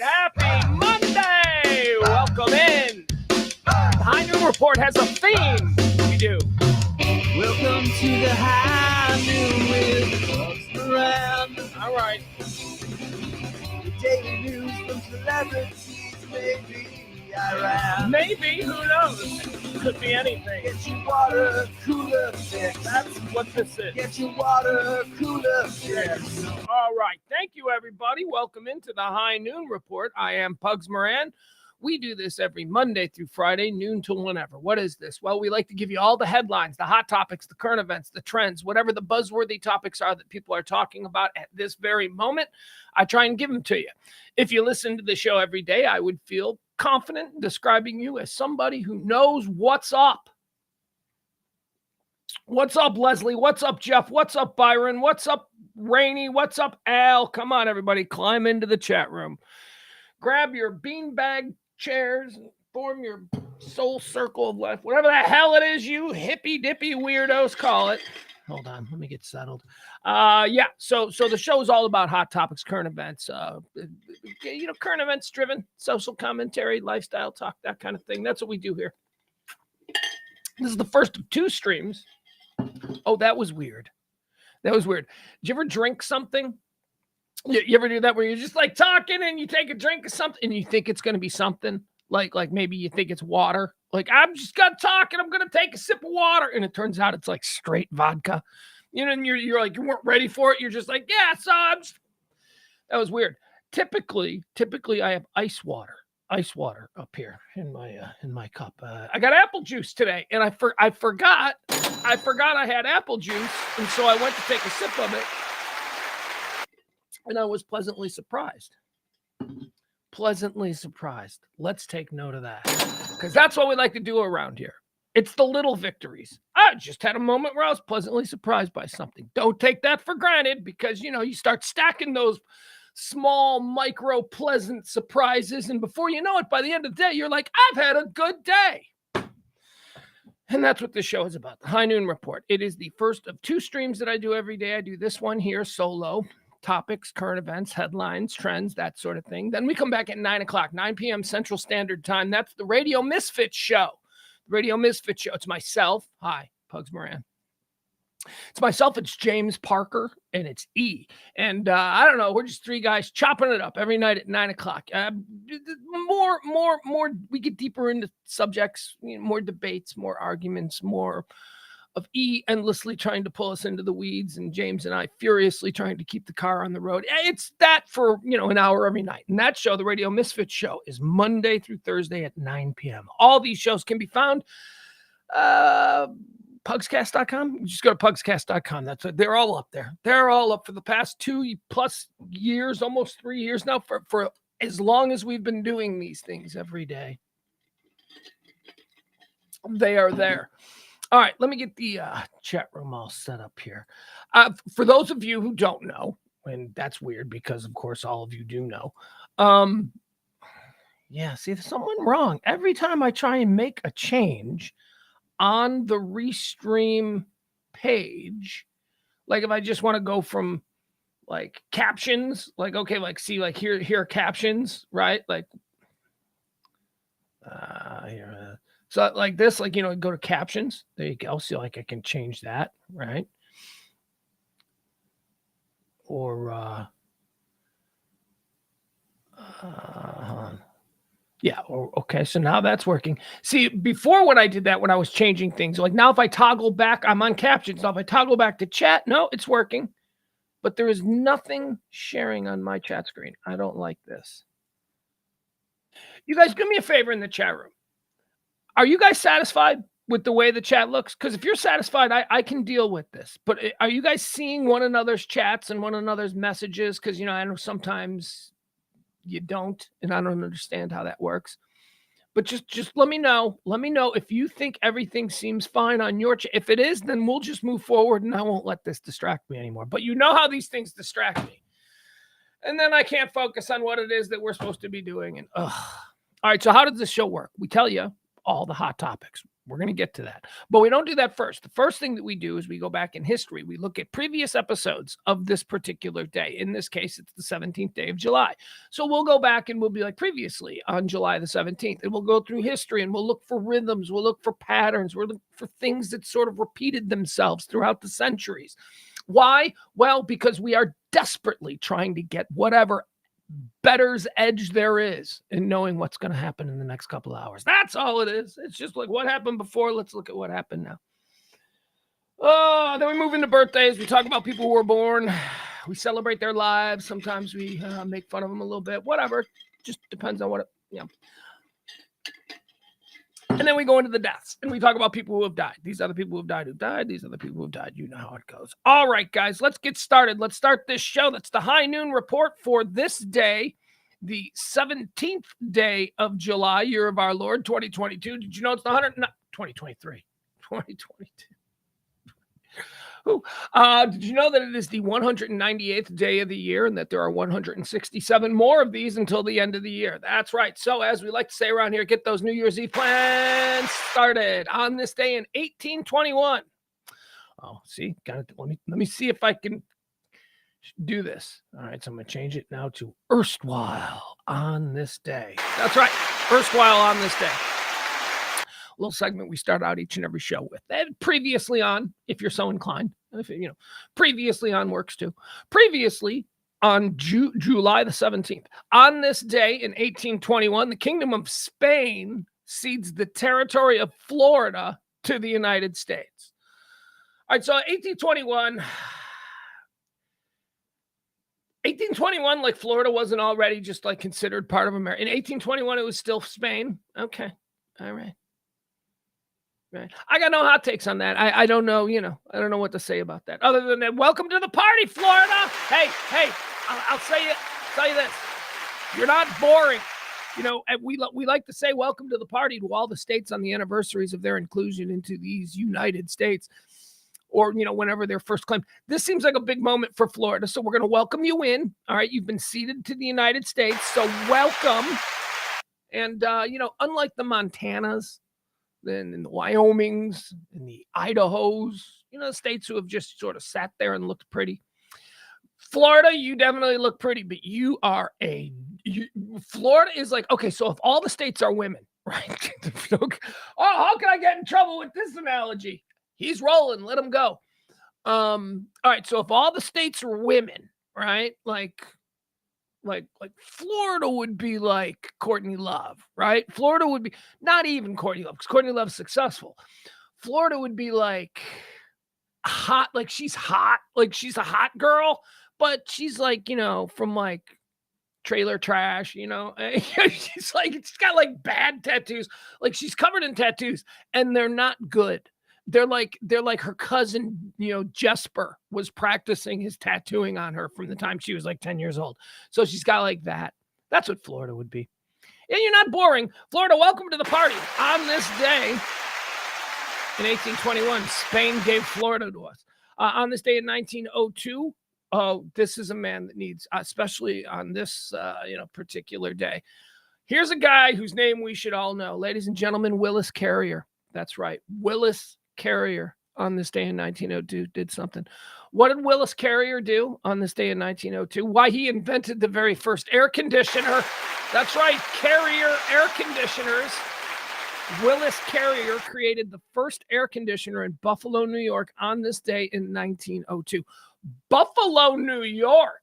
Happy Monday! Welcome in. The High Noon Report has a theme. We do. Welcome to the High Noon with Pugs Moran. All right. The daily news from celebrities, maybe Iran. Maybe, who knows? Could be anything. Get your water cooler fix. That's what this is. Get your water cooler fix. Yes. All right. Thank you, everybody. Welcome into the High Noon Report. I am Pugs Moran. We do this every Monday through Friday, noon till whenever. What is this? Well, we like to give you all the headlines, the hot topics, the current events, the trends, whatever the buzzworthy topics are that people are talking about at this very moment. I try and give them to you. If you listen to the show every day, I would feel confident in describing you as somebody who knows what's up. What's up, Leslie? What's up, Jeff? What's up, Byron? What's up, Rainey? What's up, Al? Come on, everybody. Climb into the chat room. Grab your beanbag chairs and form your soul circle of life. Whatever the hell it is you hippy-dippy weirdos call it. Hold on. Let me get settled. Yeah. So the show is all about hot topics, current events, current events driven, social commentary, lifestyle talk, that kind of thing. That's what we do here. This is the first of two streams. Oh, that was weird. Did you ever drink something? You ever do that where you're just like talking and you take a drink of something and you think it's going to be something like maybe you think it's water. Like, I'm just going to talk and I'm going to take a sip of water. And it turns out it's like straight vodka, and you're like, you weren't ready for it. You're just like, yeah, so that was weird. Typically I have ice water up here in my cup. I got apple juice today and I forgot I had apple juice. And so I went to take a sip of it. And I was pleasantly surprised. Let's take note of that. Because that's what we like to do around here. It's the little victories. I just had a moment where I was pleasantly surprised by something. Don't take that for granted because, you start stacking those small, micro, pleasant surprises. And before you know it, by the end of the day, you're like, I've had a good day. And that's what this show is about, the High Noon Report. It is the first of two streams that I do every day. I do this one here solo. Topics, current events, headlines, trends, that sort of thing. Then we come back at 9 o'clock, 9 p.m. Central Standard Time. That's the Radio Misfits Show. The Radio Misfits Show. It's myself. Hi, Pugs Moran. It's myself. It's James Parker, and it's E. And I don't know. We're just three guys chopping it up every night at 9 o'clock. More. We get deeper into subjects, more debates, more arguments, more of E endlessly trying to pull us into the weeds and James and I furiously trying to keep the car on the road. It's that for, an hour every night. And that show, the Radio Misfits Show, is Monday through Thursday at 9 p.m. All these shows can be found pugscast.com. You just go to pugscast.com. That's what they're all up there. They're all up for the past 2+ years, almost 3 years now, for as long as we've been doing these things every day. They are there. All right, let me get the chat room all set up here. For those of you who don't know, and that's weird because, of course, all of you do know. See, there's something wrong. Every time I try and make a change on the Restream page, like if I just want to go from like captions, like, okay, like see, like here are captions, right? Like here. So like this, like, go to captions. There you go. So like I can change that, right? Or, okay. So now that's working. See, before when I did that, when I was changing things, like now if I toggle back, I'm on captions. Now if I toggle back to chat, no, it's working. But there is nothing sharing on my chat screen. I don't like this. You guys do me a favor in the chat room. Are you guys satisfied with the way the chat looks? Because if you're satisfied, I can deal with this. But are you guys seeing one another's chats and one another's messages? Because, I know sometimes you don't, and I don't understand how that works. But just let me know. Let me know if you think everything seems fine on your chat. If it is, then we'll just move forward, and I won't let this distract me anymore. But you know how these things distract me. And then I can't focus on what it is that we're supposed to be doing. And all right, so how does this show work? We tell you all the hot topics. We're going to get to that. But we don't do that first. The first thing that we do is we go back in history. We look at previous episodes of this particular day. In this case, it's the 17th day of July. So we'll go back and we'll be like previously on July the 17th. And we'll go through history and we'll look for rhythms. We'll look for patterns. We'll look for things that sort of repeated themselves throughout the centuries. Why? Well, because we are desperately trying to get whatever better's edge there is in knowing what's going to happen in the next couple of hours. That's all it is. It's just like what happened before. Let's look at what happened now. Then we move into birthdays. We talk about people who were born. We celebrate their lives. Sometimes we make fun of them a little bit. Whatever. Just depends on what And then we go into the deaths and we talk about people who have died. These are the people who have died. These are the people who have died. You know how it goes. All right, guys, let's get started. Let's start this show. That's the High Noon Report for this day, the 17th day of July, year of our Lord, 2022. Did you know it's the 2023, 2022. Did you know that it is the 198th day of the year and that there are 167 more of these until the end of the year? That's right. So as we like to say around here, get those New Year's Eve plans started on this day in 1821. Oh, see, got it. Let me see if I can do this. All right, so I'm going to change it now to erstwhile on this day. That's right. Erstwhile on this day. Little segment we start out each and every show with. And previously on, if you're so inclined, previously on works too. Previously on July the 17th, on this day in 1821, the Kingdom of Spain cedes the territory of Florida to the United States. All right, so 1821, like Florida wasn't already just like considered part of America. In 1821, it was still Spain. Okay, all right. Right. I got no hot takes on that. I don't know, I don't know what to say about that. Other than that, welcome to the party, Florida. Hey, I'll tell you this. You're not boring. We like to say welcome to the party to all the states on the anniversaries of their inclusion into these United States, or, whenever they're first claimed. This seems like a big moment for Florida, so we're going to welcome you in. All right, you've been ceded to the United States, so welcome. And, unlike the Montanas, then in the Wyomings, in the Idahos, the states who have just sort of sat there and looked pretty. Florida, you definitely look pretty, but Florida is like, okay, so if all the states are women, right? How can I get in trouble with this analogy? He's rolling, let him go. All right, so if all the states are women, right? Like Florida would be like Courtney Love, right? Florida would be not even Courtney Love because Courtney Love's successful. Florida would be like hot, like she's hot, like she's a hot girl, but she's like, from like trailer trash, she's got like bad tattoos, like she's covered in tattoos and they're not good. They're like her cousin, Jesper was practicing his tattooing on her from the time she was like 10 years old. So she's got like that. That's what Florida would be. And you're not boring. Florida, welcome to the party. On this day in 1821, Spain gave Florida to us. On this day in 1902, this is a man that needs, especially on this, particular day. Here's a guy whose name we should all know. Ladies and gentlemen, Willis Carrier. That's right. Willis Carrier on this day in 1902 did something. What did Willis Carrier do on this day in 1902? Why, he invented the very first air conditioner. That's right, Carrier air conditioners. Willis Carrier created the first air conditioner in Buffalo, New York on this day in 1902. Buffalo, New York.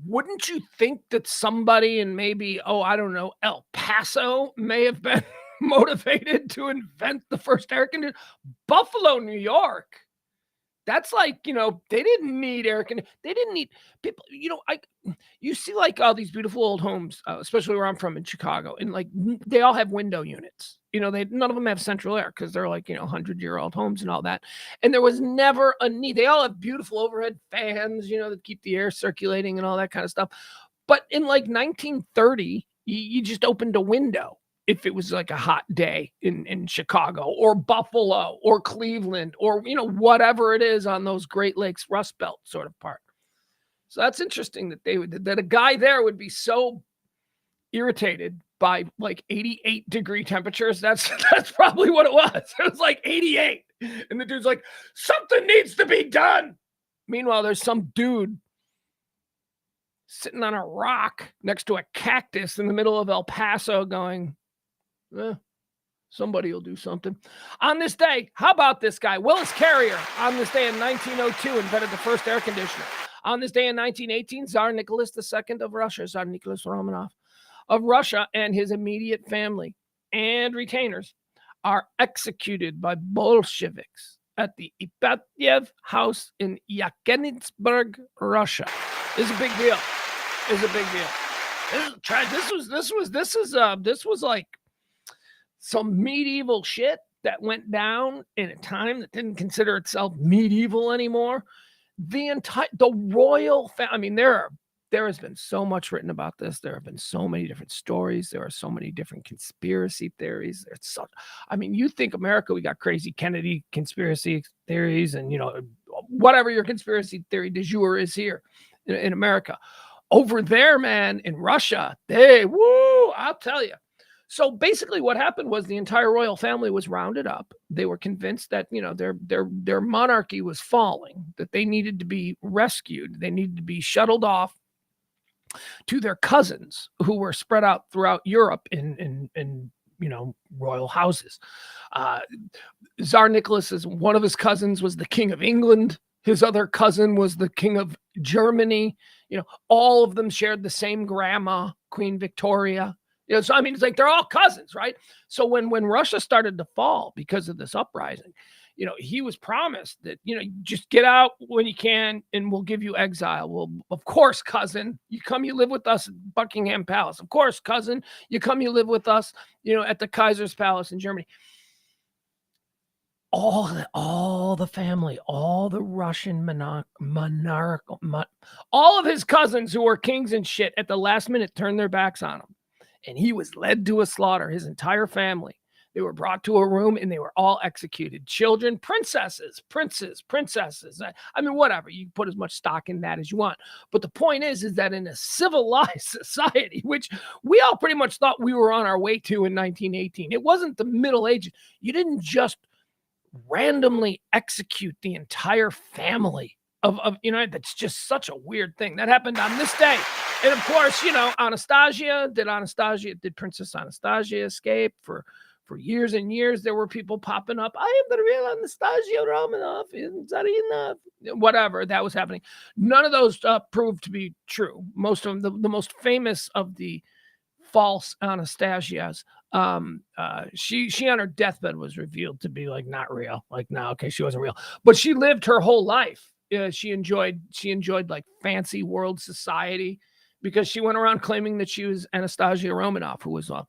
Wouldn't you think that somebody in maybe, El Paso may have been motivated to invent the first air conditioner? Buffalo, New York. That's like, they didn't need air conditioning. They didn't need people, you see like all these beautiful old homes, especially where I'm from in Chicago, and like they all have window units. None of them have central air because they're like, 100-year-old homes and all that. And there was never a need. They all have beautiful overhead fans, that keep the air circulating and all that kind of stuff. But in like 1930, you just opened a window if it was like a hot day in Chicago or Buffalo or Cleveland or, whatever it is on those Great Lakes Rust Belt sort of part. So that's interesting that that a guy there would be so irritated by like 88 degree temperatures. That's probably what it was. It was like 88. And the dude's like, something needs to be done. Meanwhile, there's some dude sitting on a rock next to a cactus in the middle of El Paso going, somebody will do something. On this day, how about this guy? Willis Carrier, on this day in 1902, invented the first air conditioner. On this day in 1918, Tsar Nicholas II of Russia, Tsar Nicholas Romanov of Russia, and his immediate family and retainers are executed by Bolsheviks at the Ipatyev house in Yekaterinburg, Russia. This is a big deal. This is a big deal. This was like some medieval shit that went down in a time that didn't consider itself medieval anymore. The royal family. I mean, there has been so much written about this. There have been so many different stories. There are so many different conspiracy theories. You think America, we got crazy Kennedy conspiracy theories, and whatever your conspiracy theory du jour is here in America. Over there, man, in Russia, I'll tell you. So basically what happened was the entire royal family was rounded up. They were convinced that, their monarchy was falling, that they needed to be rescued. They needed to be shuttled off to their cousins who were spread out throughout Europe in royal houses. Tsar Nicholas, one of his cousins was the King of England. His other cousin was the King of Germany. All of them shared the same grandma, Queen Victoria. So it's like they're all cousins, right? So when Russia started to fall because of this uprising, he was promised that, just get out when you can and we'll give you exile. Well, of course, cousin, you come, you live with us at Buckingham Palace. Of course, cousin, you come, you live with us, at the Kaiser's Palace in Germany. All the family, all the Russian all of his cousins who were kings and shit at the last minute turned their backs on him. And he was led to a slaughter, his entire family. They were brought to a room and they were all executed. Children, princesses, princes, princesses. Whatever. You can put as much stock in that as you want. But the point is that in a civilized society, which we all pretty much thought we were on our way to in 1918, it wasn't the Middle Ages. You didn't just randomly execute the entire family of that's just such a weird thing. That happened on this day. And of course, did Princess Anastasia escape for years and years? There were people popping up. I am the real Anastasia Romanov in Tsarina. Whatever, that was happening. None of those proved to be true. Most of them, the most famous of the false Anastasias, she on her deathbed was revealed to be like not real. Like, no, okay, she wasn't real. But she lived her whole life. She enjoyed like fancy world society because she went around claiming that she was Anastasia Romanov, who was I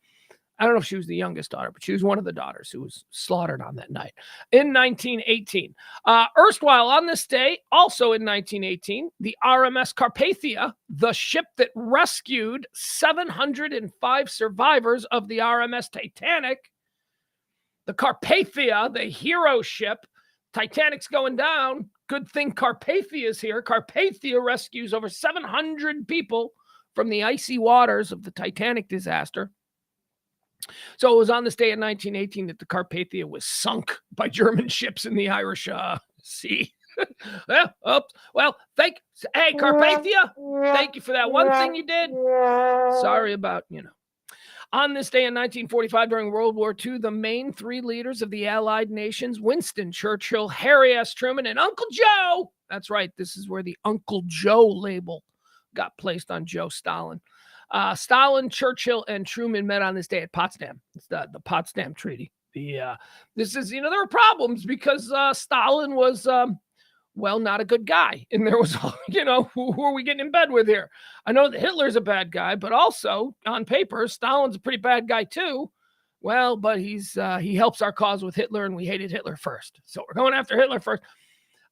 don't know if she was the youngest daughter, but she was one of the daughters who was slaughtered on that night in 1918. Erstwhile on this day, also in 1918, the RMS Carpathia, the ship that rescued 705 survivors of the RMS Titanic, the Carpathia, the hero ship. Titanic's going down. Good thing Carpathia is here. Carpathia rescues over 700 people from the icy waters of the Titanic disaster. So it was on this day in 1918 that the Carpathia was sunk by German ships in the Irish Sea. Hey, Carpathia, thank you for that one thing you did. Sorry about, On this day in 1945, during World War II, the main three leaders of the Allied nations, Winston Churchill, Harry S. Truman, and Uncle Joe. That's right. This is where the Uncle Joe label got placed on Joe Stalin. Stalin, Churchill, and Truman met on this day at Potsdam. It's the Potsdam Treaty. This is, there were problems because Stalin was, not a good guy. And there was, who are we getting in bed with here? I know that Hitler's a bad guy, but also on paper, Stalin's a pretty bad guy too. Well, but he helps our cause with Hitler, and we hated Hitler first. So we're going after Hitler first.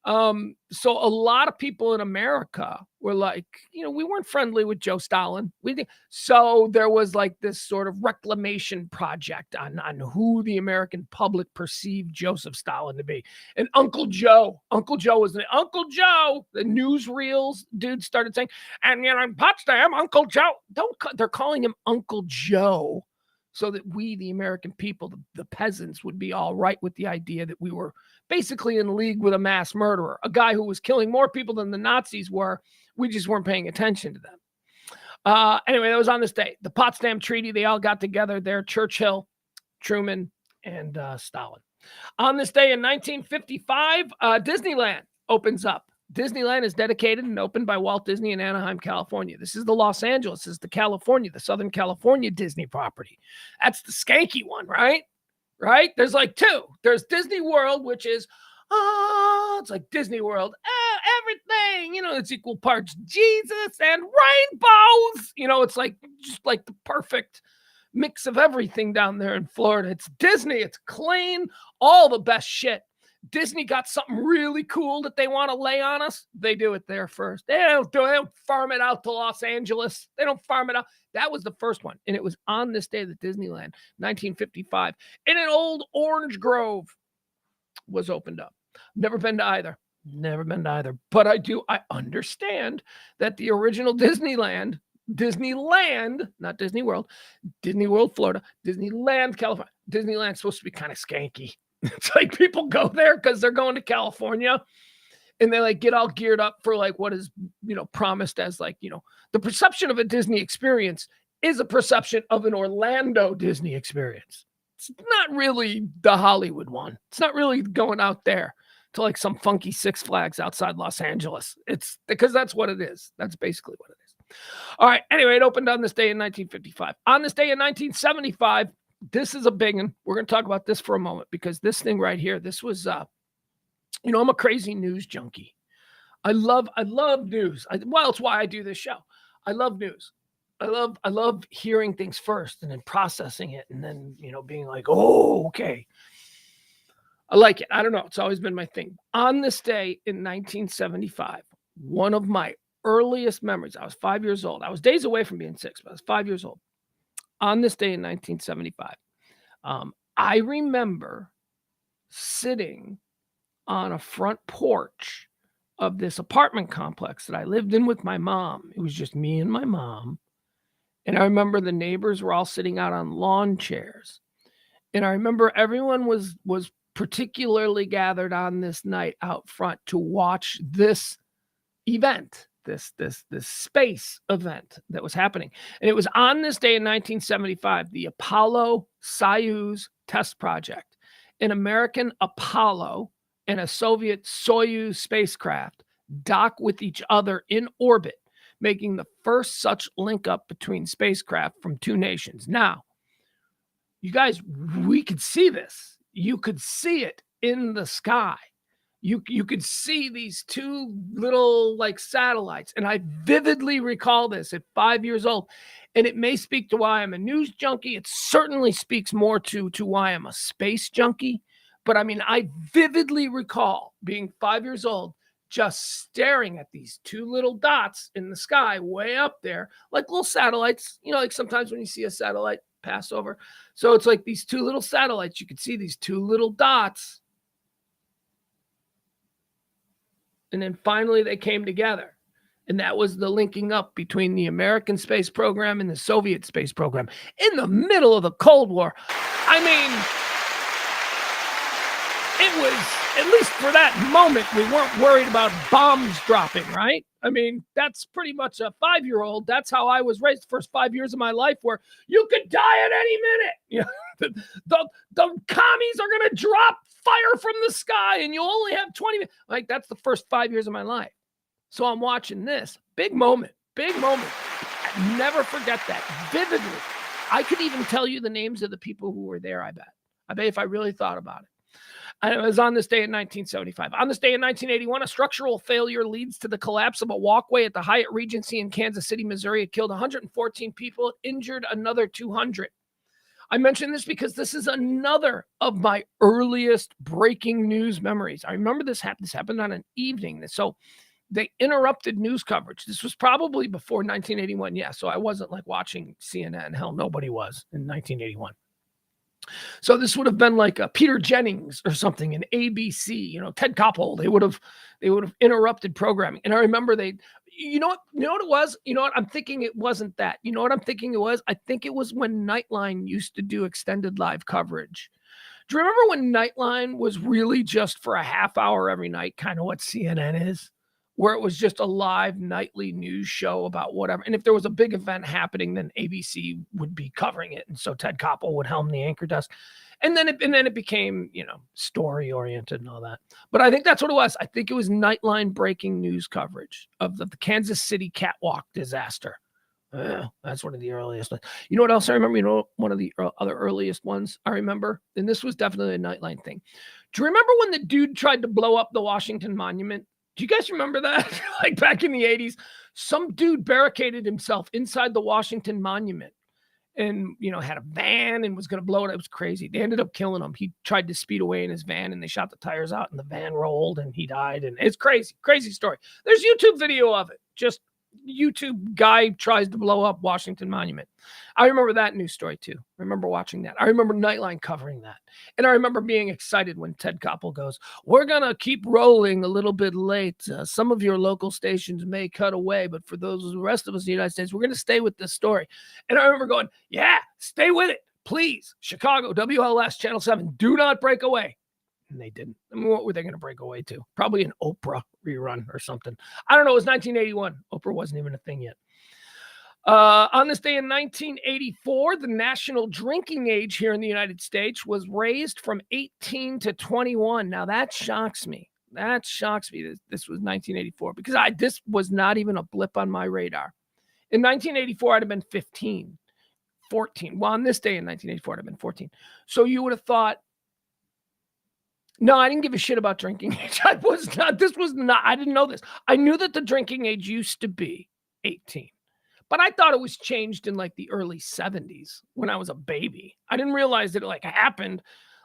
So a lot of people in America were like, we weren't friendly with Joe Stalin. So there was like this sort of reclamation project on who the American public perceived Joseph Stalin to be. And Uncle Joe was Uncle Joe. The newsreels dude started saying, and in Potsdam, Uncle Joe, they're calling him Uncle Joe so that we, the American people, the peasants, would be all right with the idea that we were basically in league with a mass murderer, a guy who was killing more people than the Nazis were. We just weren't paying attention to them. Anyway, that was on this day. The Potsdam Treaty, they all got together there, Churchill, Truman, and Stalin. On this day in 1955, Disneyland opens up. Disneyland is dedicated and opened by Walt Disney in Anaheim, California. This is the Los Angeles, this is the California, the Southern California Disney property. That's the skanky one, right? Right? There's like two. There's Disney World, which is, it's like Disney World, everything, it's equal parts Jesus and rainbows. It's like just like the perfect mix of everything down there in Florida. It's Disney, it's clean, all the best shit. Disney got something really cool that they want to lay on us. They do it there first. They don't farm it out to Los Angeles. They don't farm it out. That was the first one. And it was on this day that Disneyland, 1955, in an old orange grove, was opened up. Never been to either. But I understand that the original Disneyland, not Disney World, Florida, Disneyland, California. Disneyland's supposed to be kind of skanky. It's like people go there because they're going to California and they like get all geared up for like what is, promised as like, the perception of a Disney experience is a perception of an Orlando Disney experience. It's not really the Hollywood one. It's not really going out there to like some funky Six Flags outside Los Angeles. It's because that's what it is. That's basically what it is. All right. Anyway, it opened on this day in 1955. On this day in 1975, this is a big one. We're going to talk about this for a moment because this thing right here, this was, I'm a crazy news junkie. I love news. It's why I do this show. I love news. I love hearing things first and then processing it and then, being like, oh, okay. I like it. I don't know. It's always been my thing. On this day in 1975, one of my earliest memories, I was 5 years old. I was days away from being 6, but I was 5 years old. On this day in 1975, I remember sitting on a front porch of this apartment complex that I lived in with my mom. It was just me and my mom. And I remember the neighbors were all sitting out on lawn chairs. And I remember everyone was particularly gathered on this night out front to watch this event. This space event that was happening. And it was on this day in 1975, the Apollo-Soyuz test project. An American Apollo and a Soviet Soyuz spacecraft dock with each other in orbit, making the first such link up between spacecraft from two nations. Now, you guys, we could see this. You could see it in the sky. You could see these two little like satellites. And I vividly recall this at 5 years old. And it may speak to why I'm a news junkie. It certainly speaks more to why I'm a space junkie. But I mean, I vividly recall being 5 years old, just staring at these two little dots in the sky way up there, like little satellites, like sometimes when you see a satellite pass over. So it's like these two little satellites. You could see these two little dots. And then finally they came together. And that was the linking up between the American space program and the Soviet space program in the middle of the Cold War. I mean, it was, at least for that moment, we weren't worried about bombs dropping, right? I mean, that's pretty much a 5-year-old. That's how I was raised the first 5 years of my life, where you could die at any minute. The commies are going to drop fire from the sky and you only have 20 minutes. Like, that's the first 5 years of my life. So I'm watching this. Big moment. I never forget that. Vividly. I could even tell you the names of the people who were there, I bet if I really thought about it. And it was on this day in 1975. On this day in 1981, a structural failure leads to the collapse of a walkway at the Hyatt Regency in Kansas City, Missouri. It killed 114 people, injured another 200. I mention this because this is another of my earliest breaking news memories. I remember this happened on an evening. So they interrupted news coverage. This was probably before 1981. Yeah, so I wasn't like watching CNN. Hell, nobody was in 1981. So this would have been like a Peter Jennings or something, an ABC, Ted Koppel. They would have interrupted programming. And I remember You know what it was? You know what? I'm thinking it wasn't that. You know what I'm thinking it was? I think it was when Nightline used to do extended live coverage. Do you remember when Nightline was really just for a half hour every night, kind of what CNN is? Where it was just a live nightly news show about whatever. And if there was a big event happening, then ABC would be covering it. And so Ted Koppel would helm the anchor desk. And then it became, story oriented and all that. But I think that's what it was. I think it was Nightline breaking news coverage of the Kansas City catwalk disaster. That's one of the earliest ones. You know what else I remember? One of the other earliest ones I remember, and this was definitely a Nightline thing. Do you remember when the dude tried to blow up the Washington Monument? Do you guys remember that? Like back in the 80s, some dude barricaded himself inside the Washington Monument and, had a van and was going to blow it. It was crazy. They ended up killing him. He tried to speed away in his van and they shot the tires out and the van rolled and he died. And it's crazy, crazy story. There's YouTube video of it. Just YouTube guy tries to blow up Washington Monument. I remember that news story too. I remember watching that. I remember Nightline covering that. And I remember being excited when Ted Koppel goes, "We're going to keep rolling a little bit late. Some of your local stations may cut away, but for the rest of us in the United States, we're going to stay with this story." And I remember going, "Yeah, stay with it. Please. Chicago, WLS, Channel 7, do not break away." And they didn't. I mean, what were they going to break away to? Probably an Oprah rerun or something. I don't know. It was 1981. Oprah wasn't even a thing yet. On this day in 1984, the national drinking age here in the United States was raised from 18 to 21. Now, that shocks me. That shocks me. This was 1984 because this was not even a blip on my radar. In 1984, I'd have been 15, 14. Well, on this day in 1984, I'd have been 14. So you would have thought, no, I didn't give a shit about drinking age. I didn't know this. I knew that the drinking age used to be 18, but I thought it was changed in like the early 70s when I was a baby. I didn't realize that it happened.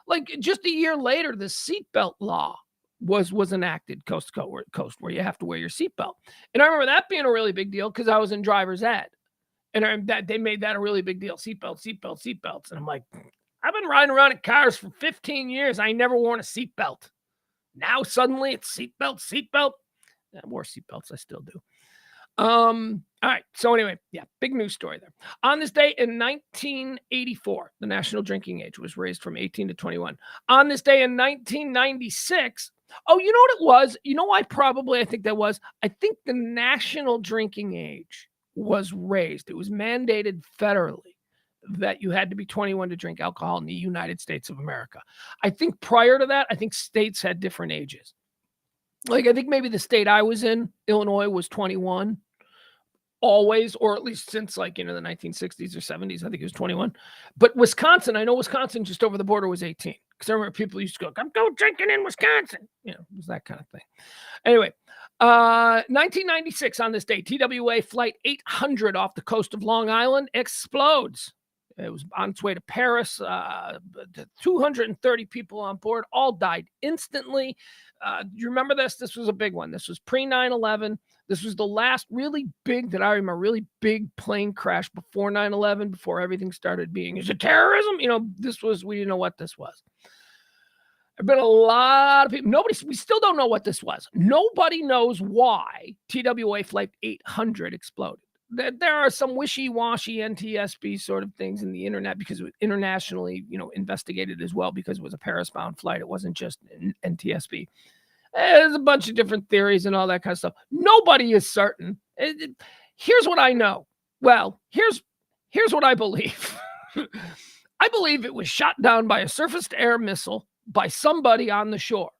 Like just a year later, the seatbelt law was enacted coast to coast where you have to wear your seatbelt. And I remember that being a really big deal because I was in driver's ed. And they made that a really big deal. Seatbelts. And I'm like, I've been riding around in cars for 15 years. I ain't never worn a seatbelt. Now suddenly it's seatbelt. I wore seatbelts. I still do. All right. So anyway, yeah, big news story there. On this day in 1984, the national drinking age was raised from 18 to 21. On this day in 1996, oh, you know what it was? You know why I think that was? I think the national drinking age was raised. It was mandated federally that you had to be 21 to drink alcohol in the United States of America. I think prior to that, I think states had different ages. Like I think maybe the state I was in, Illinois, was 21 always, or at least since the 1960s or 70s, I think it was 21. But Wisconsin, I know Wisconsin just over the border was 18. Because I remember people used to go, "I'm going drinking in Wisconsin." It was that kind of thing. Anyway, 1996 on this day, TWA Flight 800 off the coast of Long Island explodes. It was on its way to Paris. 230 people on board, all died instantly. You remember this? This was a big one. This was pre-9/11. This was the last really big that I remember, really big plane crash before 9/11, before everything started being, is it terrorism? We didn't know what this was. There have been a lot of people. We still don't know what this was. Nobody knows why TWA Flight 800 exploded. There are some wishy-washy NTSB sort of things in the internet because it was internationally, investigated as well because it was a Paris-bound flight. It wasn't just NTSB. There's a bunch of different theories and all that kind of stuff. Nobody is certain. Here's what I know. Well, here's what I believe. I believe it was shot down by a surface-to-air missile by somebody on the shore.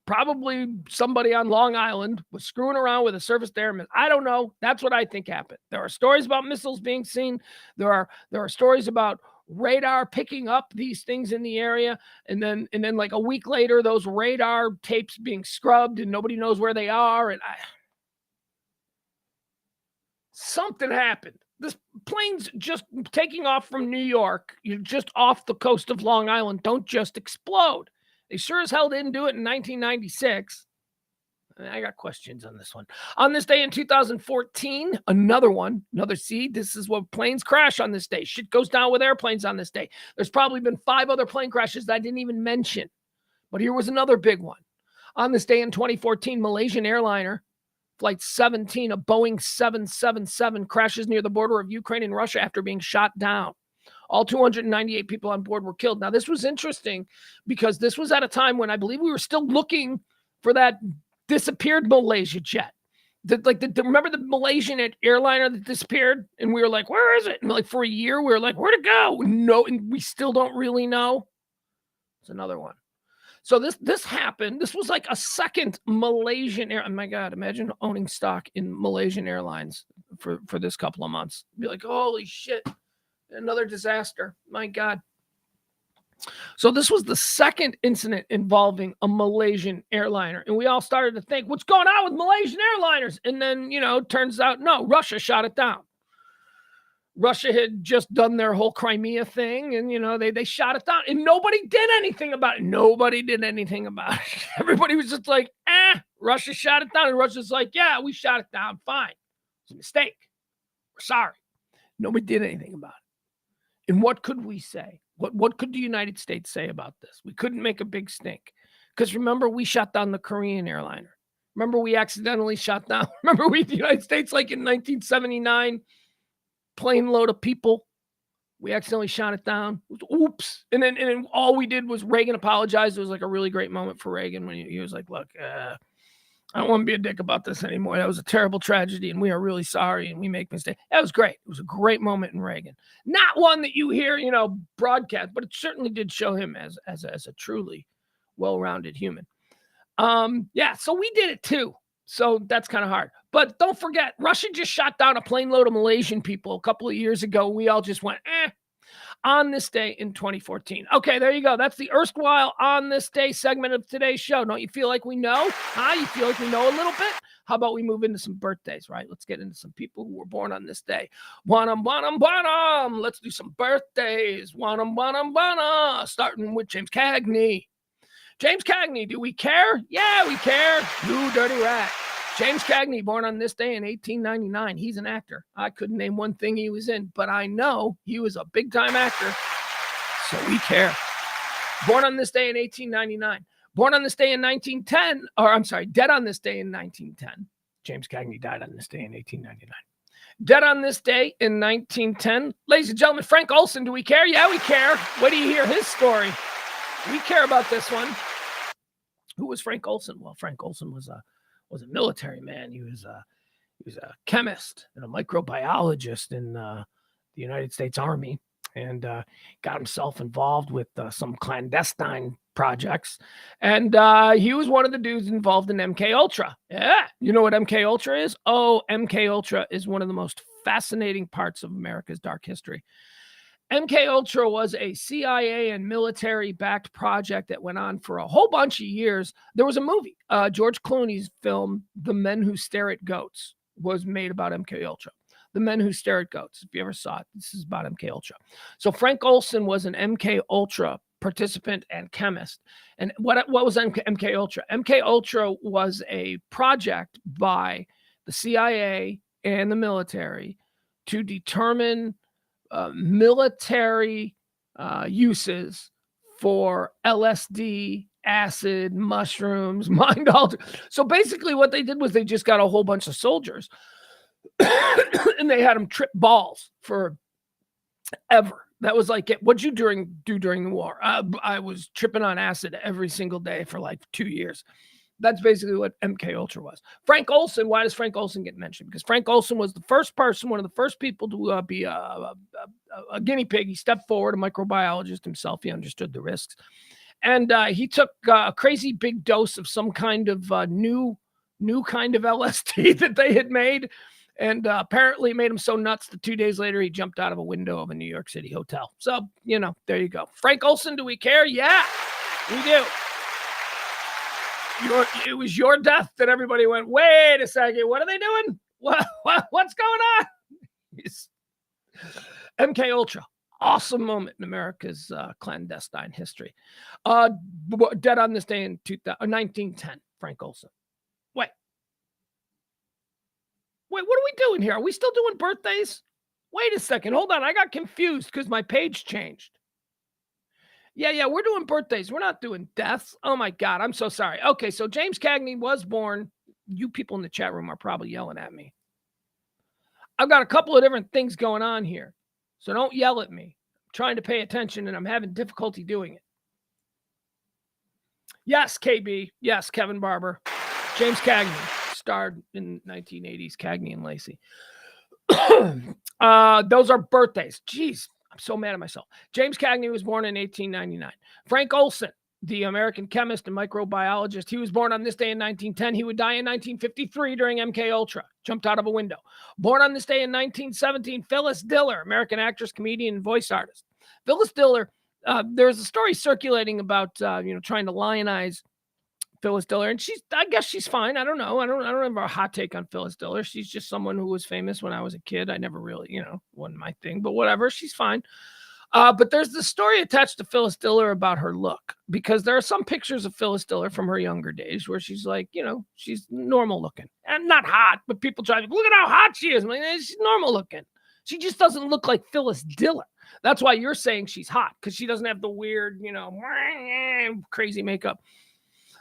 Probably somebody on Long Island was screwing around with a surface-to-air missile. I don't know. That's what I think happened. There are stories about missiles being seen. There are stories about radar picking up these things in the area, and then like a week later, those radar tapes being scrubbed and nobody knows where they are. And something happened. This plane's just taking off from New York. You're just off the coast of Long Island. Don't just explode. They sure as hell didn't do it in 1996. I got questions on this one. On this day in 2014, this is what planes crash on this day. Shit goes down with airplanes on this day. There's probably been 5 other plane crashes that I didn't even mention. But here was another big one. On this day in 2014, Malaysian airliner Flight 17, a Boeing 777, crashes near the border of Ukraine and Russia after being shot down. All 298 people on board were killed. Now, this was interesting because this was at a time when I believe we were still looking for that disappeared Malaysia jet. Remember the Malaysian airliner that disappeared? And we were like, where is it? And like for a year, we were like, where'd it go? No, and we still don't really know. It's another one. So this happened. This was like a second Malaysian air. Oh my God, imagine owning stock in Malaysian Airlines for this couple of months. Be like, holy shit, another disaster. My God. So this was the second incident involving a Malaysian airliner. And we all started to think, what's going on with Malaysian airliners? And then, turns out, no, Russia shot it down. Russia had just done their whole Crimea thing, and, they shot it down, and nobody did anything about it. Nobody did anything about it. Everybody was just like, Russia shot it down. And Russia's like, yeah, we shot it down. Fine. It's a mistake. We're sorry. Nobody did anything about it. And what could we say? What could the United States say about this? We couldn't make a big stink. Because remember, we shot down the Korean airliner. Remember, we accidentally shot down. Remember, the United States, like in 1979, plane load of people. We accidentally shot it down. Oops. And then all we did was Reagan apologized. It was like a really great moment for Reagan when he was like, look, I don't want to be a dick about this anymore. That was a terrible tragedy, and we are really sorry, and we make mistakes. That was great. It was a great moment in Reagan. Not one that you hear, broadcast, but it certainly did show him as a truly well-rounded human. So we did it too. So that's kind of hard. But don't forget, Russia just shot down a plane load of Malaysian people a couple of years ago. We all just went, on this day in 2014. Okay, there you go. That's the erstwhile On This Day segment of today's show. Don't you feel like we know? You feel like we know a little bit? How about we move into some birthdays, right? Let's get into some people who were born on this day. Wanum. Let's do some birthdays. Wanum. Starting with James Cagney. James Cagney, do we care? Yeah, we care. You dirty rat. James Cagney, born on this day in 1899. He's an actor. I couldn't name one thing he was in, but I know he was a big-time actor, so we care. Born on this day in 1899. Born on this day in 1910, dead on this day in 1910. James Cagney died on this day in 1899. Dead on this day in 1910. Ladies and gentlemen, Frank Olson, do we care? Yeah, we care. Wait till you hear his story. We care about this one. Who was Frank Olson? Well, Frank Olson was a military man. He was a chemist and a microbiologist in the United States Army, and got himself involved with some clandestine projects. And he was one of the dudes involved in MK Ultra. Yeah, you know what MK Ultra is? Oh, MK Ultra is one of the most fascinating parts of America's dark history. MK Ultra was a CIA and military-backed project that went on for a whole bunch of years. There was a movie, George Clooney's film, The Men Who Stare at Goats, was made about MK Ultra. The Men Who Stare at Goats. If you ever saw it, this is about MK Ultra. So Frank Olson was an MK Ultra participant and chemist. And what was MK Ultra? MK Ultra was a project by the CIA and the military to determine military uses for LSD, acid, mushrooms, mind alter. So basically what they did was they just got a whole bunch of soldiers and they had them trip balls for ever. That was like, what'd you do during the war? I was tripping on acid every single day for like 2 years. That's basically what MK Ultra was. Frank Olson, why does Frank Olson get mentioned? Because Frank Olson was the first person, one of the first people to be a guinea pig. He stepped forward, a microbiologist himself. He understood the risks. And he took a crazy big dose of some kind of new kind of LSD that they had made. And apparently it made him so nuts that 2 days later, he jumped out of a window of a New York City hotel. So, there you go. Frank Olson, do we care? Yeah, we do. It was your death that everybody went, wait a second, what are they doing? What's going on? MK Ultra, awesome moment in America's clandestine history. Dead on this day in 1910, Frank Olson. Wait, what are we doing here? Are we still doing birthdays? Wait a second, hold on, I got confused because my page changed. Yeah, we're doing birthdays. We're not doing deaths. Oh, my God. I'm so sorry. Okay, so James Cagney was born you people in the chat room are probably yelling at me. I've got a couple of different things going on here, so don't yell at me. I'm trying to pay attention, and I'm having difficulty doing it. Yes, KB. Yes, Kevin Barber. James Cagney starred in 1980s Cagney and Lacey. Those are birthdays. Jeez, I'm so mad at myself. James Cagney was born in 1899. Frank Olson, the American chemist and microbiologist, he was born on this day in 1910. He would die in 1953 during MK Ultra. Jumped out of a window. Born on this day in 1917, Phyllis Diller, American actress, comedian, and voice artist. Phyllis Diller, there's a story circulating about trying to lionize Phyllis Diller, and I guess she's fine. I don't know. I don't have a hot take on Phyllis Diller. She's just someone who was famous when I was a kid. I never really, wasn't my thing, but whatever. She's fine. But there's this story attached to Phyllis Diller about her look, because there are some pictures of Phyllis Diller from her younger days where she's like, she's normal looking and not hot, but people try to look at how hot she is. I'm like, she's normal looking. She just doesn't look like Phyllis Diller. That's why you're saying she's hot, because she doesn't have the weird, crazy makeup.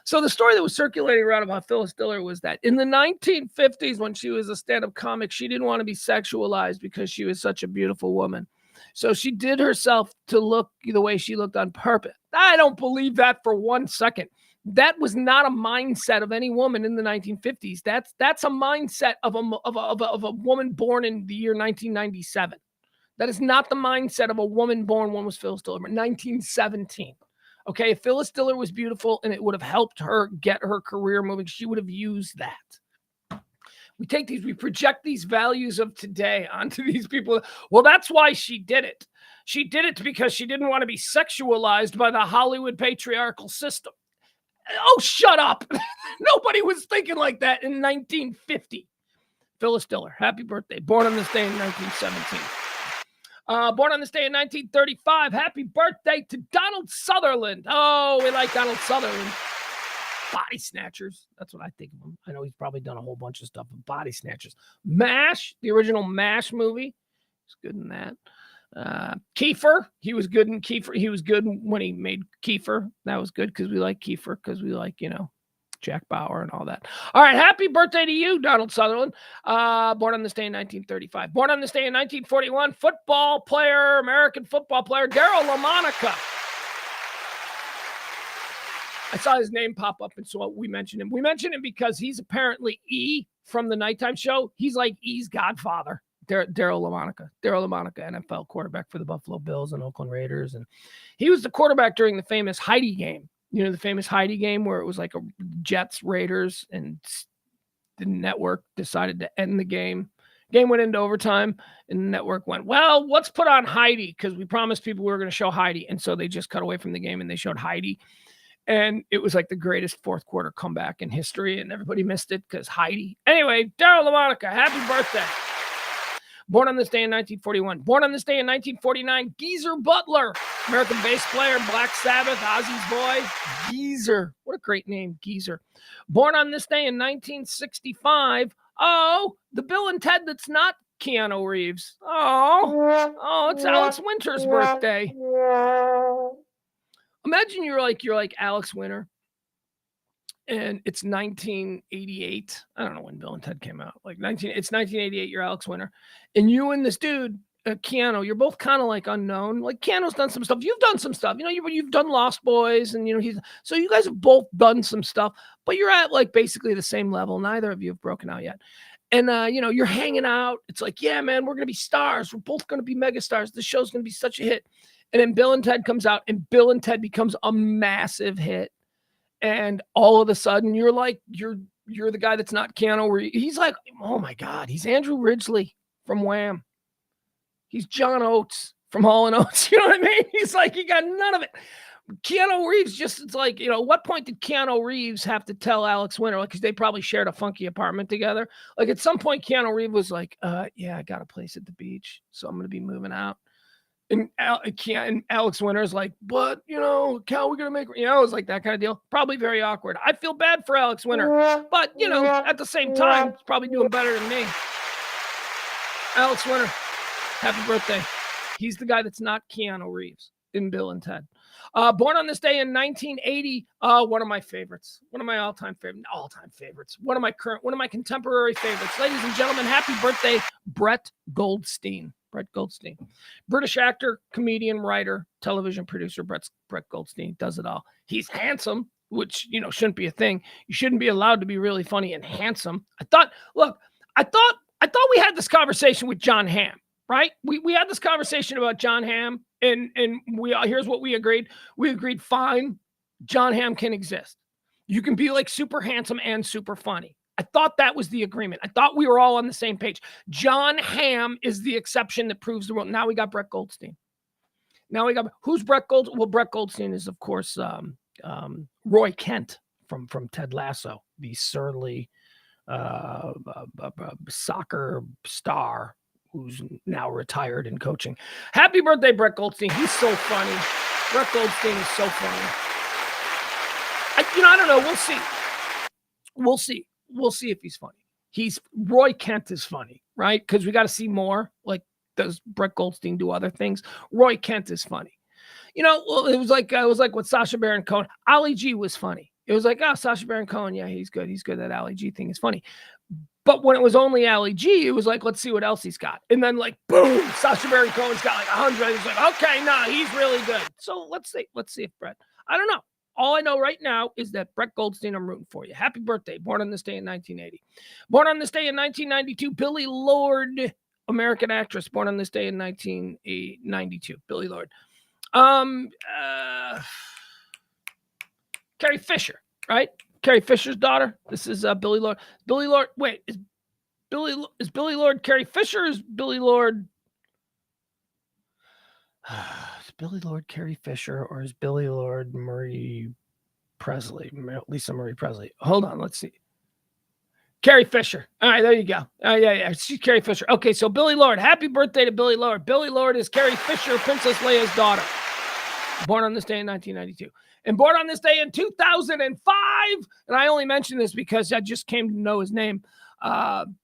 So the story that was circulating around about Phyllis Diller was that in the 1950s, when she was a stand-up comic, she didn't want to be sexualized because she was such a beautiful woman. So she did herself to look the way she looked on purpose. I don't believe that for 1 second. That was not a mindset of any woman in the 1950s. That's a mindset of a woman born in the year 1997. That is not the mindset of a woman born when was Phyllis Diller, 1917. Okay, if Phyllis Diller was beautiful and it would have helped her get her career moving, she would have used that. We project these values of today onto these people. Well, that's why she did it. She did it because she didn't want to be sexualized by the Hollywood patriarchal system. Oh, shut up. Nobody was thinking like that in 1950. Phyllis Diller, happy birthday. Born on this day in 1917. Born on this day in 1935. Happy birthday to Donald Sutherland. Oh, we like Donald Sutherland. Body Snatchers. That's what I think of him. I know he's probably done a whole bunch of stuff with Body Snatchers. MASH, the original MASH movie. He's good in that. Kiefer. He was good in Kiefer. He was good when he made Kiefer. That was good because we like Kiefer, because we like, Jack Bauer and all that. All right, happy birthday to you, Donald Sutherland. Born on this day in 1935. Born on this day in 1941, American football player, Darryl LaMonica. I saw his name pop up, and so we mentioned him. We mentioned him because he's apparently E from the nighttime show. He's like E's godfather, Darryl LaMonica. Darryl LaMonica, NFL quarterback for the Buffalo Bills and Oakland Raiders. And he was the quarterback during the famous Heidi game. The famous Heidi game where it was like a Jets Raiders, and the network decided to end the game. Game went into overtime, and the network went, well, let's put on Heidi, because we promised people we were going to show Heidi. And so they just cut away from the game and they showed Heidi. And it was like the greatest fourth quarter comeback in history, and everybody missed it because Heidi. Anyway, Darryl LaMonica, happy birthday. Born on this day in 1941. Born on this day in 1949, Geezer Butler, American bass player, Black Sabbath, Ozzy's boy. Geezer. What a great name, Geezer. Born on this day in 1965. Oh, the Bill and Ted that's not Keanu Reeves. Oh, it's Alex Winter's birthday. Imagine you're like Alex Winter, and it's 1988. I don't know when Bill and Ted came out. It's 1988. You're Alex Winter, and you and this dude, Keanu, you're both kind of like unknown. Like Keanu's done some stuff. You've done some stuff. You've done Lost Boys, and so you guys have both done some stuff, but you're at like basically the same level. Neither of you have broken out yet. And, you're hanging out. It's like, yeah, man, we're going to be stars. We're both going to be mega stars. The show's going to be such a hit. And then Bill and Ted comes out, and Bill and Ted becomes a massive hit. And all of a sudden, you're like, you're the guy that's not Keanu Reeves. He's like, oh my God, he's Andrew Ridgeley from Wham. He's John Oates from Hall & Oates. You know what I mean? He's like, he got none of it. Keanu Reeves it's like, what point did Keanu Reeves have to tell Alex Winter? Because they probably shared a funky apartment together. Like at some point, Keanu Reeves was like, yeah, I got a place at the beach, so I'm going to be moving out. And Alex Winter's like, but, how are we going to make, it was like that kind of deal. Probably very awkward. I feel bad for Alex Winter, but, at the same time, he's probably doing better than me. Alex Winter, happy birthday. He's the guy that's not Keanu Reeves. in Bill and Ted. Born on this day in 1980. One of my favorites. One of my all-time favorites. One of my contemporary favorites. Ladies and gentlemen, happy birthday, Brett Goldstein. Brett Goldstein. British actor, comedian, writer, television producer. Brett Goldstein does it all. He's handsome, which, shouldn't be a thing. You shouldn't be allowed to be really funny and handsome. I thought we had this conversation with John Hamm, right? We had this conversation about John Hamm, and here's what we agreed. We agreed, fine, John Hamm can exist. You can be like super handsome and super funny. I thought that was the agreement. I thought we were all on the same page. John Hamm is the exception that proves the rule. Now we got Brett Goldstein. Who's Brett Goldstein? Well, Brett Goldstein is, of course, Roy Kent from Ted Lasso, the surly soccer star who's now retired and coaching. Happy birthday, Brett Goldstein. He's so funny. Brett Goldstein is so funny. I don't know. We'll see if he's funny. Roy Kent is funny, right? Because we got to see more. Like, does Brett Goldstein do other things? Roy Kent is funny. It was like with Sacha Baron Cohen. Ali G was funny. It was like, Sacha Baron Cohen, yeah, he's good. He's good. That Ali G thing is funny. But when it was only Ali G, it was like, let's see what else he's got. And then, like, boom, Sacha Baron Cohen's got like 100. He's like, okay, he's really good. So let's see if Brett. I don't know. All I know right now is that Brett Goldstein, I'm rooting for you. Happy birthday. Born on this day in 1980. Born on this day in 1992, Billie Lourd, American actress. Born on this day in 1992, Billie Lourd. Carrie Fisher, right? Carrie Fisher's daughter. This is Billie Lourd. Billie Lourd. Wait, is Billie Lourd Carrie Fisher? Or is Billie Lourd? Is Billie Lourd Carrie Fisher, or is Billie Lourd Marie Presley? Lisa Marie Presley. Hold on, let's see. Carrie Fisher. All right, there you go. Yeah. She's Carrie Fisher. Okay, so Billie Lourd. Happy birthday to Billie Lourd. Billie Lourd is Carrie Fisher, Princess Leia's daughter. Born on this day in 1992. And born on this day in 2005. And I only mention this because I just came to know his name. Born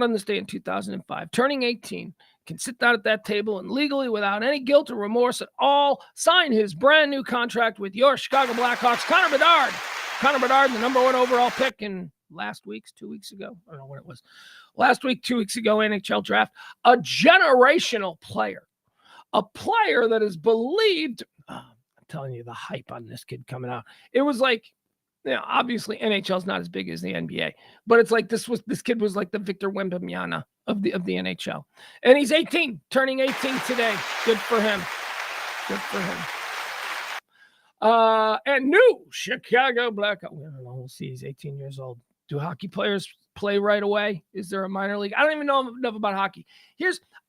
on this day in 2005. Turning 18. Can sit down at that table and legally, without any guilt or remorse at all, sign his brand new contract with your Chicago Blackhawks, Connor Bedard. Connor Bedard, the number 1 overall pick in 2 weeks ago. I don't know when it was. Last week, 2 weeks ago, NHL draft. A generational player. A player that is believed. I'm telling you, the hype on this kid coming out. It was like, obviously NHL is not as big as the NBA, but it's like this kid was like the Victor Wembanyama of the NHL. And he's 18, turning 18 today. Good for him. And new Chicago Blackhawks. We'll see. He's 18 years old. Do hockey players play right away? Is there a minor league? I don't even know enough about hockey.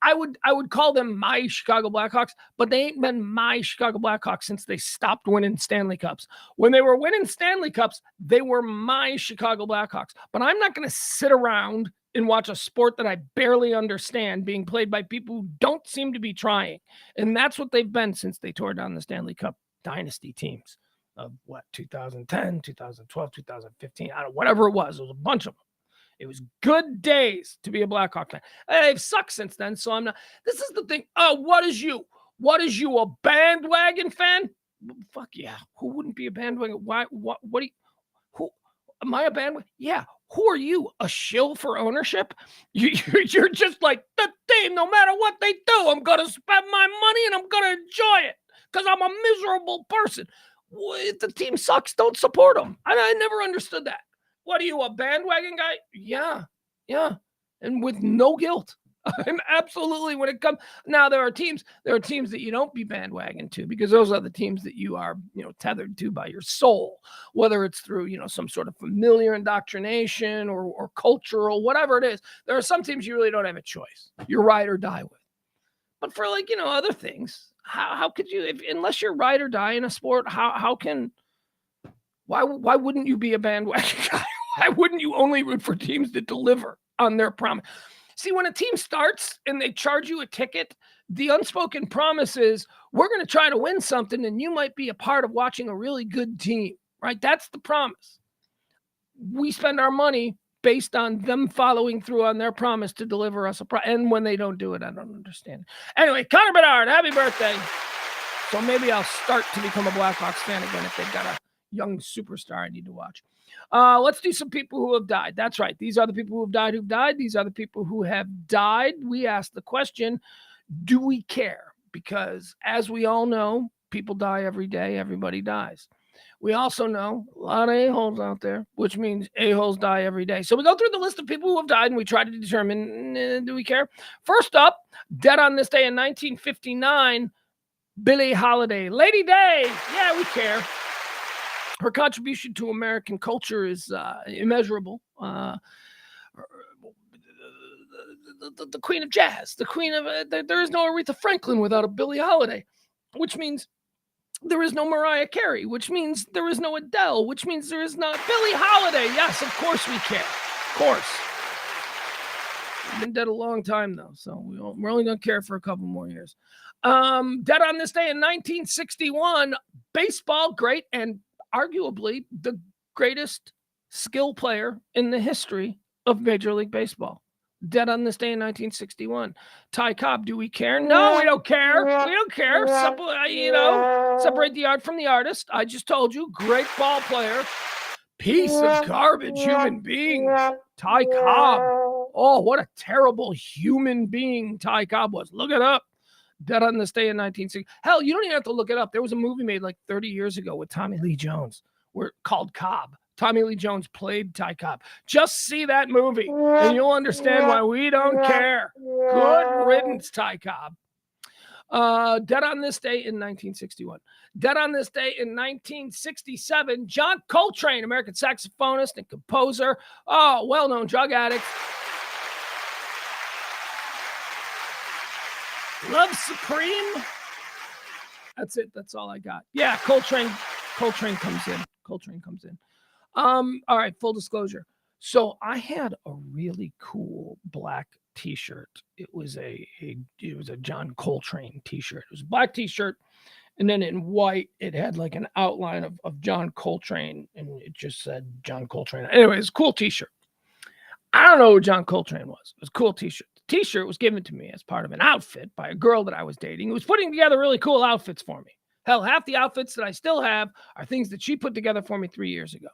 I would call them my Chicago Blackhawks, but they ain't been my Chicago Blackhawks since they stopped winning Stanley Cups. When they were winning Stanley Cups, they were my Chicago Blackhawks. But I'm not going to sit around and watch a sport that I barely understand being played by people who don't seem to be trying. And that's what they've been since they tore down the Stanley Cup dynasty teams of 2010, 2012, 2015, whatever it was. It was a bunch of them. It was good days to be a Blackhawk fan. They've sucked since then, so I'm not. This is the thing. What is you, a bandwagon fan? Fuck yeah. Who wouldn't be a bandwagon? Why? Who am I a bandwagon? Yeah. Who are you? A shill for ownership? You're just like, the team, no matter what they do, I'm going to spend my money and I'm going to enjoy it because I'm a miserable person. If the team sucks, don't support them. I never understood that. What are you, a bandwagon guy? Yeah. And with no guilt. I'm absolutely, when it comes, now there are teams that you don't be bandwagon to, because those are the teams that you are, tethered to by your soul, whether it's through, some sort of familiar indoctrination or cultural, whatever it is. There are some teams you really don't have a choice. You're ride or die with. But for other things, how could you, unless you're ride or die in a sport, why wouldn't you be a bandwagon guy? Why wouldn't you only root for teams that deliver on their promise? See, when a team starts and they charge you a ticket, the unspoken promise is, we're going to try to win something and you might be a part of watching a really good team, right? That's the promise. We spend our money based on them following through on their promise to deliver us and when they don't do it, I don't understand. Anyway, Connor Bedard, happy birthday. So maybe I'll start to become a Blackhawks fan again if they've got a young superstar I need to watch. Let's do some people who have died. That's right. These are the people who have died. These are the people who have died. We asked the question, do we care? Because as we all know, people die every day. Everybody dies. We also know a lot of a-holes out there, which means a-holes die every day. So we go through the list of people who have died, and we try to determine, do we care? First up, dead on this day in 1959, Billie Holiday. Lady Day. Yeah, we care. Her contribution to American culture is immeasurable. The queen of jazz, the queen of... there is no Aretha Franklin without a Billie Holiday, which means there is no Mariah Carey, which means there is no Adele, which means there is not Billie Holiday. Yes, of course we care. Of course. We've been dead a long time, though, so we're only going to care for a couple more years. Dead on this day in 1961, baseball great and arguably the greatest skill player in the history of Major League Baseball. Dead on this day in 1961. Ty Cobb, do we care? No, we don't care. We don't care. Separate the art from the artist. I just told you, great ball player. Piece of garbage human being. Ty Cobb. Oh, what a terrible human being Ty Cobb was. Look it up. Dead on this day in 1960. Hell, you don't even have to look it up. There was a movie made like 30 years ago with Tommy Lee Jones called Cobb. Tommy Lee Jones played Ty Cobb. Just see that movie, and you'll understand why we don't care. Good riddance, Ty Cobb. Dead on this day in 1961. Dead on this day in 1967, John Coltrane, American saxophonist and composer. Oh, well-known drug addict. Love Supreme. That's it. That's all I got. Yeah, Coltrane comes in. All right, full disclosure. So I had a really cool black t-shirt. It was a John Coltrane t-shirt. It was a black t-shirt, and then in white it had like an outline of John Coltrane, and it just said John Coltrane. Anyway, it's a cool t-shirt. I don't know who John Coltrane was. It was a cool t-shirt. The t-shirt was given to me as part of an outfit by a girl that I was dating who was putting together really cool outfits for me. Hell, half the outfits that I still have are things that she put together for me 3 years ago.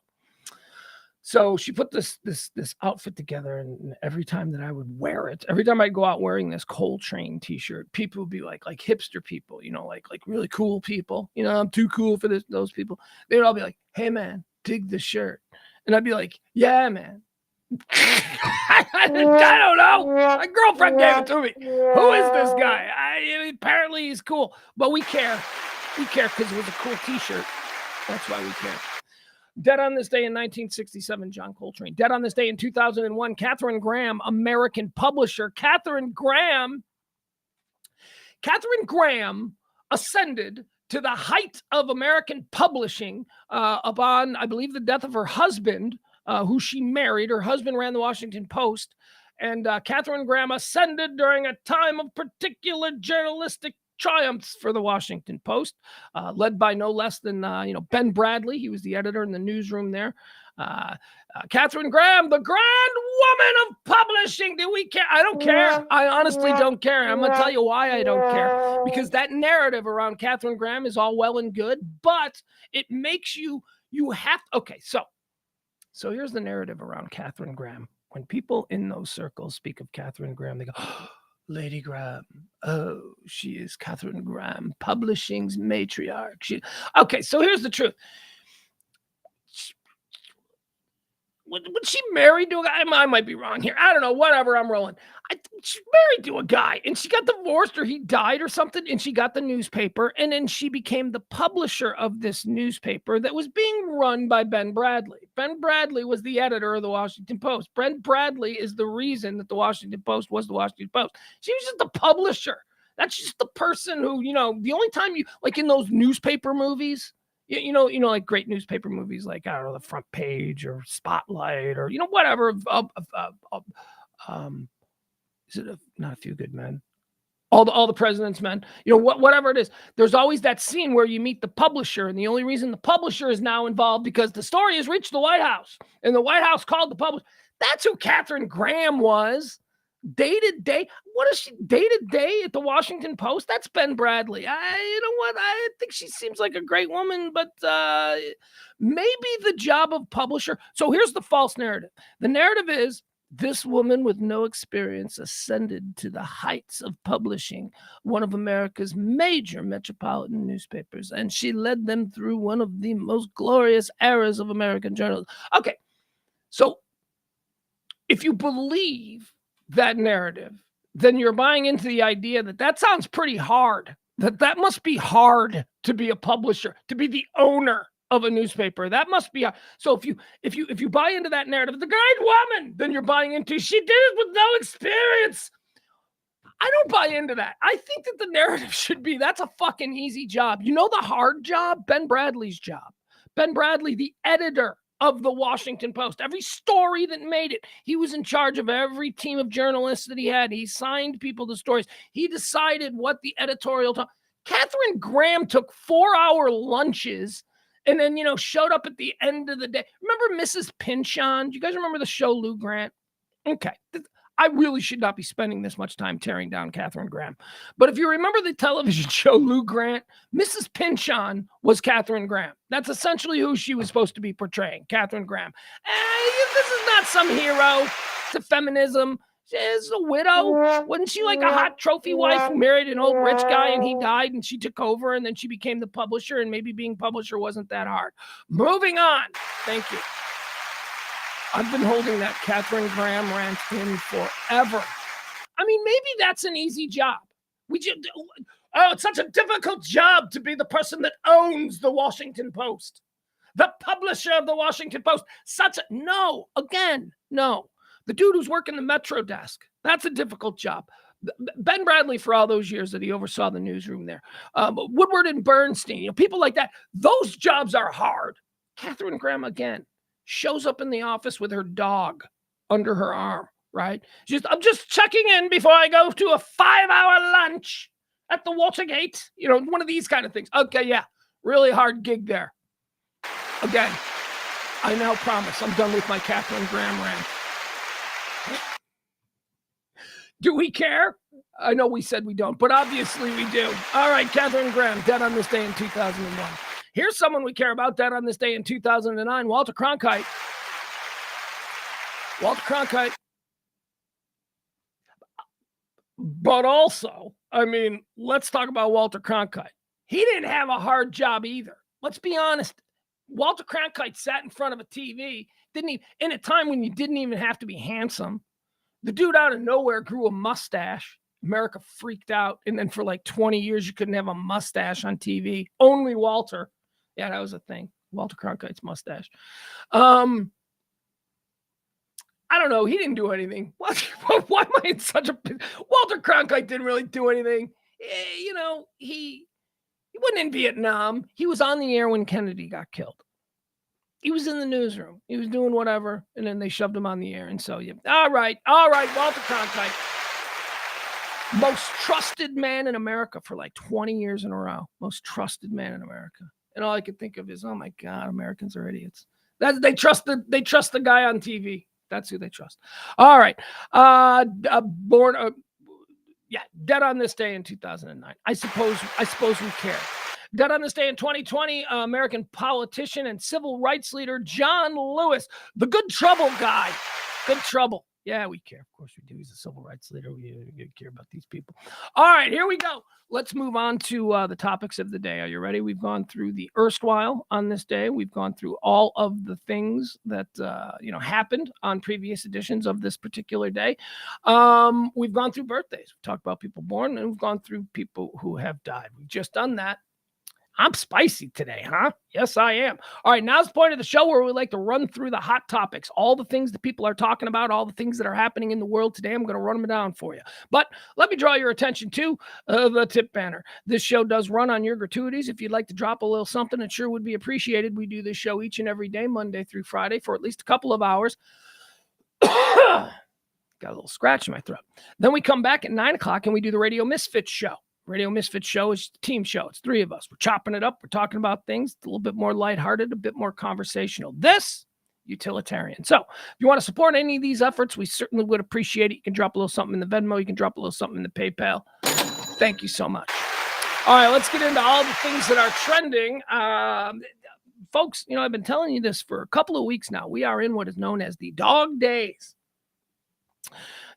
So she put this outfit together, and every time that I would wear it, every time I'd go out wearing this Coltrane t-shirt, people would be like hipster people, like really cool people. I'm too cool for those people. They'd all be like, "Hey man, dig the shirt," and I'd be like, "Yeah man." I don't know. My girlfriend gave it to me. Who is this guy? Apparently he's cool, but we care. We care because it was a cool t-shirt. That's why we care. Dead on this day in 1967, John Coltrane. Dead on this day in 2001, Katharine Graham, American publisher. Katharine Graham ascended to the height of American publishing upon, I believe, the death of her husband, who she married. Her husband ran the Washington Post, and Katharine Graham ascended during a time of particular journalistic triumphs for the Washington Post, led by no less than Ben Bradley. He was the editor in the newsroom there. Katharine Graham, the grand woman of publishing. Do we care? I don't care. I honestly don't care. I'm going to tell you why I don't care. Because that narrative around Katharine Graham is all well and good, but it makes you have... Okay, so here's the narrative around Katharine Graham. When people in those circles speak of Katharine Graham, they go... Lady Graham. Oh, she is Katharine Graham, publishing's matriarch. Okay, so here's the truth. Was she married to a guy? I might be wrong here. I don't know. Whatever. I'm rolling. She's married to a guy, and she got divorced, or he died or something, and she got the newspaper, and then she became the publisher of this newspaper that was being run by Ben Bradley. Ben Bradley was the editor of the Washington Post. Ben Bradley is the reason that the Washington Post was the Washington Post. She was just the publisher. That's just the person who, the only time you, like in those newspaper movies, like great newspaper movies, like, I don't know, The Front Page or Spotlight or, whatever. Is it not A Few Good Men? All the President's Men, whatever it is. There's always that scene where you meet the publisher, and the only reason the publisher is now involved because the story has reached the White House, and the White House called the publisher. That's who Katharine Graham was. Day-to-day. What is she? Day-to-day at the Washington Post? That's Ben Bradley. You know what? I think she seems like a great woman, but maybe the job of publisher. So here's the false narrative. The narrative is this woman with no experience ascended to the heights of publishing one of America's major metropolitan newspapers, and she led them through one of the most glorious eras of American journalism. Okay, so if you believe that narrative, then you're buying into the idea that sounds pretty hard. That must be hard to be a publisher, to be the owner of a newspaper. That must be so. If you buy into that narrative, the great woman, then you're buying into she did it with no experience. I don't buy into that. I think that the narrative should be that's a fucking easy job. You know the hard job? Ben Bradley's job. Ben Bradley, the editor of the Washington Post. Every story that made it, he was in charge of every team of journalists that he had. He signed people to stories. He decided what the editorial talk. Katharine Graham took 4-hour lunches and then, showed up at the end of the day. Remember Mrs. Pinchon? Do you guys remember the show Lou Grant? Okay. I really should not be spending this much time tearing down Katharine Graham. But if you remember the television show Lou Grant, Mrs. Pinchon was Katharine Graham. That's essentially who she was supposed to be portraying, Katharine Graham. This is not some hero to feminism. She's a widow. Wasn't she like a hot trophy wife who married an old rich guy and he died and she took over and then she became the publisher and maybe being publisher wasn't that hard. Moving on. Thank you. I've been holding that Katharine Graham rant in forever. I mean, maybe that's an easy job. It's such a difficult job to be the person that owns the Washington Post, the publisher of the Washington Post. No. The dude who's working the Metro desk, that's a difficult job. Ben Bradley, for all those years that he oversaw the newsroom there, Woodward and Bernstein, people like that, those jobs are hard. Katharine Graham, again, shows up in the office with her dog under her arm, right? I'm just checking in before I go to a 5-hour lunch at the Watergate. One of these kind of things. Okay, yeah, really hard gig there. Again, I now promise I'm done with my Katharine Graham rant. Do we care? I know we said we don't, but obviously we do. All right, Katharine Graham, dead on this day in 2001. Here's someone we care about, dead on this day in 2009, Walter Cronkite. But also, let's talk about Walter Cronkite. He didn't have a hard job either. Let's be honest. Walter Cronkite sat in front of a TV, in a time when you didn't even have to be handsome. The dude out of nowhere grew a mustache. America freaked out. And then for like 20 years, you couldn't have a mustache on TV. Only Walter. Yeah, that was a thing. Walter Cronkite's mustache. I don't know. He didn't do anything. Why am I in such a... Walter Cronkite didn't really do anything. He wasn't in Vietnam. He was on the air when Kennedy got killed. He was in the newsroom. He was doing whatever, and then they shoved him on the air. And so, yeah. All right, Walter Cronkite. Most trusted man in America for like 20 years in a row. Most trusted man in America. And all I could think of is, oh my God, Americans are idiots. They trust the guy on TV. That's who they trust. All right. Dead on this day in 2009. I suppose we care. Dead on this day in 2020, American politician and civil rights leader John Lewis, the Good Trouble guy. Good Trouble. Yeah, we care. Of course we do. He's a civil rights leader. We care about these people. All right, here we go. Let's move on to the topics of the day. Are you ready? We've gone through the erstwhile on this day. We've gone through all of the things that happened on previous editions of this particular day. We've gone through birthdays. We've talked about people born, and we've gone through people who have died. We've just done that. I'm spicy today, huh? Yes, I am. All right, now's the point of the show where we like to run through the hot topics, all the things that people are talking about, all the things that are happening in the world today. I'm going to run them down for you. But let me draw your attention to the tip banner. This show does run on your gratuities. If you'd like to drop a little something, it sure would be appreciated. We do this show each and every day, Monday through Friday, for at least a couple of hours. Got a little scratch in my throat. Then we come back at 9 o'clock and we do the Radio Misfits show. Radio Misfits show is a team show. It's 3 of us. We're chopping it up. We're talking about things a little bit more lighthearted, a bit more conversational. This utilitarian. So if you want to support any of these efforts, we certainly would appreciate it. You can drop a little something in the Venmo. You can drop a little something in the PayPal. Thank you so much. All right, let's get into all the things that are trending. Folks, I've been telling you this for a couple of weeks now. We are in what is known as the dog days.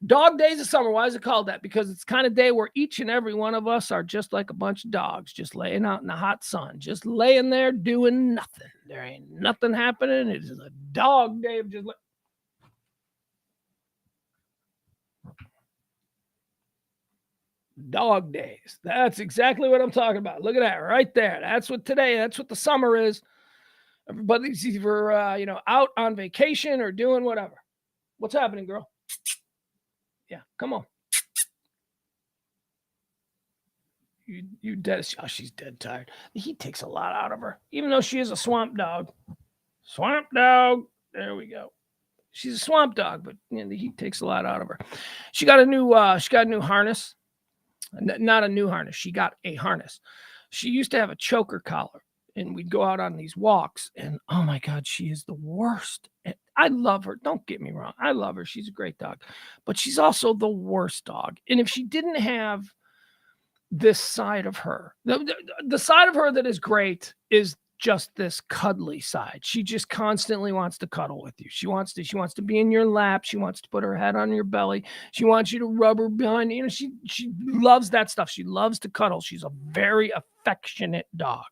Dog days of summer. Why is it called that? Because it's the kind of day where each and every one of us are just like a bunch of dogs, just laying out in the hot sun, just laying there doing nothing. There ain't nothing happening. It is a dog day of just dog days. That's exactly what I'm talking about. Look at that right there. That's what the summer is. Everybody's either, out on vacation or doing whatever. What's happening, girl? Yeah, come on. You dead. Oh, she's dead tired. The heat takes a lot out of her, even though she is a swamp dog. Swamp dog. There we go. She's a swamp dog, but the heat takes a lot out of her. She got a new harness. Not a new harness. She got a harness. She used to have a choker collar, and we'd go out on these walks, and oh my God, she is the worst. And I love her. Don't get me wrong. I love her. She's a great dog, but she's also the worst dog. And if she didn't have this side of her, the side of her that is great is just this cuddly side. She just constantly wants to cuddle with you. She wants to be in your lap. She wants to put her head on your belly. She wants you to rub her behind. She loves that stuff. She loves to cuddle. She's a very affectionate dog.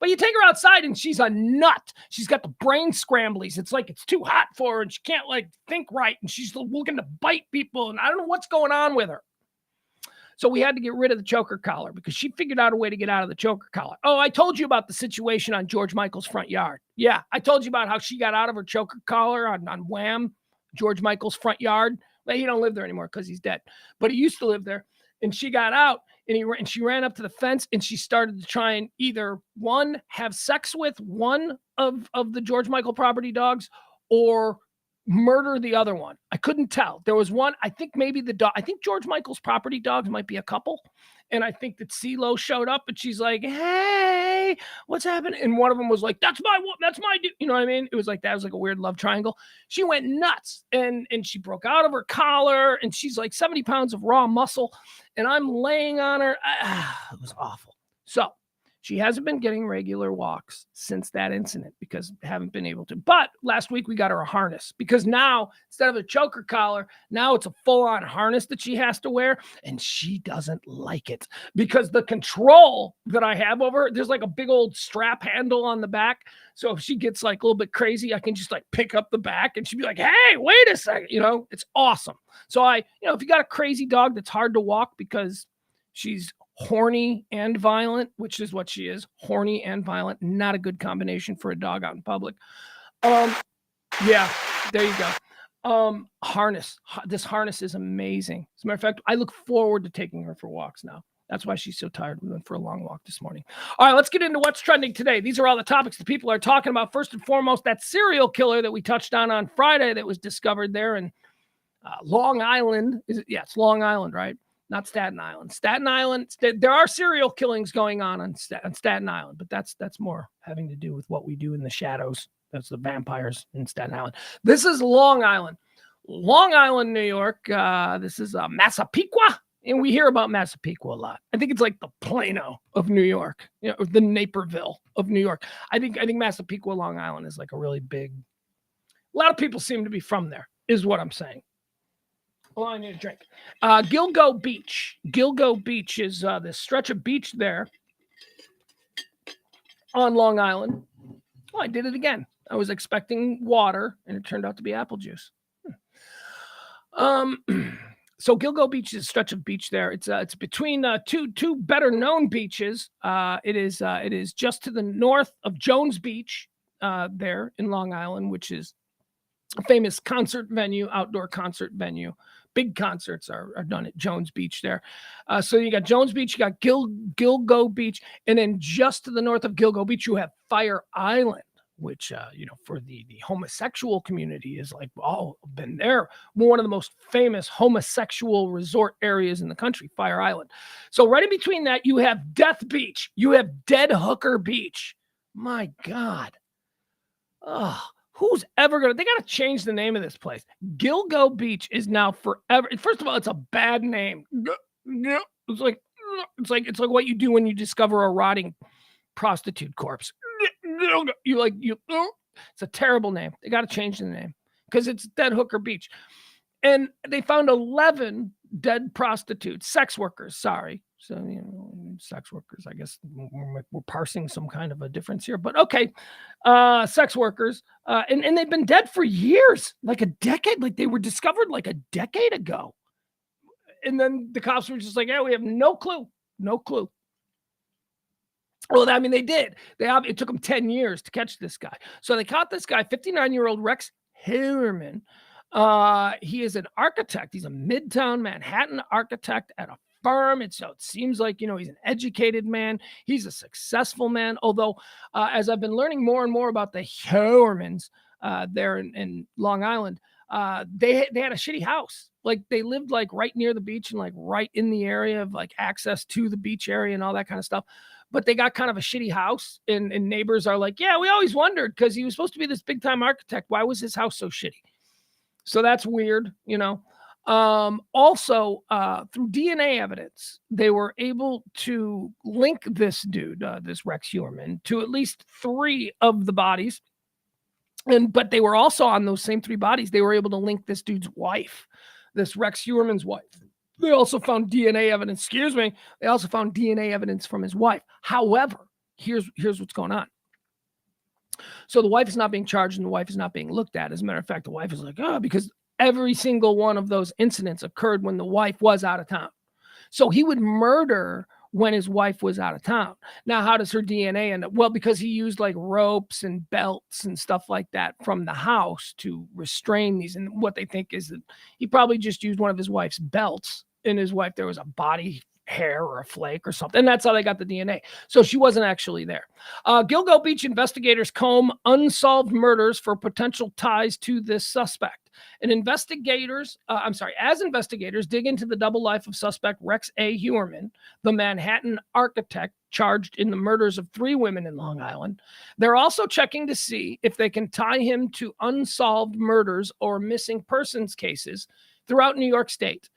But you take her outside and she's a nut. She's got the brain scramblies. It's like it's too hot for her and she can't think right. And she's looking to bite people. And I don't know what's going on with her. So we had to get rid of the choker collar because she figured out a way to get out of the choker collar. Oh, I told you about the situation on George Michael's front yard. Yeah, I told you about how she got out of her choker collar on Wham, George Michael's front yard. Well, he don't live there anymore because he's dead. But he used to live there. And she got out and she ran up to the fence and she started to try and either one, have sex with one of the George Michael property dogs or murder the other one. I couldn't tell. There was one, I think maybe the dog, I think George Michael's property dogs might be a couple. And I think that CeeLo showed up and she's like, hey, what's happening? And one of them was like, that's my dude. You know what I mean? It was like, that was like a weird love triangle. She went nuts and she broke out of her collar and she's like 70 pounds of raw muscle. And I'm laying on her. It was awful. So she hasn't been getting regular walks since that incident because haven't been able to. But last week we got her a harness because now instead of a choker collar, now it's a full-on harness that she has to wear. And she doesn't like it because the control that I have over her, there's like a big old strap handle on the back. So if she gets like a little bit crazy, I can just like pick up the back and she'd be like, hey, wait a second. It's awesome. So if you got a crazy dog that's hard to walk because she's horny and violent, which is what she is, horny and violent, not a good combination for a dog out in public. Yeah, there you go. Harness. This harness is amazing. As a matter of fact, I look forward to taking her for walks now. That's why she's so tired. We went for a long walk this morning. All right, let's get into what's trending today. These are all the topics that people are talking about. First and foremost, that serial killer that we touched on Friday that was discovered there in Long Island. It's Long Island, right? Not Staten Island. Staten Island, there are serial killings going on Staten Island, but that's more having to do with what we do in the shadows. That's the vampires in Staten Island. This is Long Island. Long Island, New York. This is Massapequa, and we hear about Massapequa a lot. I think it's like the Plano of New York, the Naperville of New York. I think Massapequa, Long Island is like a really big, a lot of people seem to be from there, is what I'm saying. Well, I need a drink. Gilgo Beach. Gilgo Beach is this stretch of beach there on Long Island. Oh, I did it again. I was expecting water, and it turned out to be apple juice. So Gilgo Beach is a stretch of beach there. It's between two better known beaches. It is just to the north of Jones Beach there in Long Island, which is a famous concert venue, outdoor concert venue. Big concerts are done at Jones Beach there. So you got Jones Beach, you got Gilgo Beach, and then just to the north of Gilgo Beach, you have Fire Island, which, for the homosexual community is like, been there. One of the most famous homosexual resort areas in the country, Fire Island. So right in between that, you have Death Beach. You have Dead Hooker Beach. My God. Oh, Who's ever gonna? They gotta change the name of this place. Gilgo Beach is now forever. First of all, it's a bad name. It's like what you do when you discover a rotting prostitute corpse. It's a terrible name. They got to change the name because it's Dead Hooker Beach. And they found 11 dead prostitutes, sex workers, sorry. So, sex workers, I guess we're parsing some kind of a difference here, but okay. Sex workers, and they've been dead for years, like a decade, like they were discovered like a decade ago. And then the cops were just like, yeah, we have no clue. Well, I mean, they did. It took them 10 years to catch this guy. So they caught this guy, 59-year-old Rex Hillerman. He is an architect. He's a Midtown Manhattan architect at a firm. So it seems like, he's an educated man. He's a successful man. Although, as I've been learning more and more about the Hillermans there in Long Island, they had a shitty house. Like they lived like right near the beach and like right in the area of like access to the beach area and all that kind of stuff. But they got kind of a shitty house, and neighbors are like, yeah, we always wondered because he was supposed to be this big time architect. Why was his house so shitty? So that's weird, Also, through DNA evidence, they were able to link this dude, this Rex Hillerman, to at least 3 of the bodies. But they were also on those same 3 bodies. They were able to link this dude's wife, this Rex Hillerman's wife. They also found DNA evidence. They also found DNA evidence from his wife. However, here's what's going on. So the wife is not being charged and the wife is not being looked at. As a matter of fact, the wife is like, because every single one of those incidents occurred when the wife was out of town. So he would murder when his wife was out of town. Now, how does her DNA end up? Well, because he used like ropes and belts and stuff like that from the house to restrain these. And what they think is that he probably just used one of his wife's belts. In his wife, there was a body hair or a flake or something. And that's how they got the DNA. So she wasn't actually there. Gilgo Beach investigators comb unsolved murders for potential ties to this suspect. As investigators dig into the double life of suspect Rex A. Hillerman, the Manhattan architect charged in the murders of 3 women in Long Island, they're also checking to see if they can tie him to unsolved murders or missing persons cases throughout New York State.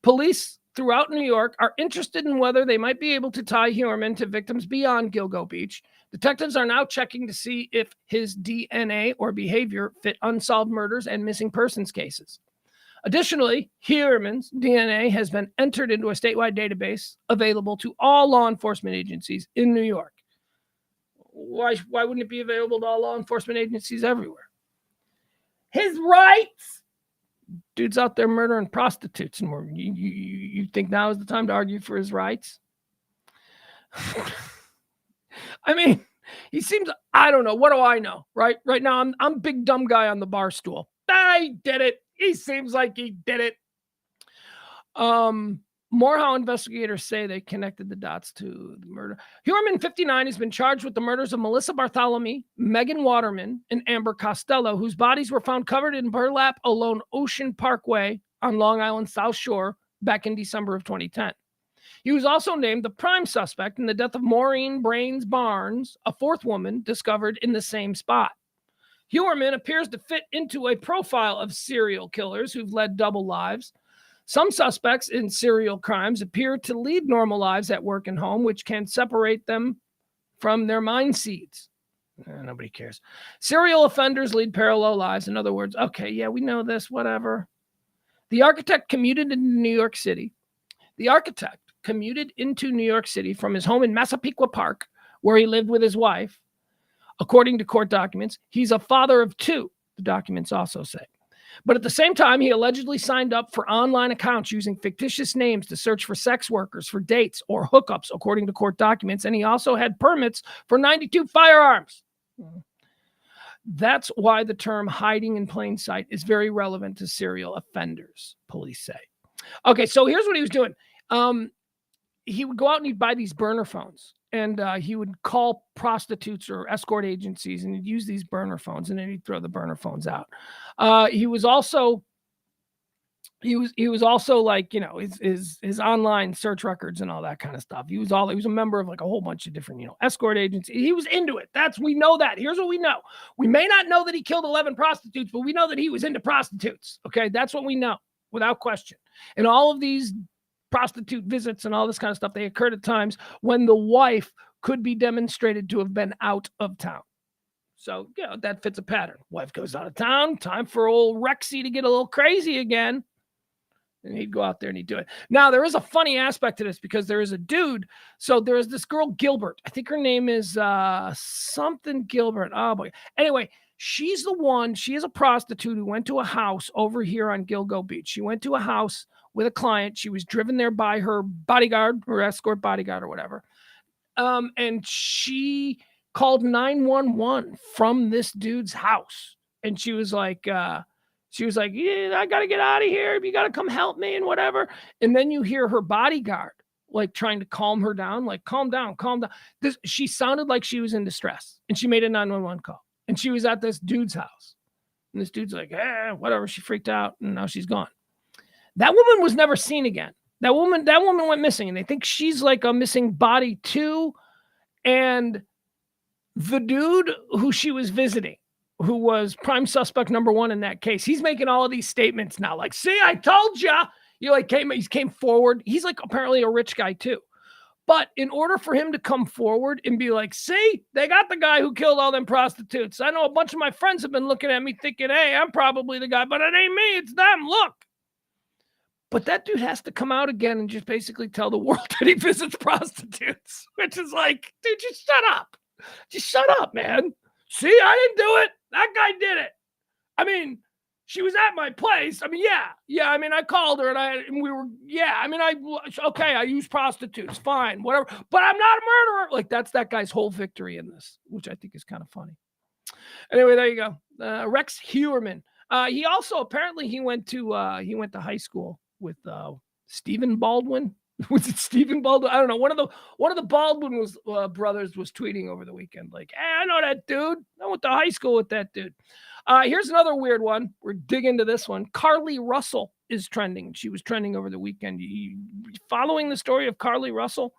Police throughout New York are interested in whether they might be able to tie Hillerman to victims beyond Gilgo Beach. Detectives are now checking to see if his DNA or behavior fit unsolved murders and missing persons cases. Additionally, Hillerman's DNA has been entered into a statewide database available to all law enforcement agencies in New York. Why wouldn't it be available to all law enforcement agencies everywhere? His rights! Dude's out there murdering prostitutes, and you think now is the time to argue for his rights? I mean, he seems, I don't know. What do I know? Right now, I'm big dumb guy on the bar stool. I did it. He seems like he did it. More how investigators say they connected the dots to the murder. Hillerman, 59, has been charged with the murders of Melissa Bartholomew, Megan Waterman, and Amber Costello, whose bodies were found covered in burlap along Ocean Parkway on Long Island's South Shore back in December of 2010. He was also named the prime suspect in the death of Maureen Brains Barnes, a 4th woman discovered in the same spot. Hillerman appears to fit into a profile of serial killers who've led double lives. Some suspects in serial crimes appear to lead normal lives at work and home, which can separate them from their mind seeds. Nobody cares. Serial offenders lead parallel lives. In other words, okay, yeah, we know this, whatever. The architect commuted into New York City from his home in Massapequa Park, where he lived with his wife. According to court documents, he's a father of 2, the documents also say. But at the same time, he allegedly signed up for online accounts using fictitious names to search for sex workers for dates or hookups, according to court documents. And he also had permits for 92 firearms. That's why the term hiding in plain sight is very relevant to serial offenders, police say. Okay, so here's what he was doing. He would go out and he'd buy these burner phones. And he would call prostitutes or escort agencies, and he'd use these burner phones, and then he'd throw the burner phones out. He was also He was also like, you know, his online search records and all that kind of stuff. He was a member of like a whole bunch of different, you know, escort agencies. He was into it. We know that. Here's what we know. We may not know that he killed 11 prostitutes, but we know that he was into prostitutes. Okay. That's what we know without question. And all of these prostitute visits and all this kind of stuff, they occurred at times when the wife could be demonstrated to have been out of town. So, you know, that fits a pattern. Wife goes out of town, time for old Rexy to get a little crazy again. And he'd go out there and he'd do it. Now, there is a funny aspect to this because there is a dude. So there is this girl, Gilbert. I think her name is something Gilbert. Oh, boy. Anyway, she's the one. She is a prostitute who went to a house over here on Gilgo Beach. She went to a house with a client. She was driven there by her bodyguard, her escort bodyguard or whatever. And she called 911 from this dude's house. And she was like, yeah, I got to get out of here. You got to come help me and whatever. And then you hear her bodyguard like trying to calm her down, like, calm down, calm down. She sounded like she was in distress and she made a 911 call and she was at this dude's house. And this dude's like, whatever. She freaked out and now she's gone. That woman was never seen again. That woman went missing and they think she's like a missing body too. And the dude who she was visiting, who was prime suspect number one in that case, he's making all of these statements now. Like, see, I told you. He came forward. He's like apparently a rich guy too. But in order for him to come forward and be like, see, they got the guy who killed all them prostitutes. I know a bunch of my friends have been looking at me thinking, hey, I'm probably the guy, but it ain't me. It's them. Look. But that dude has to come out again and just basically tell the world that he visits prostitutes, which is like, dude, just shut up. Just shut up, man. See, I didn't do it. That guy did it. I mean, she was at my place. I mean, yeah. I mean, I called her and we were, I use prostitutes. Fine, whatever. But I'm not a murderer. Like, that's that guy's whole victory in this, which I think is kind of funny. Anyway, there you go. Rex Heuermann. He also, apparently he went to high school with Stephen Baldwin. Was it Stephen Baldwin? I don't know. One of the Baldwin brothers was tweeting over the weekend, like, hey, I know that dude. I went to high school with that dude. Here's another weird one. We're digging into this one. Carly Russell is trending. She was trending over the weekend. Following the story of Carly Russell?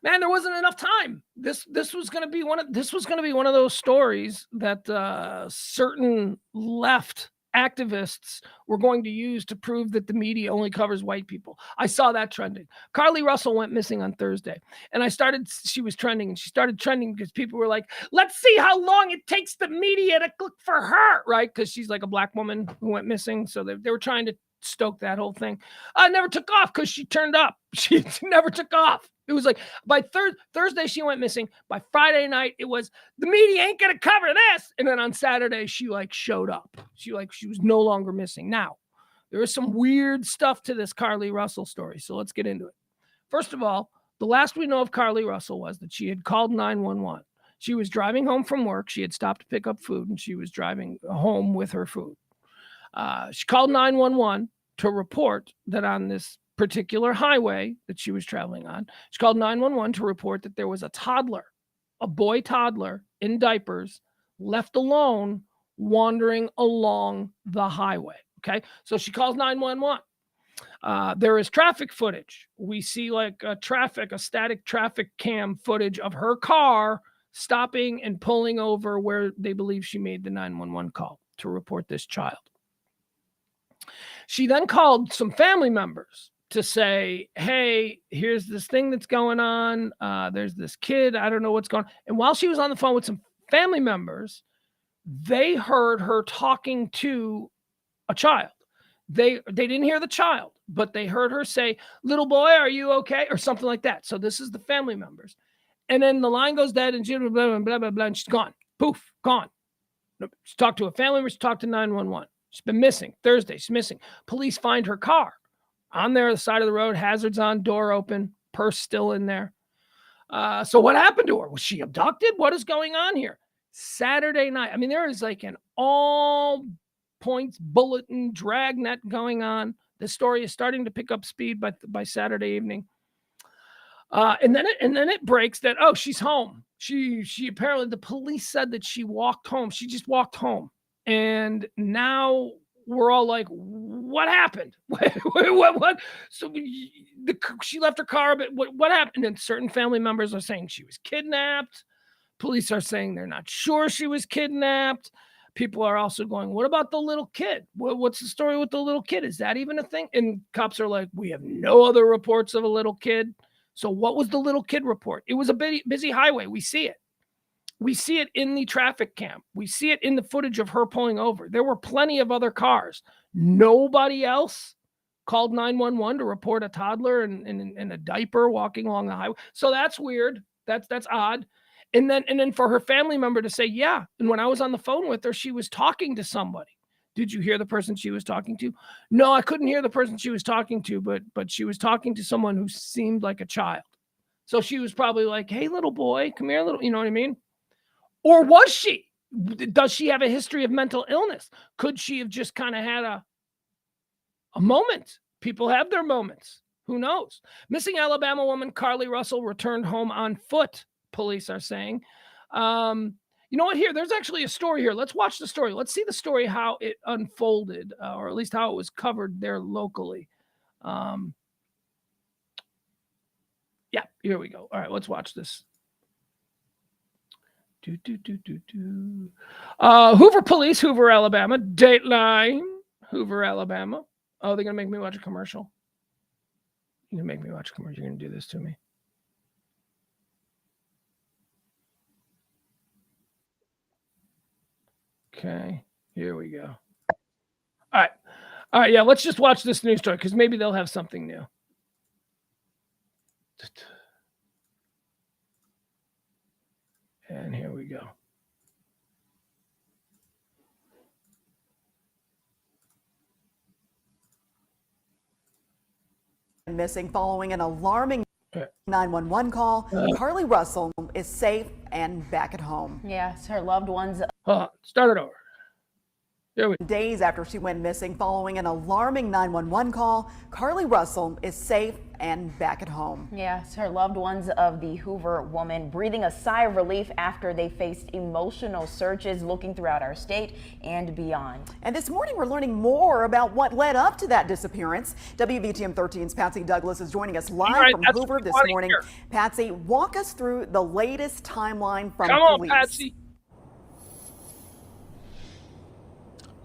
Man, there wasn't enough time. This was going to be one of those stories that certain left activists were going to use to prove that the media only covers white people. I saw that trending. Carly Russell went missing on Thursday. And she was trending and she started trending because people were like, let's see how long it takes the media to look for her, right? Because she's like a black woman who went missing. So they were trying to stoke that whole thing. Never took off because she turned up. She never took off. It was like by Thursday, she went missing. By Friday night, it was the media ain't going to cover this. And then on Saturday, she like showed up. She was no longer missing. Now, there is some weird stuff to this Carly Russell story. So let's get into it. First of all, the last we know of Carly Russell was that she had called 911. She was driving home from work. She had stopped to pick up food and she was driving home with her food. She called 911 to report that on this particular highway that she was traveling on, she called 911 to report that there was a boy toddler in diapers, left alone, wandering along the highway. Okay. So she calls 911. There is traffic footage. We see like a static traffic cam footage of her car stopping and pulling over where they believe she made the 911 call to report this child. She then called some family members to say, hey, here's this thing that's going on. There's this kid. I don't know what's going on. And while she was on the phone with some family members, they heard her talking to a child. They didn't hear the child, but they heard her say, little boy, are you okay? Or something like that. So this is the family members. And then the line goes dead and she blah, blah, blah, blah, blah, and she's gone. Poof, gone. She talked to a family member. She talked to 911. She's been missing. Thursday, she's missing. Police find her car on there, the side of the road, hazards on, door open, purse still in there. So what happened to her? Was she abducted? What is going on here? Saturday night. I mean, there is like an all points bulletin dragnet going on. This story is starting to pick up speed by Saturday evening. And then it breaks that, oh, she's home. She apparently, the police said that she walked home. She just walked home. And now we're all like, what happened? What? So she left her car, but what happened? And certain family members are saying she was kidnapped. Police are saying they're not sure she was kidnapped. People are also going, what about the little kid? What's the story with the little kid? Is that even a thing? And cops are like, we have no other reports of a little kid. So what was the little kid report? It was a busy highway. We see it. We see it in the traffic cam. We see it in the footage of her pulling over. There were plenty of other cars. Nobody else called 911 to report a toddler in a diaper walking along the highway. So that's weird. That's odd. And then for her family member to say, yeah. And when I was on the phone with her, she was talking to somebody. Did you hear the person she was talking to? No, I couldn't hear the person she was talking to, but she was talking to someone who seemed like a child. So she was probably like, hey, little boy, come here, little, you know what I mean? Or was she? Does she have a history of mental illness? Could she have just kind of had a moment? People have their moments. Who knows? Missing Alabama woman Carly Russell returned home on foot, police are saying. You know what? Here, there's actually a story here. Let's watch the story. Let's see the story, how it unfolded, or at least how it was covered there locally. Yeah, here we go. All right, let's watch this. Hoover Police, Hoover, Alabama. Dateline, Hoover, Alabama. Oh, they're going to make me watch a commercial. You're going to make me watch a commercial. You're going to do this to me. Okay, here we go. All right, yeah, let's just watch this news story because maybe they'll have something new. And here we go. Missing following an alarming 911 call. Carly Russell is safe and back at home. Yes, her loved ones. Start it over. Days after she went missing following an alarming 911 call, Carly Russell is safe and back at home. Yes, her loved ones of the Hoover woman breathing a sigh of relief after they faced emotional searches looking throughout our state and beyond. And this morning we're learning more about what led up to that disappearance. WVTM 13's Patsy Douglas is joining us live from Hoover this morning. Here. Patsy, walk us through the latest timeline from police. Come on, Patsy.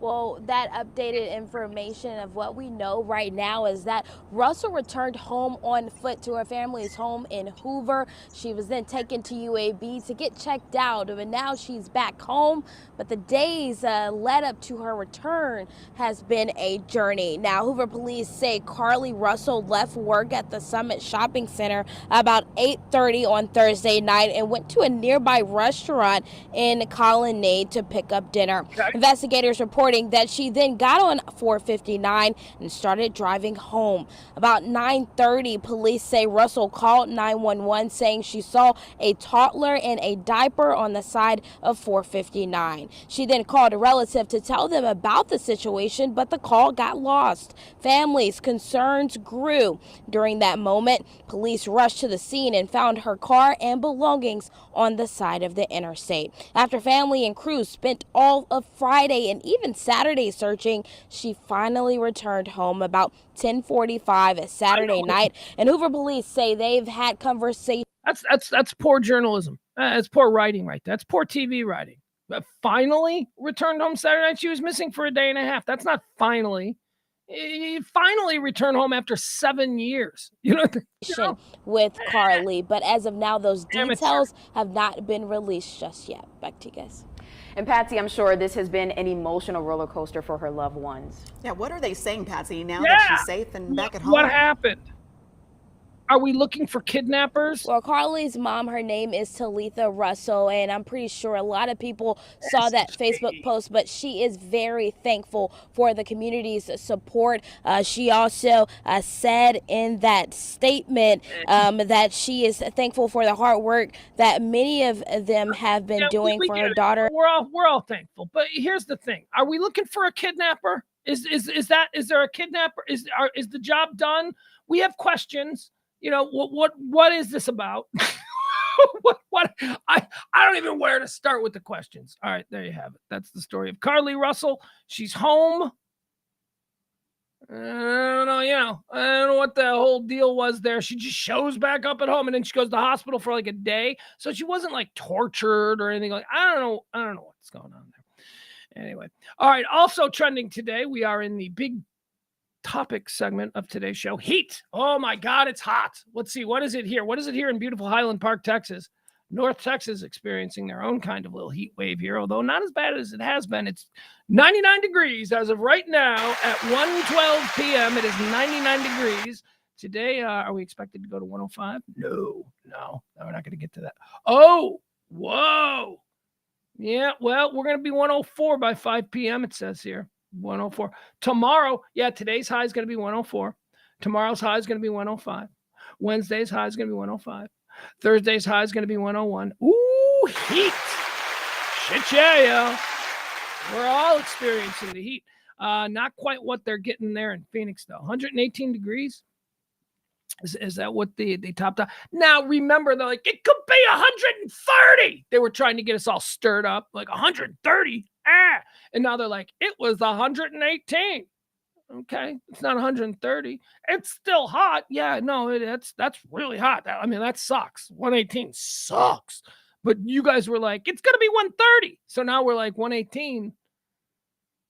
Well, that updated information of what we know right now is that Russell returned home on foot to her family's home in Hoover. She was then taken to UAB to get checked out, but now she's back home. But the days led up to her return has been a journey. Now, Hoover police say Carly Russell left work at the Summit Shopping Center about 8:30 on Thursday night and went to a nearby restaurant in Colonnade to pick up dinner. Okay. Investigators reporting that she then got on 459 and started driving home. About 9:30, police say Russell called 911 saying she saw a toddler in a diaper on the side of 459. She then called a relative to tell them about the situation, but the call got lost. Families' concerns grew. During that moment, police rushed to the scene and found her car and belongings on the side of the interstate. After family and crews spent all of Friday and even Saturday searching, she finally returned home about 10:45 Saturday night. And Hoover police say they've had conversations. That's poor journalism. That's poor writing right there. That's poor TV writing. But finally returned home Saturday night. She was missing for a day and a half. That's not finally. He finally returned home after 7 years. With Carly, but as of now, those details have not been released just yet. Back to you guys. And Patsy, I'm sure this has been an emotional roller coaster for her loved ones. Yeah, what are they saying, Patsy, now that she's safe and back at home? What happened? Are we looking for kidnappers? Well, Carly's mom, her name is Talitha Russell, and I'm pretty sure a lot of people saw that Facebook post, but she is very thankful for the community's support. She also said in that statement that she is thankful for the hard work that many of them have been doing for her daughter. We're all thankful, but here's the thing: are we looking for a kidnapper? Is there a kidnapper? Is the job done? We have questions. What is this about? what I don't even know where to start with the questions. All right, there you have it. That's the story of Carly Russell. She's home. I don't know, I don't know what the whole deal was there. She just shows back up at home and then she goes to the hospital for like a day. So she wasn't like tortured or anything like. I don't know what's going on there. Anyway, all right. Also trending today, we are in the big topic segment of today's show. Heat. Oh my God, it's hot. Let's see. What is it here? What is it here in beautiful Highland Park, Texas? North Texas experiencing their own kind of little heat wave here, although not as bad as it has been. It's 99 degrees as of right now at 1:12 p.m. It is 99 degrees. Today, are we expected to go to 105? No, we're not going to get to that. Oh, whoa. Yeah, well, we're going to be 104 by 5 p.m. It says here. 104. Tomorrow, today's high is going to be 104. Tomorrow's high is going to be 105. Wednesday's high is going to be 105. Thursday's high is going to be 101. Ooh, heat. Shit, yo. We're all experiencing the heat. Not quite what they're getting there in Phoenix, though. 118 degrees. Is that what they topped out? Now, remember, they're like, it could be 130. They were trying to get us all stirred up, like 130. And now they're like, it was 118. Okay, it's not 130. It's still hot. Yeah, no, that's really hot. I mean, that sucks. 118 sucks. But you guys were like, it's gonna be 130. So now we're like 118.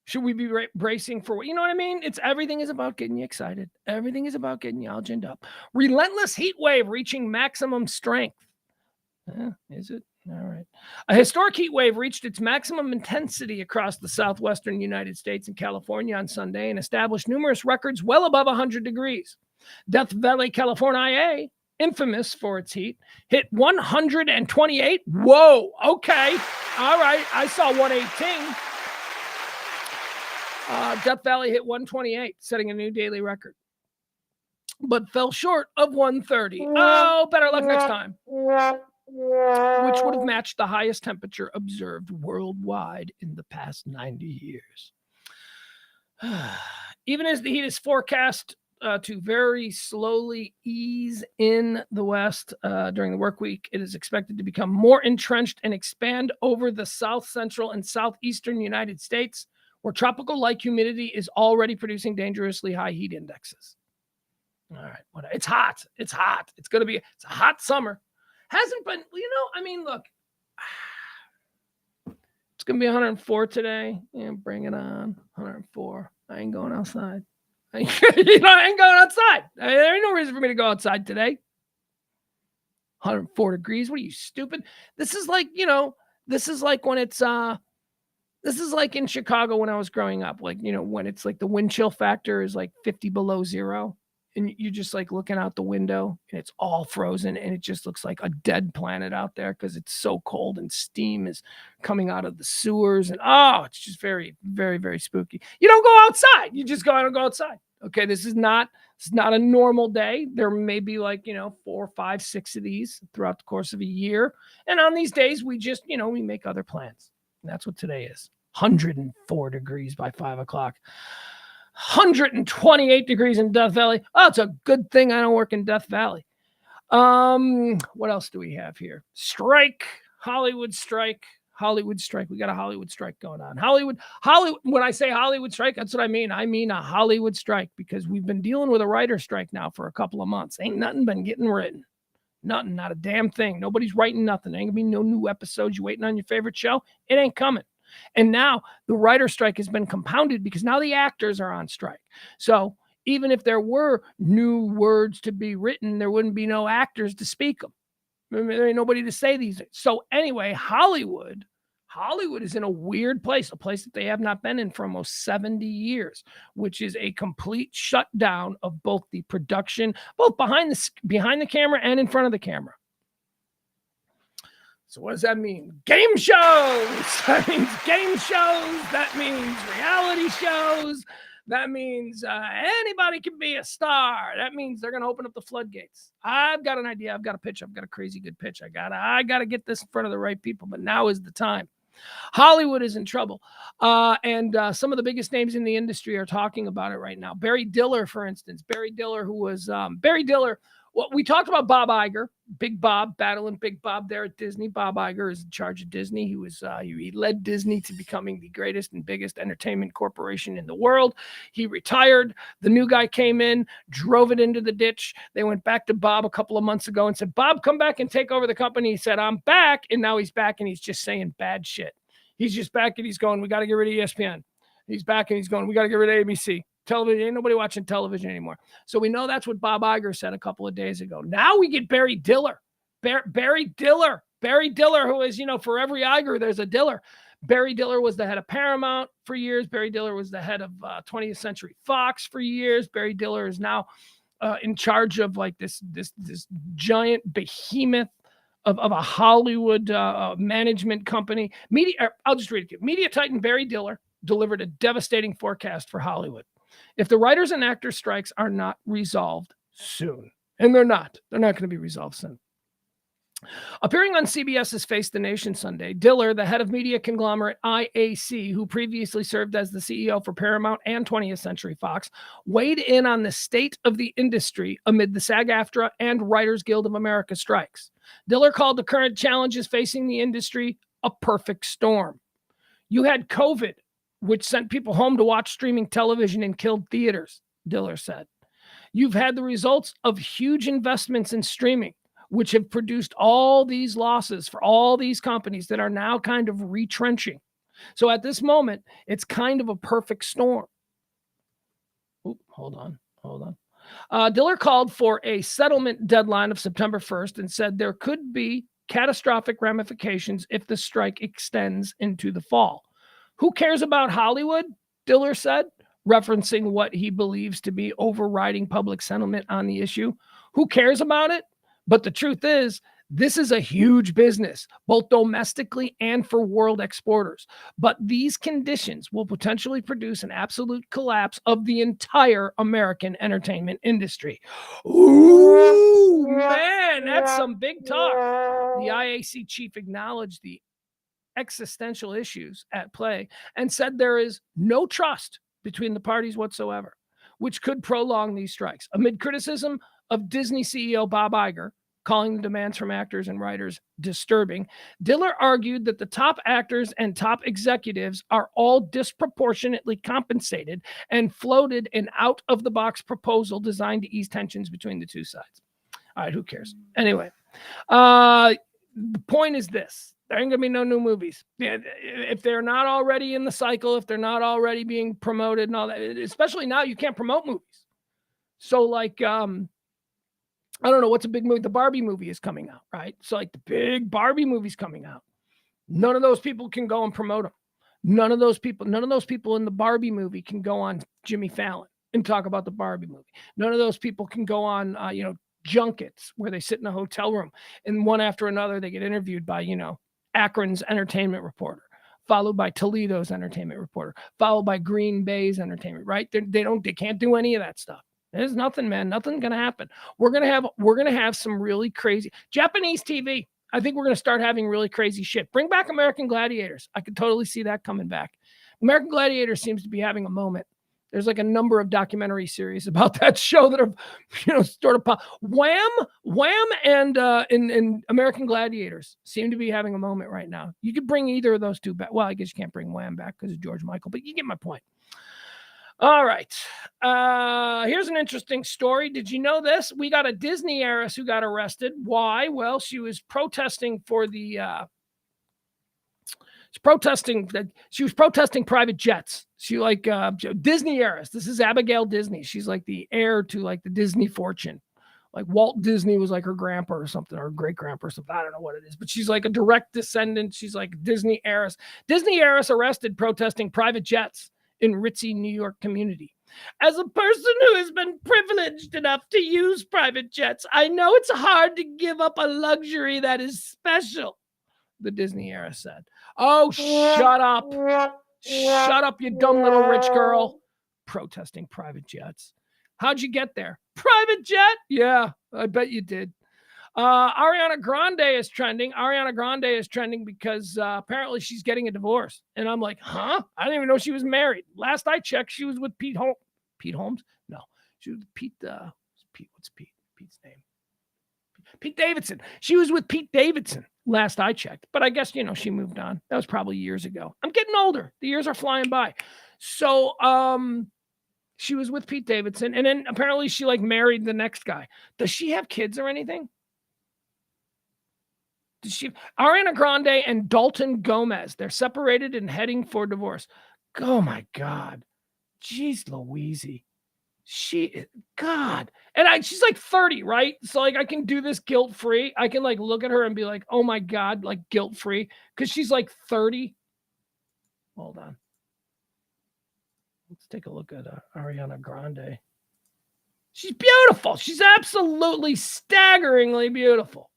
Should we be bracing for what? You know what I mean? Everything is about getting you excited. Everything is about getting you all ginned up. Relentless heat wave reaching maximum strength. Is it? All right. A historic heat wave reached its maximum intensity across the southwestern United States and California on Sunday and established numerous records well above 100 degrees. Death Valley, California, infamous for its heat, hit 128. Whoa. Okay. All right. I saw 118. Death Valley hit 128, setting a new daily record, but fell short of 130. Oh, better luck next time. Which would have matched the highest temperature observed worldwide in the past 90 years. Even as the heat is forecast to very slowly ease in the West during the work week, it is expected to become more entrenched and expand over the south central and southeastern United States, where tropical-like humidity is already producing dangerously high heat indexes. All right, it's hot. It's hot. It's a hot summer. Hasn't been, I mean, look, it's going to be 104 today. Yeah, bring it on. 104. I ain't going outside. I ain't going outside. There ain't no reason for me to go outside today. 104 degrees. What are you, stupid? This is like, this is like when it's, this is like in Chicago when I was growing up, like, when it's like the wind chill factor is like 50 below zero. And you're just like looking out the window and it's all frozen and it just looks like a dead planet out there because it's so cold and steam is coming out of the sewers. And it's just very, very, very spooky. You don't go outside. You just go outside. Okay. This is not a normal day. There may be like, 4, 5, 6 of these throughout the course of a year. And on these days, we just, we make other plans. And that's what today is. 104 degrees by 5 o'clock. 128 degrees in Death Valley. Oh, it's a good thing I don't work in Death Valley. What else do we have here? Strike. Hollywood strike. We got a Hollywood strike going on. Hollywood. When I say Hollywood strike, that's what I mean. I mean a Hollywood strike because we've been dealing with a writer strike now for a couple of months. Ain't nothing been getting written. Nothing, not a damn thing. Nobody's writing nothing. Ain't gonna be no new episodes. You waiting on your favorite show? It ain't coming. And now the writer strike has been compounded because now the actors are on strike. So even if there were new words to be written, there wouldn't be no actors to speak them. There ain't nobody to say these things. So anyway, Hollywood is in a weird place, a place that they have not been in for almost 70 years, which is a complete shutdown of both the production, both behind the camera and in front of the camera. So what does that mean? Game shows. That means game shows. That means reality shows. That means anybody can be a star. That means they're going to open up the floodgates. I've got an idea. I've got a pitch. I've got a crazy good pitch. I got to get this in front of the right people. But now is the time. Hollywood is in trouble. And some of the biggest names in the industry are talking about it right now. Barry Diller, for instance. Barry Diller Well, we talked about Bob Iger, Big Bob, battling Big Bob there at Disney. Bob Iger is in charge of Disney. He led Disney to becoming the greatest and biggest entertainment corporation in the world. He retired. The new guy came in, drove it into the ditch. They went back to Bob a couple of months ago and said, Bob, come back and take over the company. He said, I'm back. And now he's back and he's just saying bad shit. He's just back and he's going, we got to get rid of ESPN. He's back and he's going, we got to get rid of ABC. Television, ain't nobody watching television anymore. So we know that's what Bob Iger said a couple of days ago. Now we get Barry Diller. Barry Diller, who is, for every Iger, there's a Diller. Barry Diller was the head of Paramount for years. Barry Diller was the head of 20th Century Fox for years. Barry Diller is now in charge of like this giant behemoth of a Hollywood management company. I'll just read it to you. Media titan Barry Diller delivered a devastating forecast for Hollywood. If the writers and actors strikes are not resolved soon, and they're not going to be resolved soon. Appearing on CBS's Face the Nation Sunday, Diller, the head of media conglomerate IAC, who previously served as the CEO for Paramount and 20th Century Fox, weighed in on the state of the industry amid the SAG-AFTRA and Writers Guild of America strikes. Diller called the current challenges facing the industry a perfect storm. You had COVID, which sent people home to watch streaming television and killed theaters, Diller said. You've had the results of huge investments in streaming, which have produced all these losses for all these companies that are now kind of retrenching. So at this moment, it's kind of a perfect storm. Oop, hold on. Diller called for a settlement deadline of September 1st and said there could be catastrophic ramifications if the strike extends into the fall. Who cares about Hollywood? Diller said, referencing what he believes to be overriding public sentiment on the issue. Who cares about it? But the truth is, this is a huge business, both domestically and for world exporters. But these conditions will potentially produce an absolute collapse of the entire American entertainment industry. Ooh, man, that's some big talk. The IAC chief acknowledged the existential issues at play and said there is no trust between the parties whatsoever, which could prolong these strikes. Amid criticism of Disney CEO Bob Iger, calling the demands from actors and writers disturbing, Diller argued that the top actors and top executives are all disproportionately compensated and floated an out-of-the-box proposal designed to ease tensions between the two sides. All right, who cares? Anyway, the point is this. There ain't going to be no new movies. If they're not already in the cycle, if they're not already being promoted and all that, especially now, you can't promote movies. So like, I don't know, what's a big movie? The Barbie movie is coming out, right? So like the big Barbie movie's coming out. None of those people can go and promote them. None of those people in the Barbie movie can go on Jimmy Fallon and talk about the Barbie movie. None of those people can go on, junkets where they sit in a hotel room and one after another, they get interviewed by, Akron's entertainment reporter, followed by Toledo's entertainment reporter, followed by Green Bay's entertainment, right? They can't do any of that stuff. There's nothing, man. Nothing's going to happen. We're going to have some really crazy Japanese TV. I think we're going to start having really crazy shit. Bring back American Gladiators. I could totally see that coming back. American Gladiators seems to be having a moment. There's like a number of documentary series about that show that are, sort of Wham and American Gladiators seem to be having a moment right now. You could bring either of those two back. Well, I guess you can't bring Wham back because of George Michael, but you get my point. All right. Here's an interesting story. Did you know this? We got a Disney heiress who got arrested. Why? Well, she was protesting for the she was protesting private jets. She Disney heiress. This is Abigail Disney. She's like the heir to like the Disney fortune. Like Walt Disney was like her grandpa or something, or great grandpa or something. I don't know what it is, but she's like a direct descendant. She's like Disney heiress. Disney heiress arrested protesting private jets in ritzy New York community. As a person who has been privileged enough to use private jets, I know it's hard to give up a luxury that is special, the Disney heiress said. Oh, shut up. Shut up, you dumb little rich girl. Protesting private jets. How'd you get there? Private jet? Yeah, I bet you did. Ariana Grande is trending. Ariana Grande is trending because apparently she's getting a divorce. And I'm like, huh? I didn't even know she was married. Last I checked, she was with Pete Holmes. Pete Holmes? No. She was with Pete. What's Pete's name? Pete Davidson. She was with Pete Davidson last I checked, but I guess, she moved on. That was probably years ago. I'm getting older. The years are flying by. So, she was with Pete Davidson, and then apparently she married the next guy. Does she have kids or anything? Ariana Grande and Dalton Gomez, they're separated and heading for divorce. Oh my God. Jeez Louise. God. And she's 30, right? So I can do this guilt-free. I can look at her and be like, oh my God, guilt-free. Because she's 30. Hold on. Let's take a look at Ariana Grande. She's beautiful. She's absolutely staggeringly beautiful.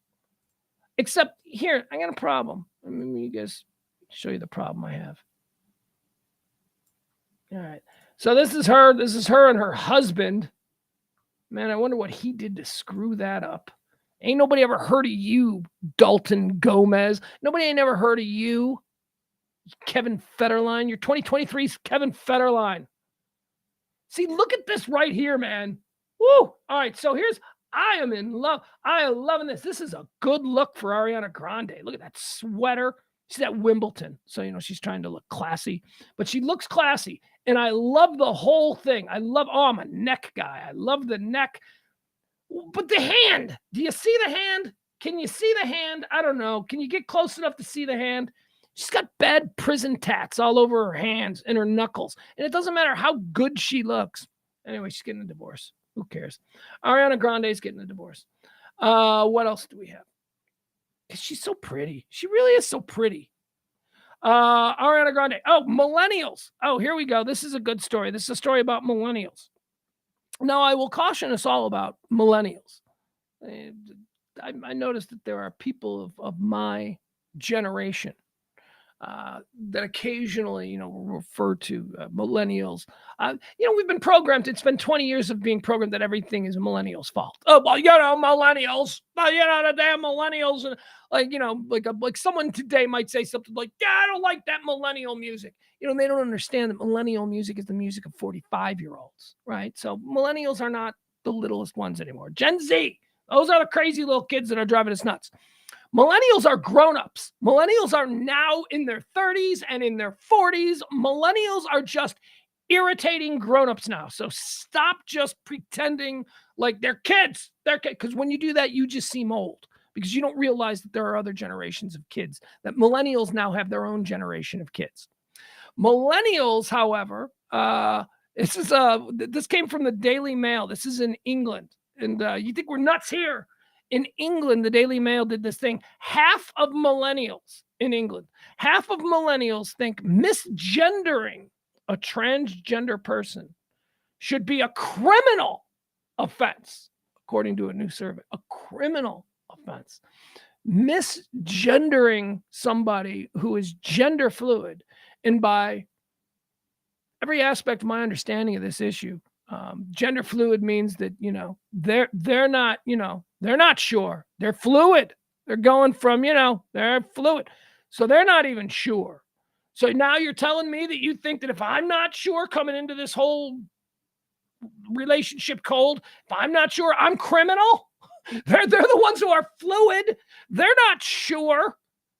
Except here, I got a problem. Let me show you the problem I have. All right. So this is her. This is her and her husband. Man, I wonder what he did to screw that up. Ain't nobody ever heard of you, Dalton Gomez. Nobody ain't ever heard of you, Kevin Federline. You're 2023's Kevin Federline. See, look at this right here, man. Woo! All right, so I am in love. I am loving this. This is a good look for Ariana Grande. Look at that sweater. She's at Wimbledon, so, she's trying to look classy. But she looks classy, and I love the whole thing. I'm a neck guy. I love the neck. But the hand, do you see the hand? Can you see the hand? I don't know. Can you get close enough to see the hand? She's got bad prison tats all over her hands and her knuckles, and it doesn't matter how good she looks. Anyway, she's getting a divorce. Who cares? Ariana Grande's getting a divorce. What else do we have? She's so pretty. She really is so pretty. Ariana Grande. Oh, millennials. Oh, here we go. This is a good story. This is a story about millennials. Now, I will caution us all about millennials. I noticed that there are people of my generation that occasionally, refer to millennials. We've been programmed. It's been 20 years of being programmed that everything is a millennial's fault. Oh, well, millennials. The damn millennials. And like someone today might say something like, yeah, I don't like that millennial music. They don't understand that millennial music is the music of 45-year-olds, right? So millennials are not the littlest ones anymore. Gen Z, those are the crazy little kids that are driving us nuts. Millennials are grown-ups. Millennials are now in their 30s and in their 40s. Millennials are just irritating grown-ups now. So stop just pretending like they're kids. Because when you do that, you just seem old. Because you don't realize that there are other generations of kids. That millennials now have their own generation of kids. Millennials, however, this came from the Daily Mail. This is in England. And you think we're nuts here. In England, the Daily Mail did this thing. Half of millennials in England, think misgendering a transgender person should be a criminal offense, according to a new survey. A criminal offense. Misgendering somebody who is gender fluid, and by every aspect of my understanding of this issue, gender fluid means that, they're not, they're not sure. They're fluid. They're going from, they're fluid. So they're not even sure. So now you're telling me that you think that if I'm not sure coming into this whole relationship cold, if I'm not sure, I'm criminal? They're the ones who are fluid. They're not sure.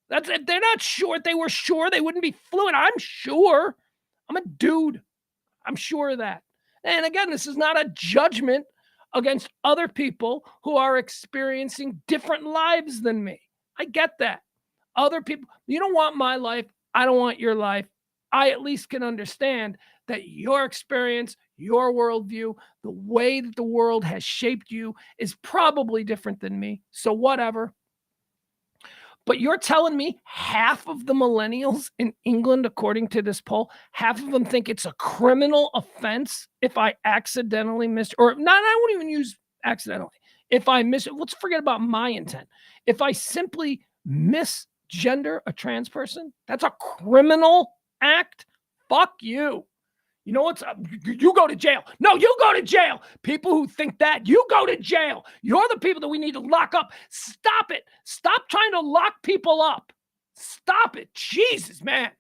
They're not sure. If they were sure, they wouldn't be fluid. I'm sure. I'm a dude. I'm sure of that. And again, this is not a judgment against other people who are experiencing different lives than me. I get that. Other people, you don't want my life. I don't want your life. I at least can understand that your experience, your worldview, the way that the world has shaped you is probably different than me. So whatever. But you're telling me half of the millennials in England, according to this poll, half of them think it's a criminal offense if I accidentally I won't even use accidentally. If I let's forget about my intent. If I simply misgender a trans person, that's a criminal act. Fuck you. You know what's up? You go to jail. No, you go to jail. People who think that, you go to jail. You're the people that we need to lock up. Stop it. Stop trying to lock people up. Stop it. Jesus, man.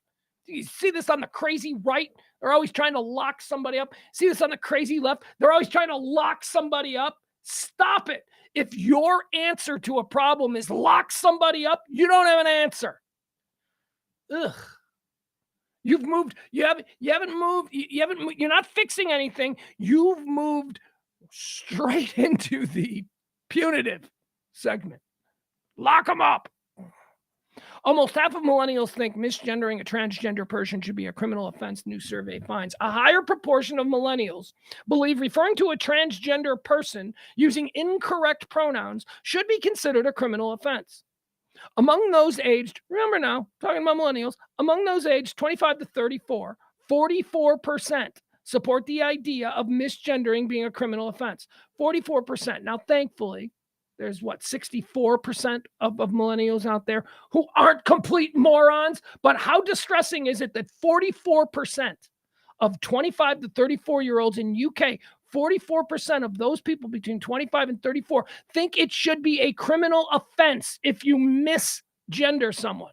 You see this on the crazy right? They're always trying to lock somebody up. See this on the crazy left? They're always trying to lock somebody up. Stop it. If your answer to a problem is lock somebody up, you don't have an answer. Ugh. You've moved. You haven't moved. You're not fixing anything. You've moved straight into the punitive segment. Lock them up. Almost half of millennials think misgendering a transgender person should be a criminal offense, new survey finds. A higher proportion of millennials believe referring to a transgender person using incorrect pronouns should be considered a criminal offense. Among those aged, remember now, talking about millennials, among those aged 25 to 34, 44% support the idea of misgendering being a criminal offense. 44%. Now, thankfully, there's 64% of millennials out there who aren't complete morons. But how distressing is it that 44% of 25 to 34-year-olds in UK, 44% of those people between 25 and 34 think it should be a criminal offense if you misgender someone.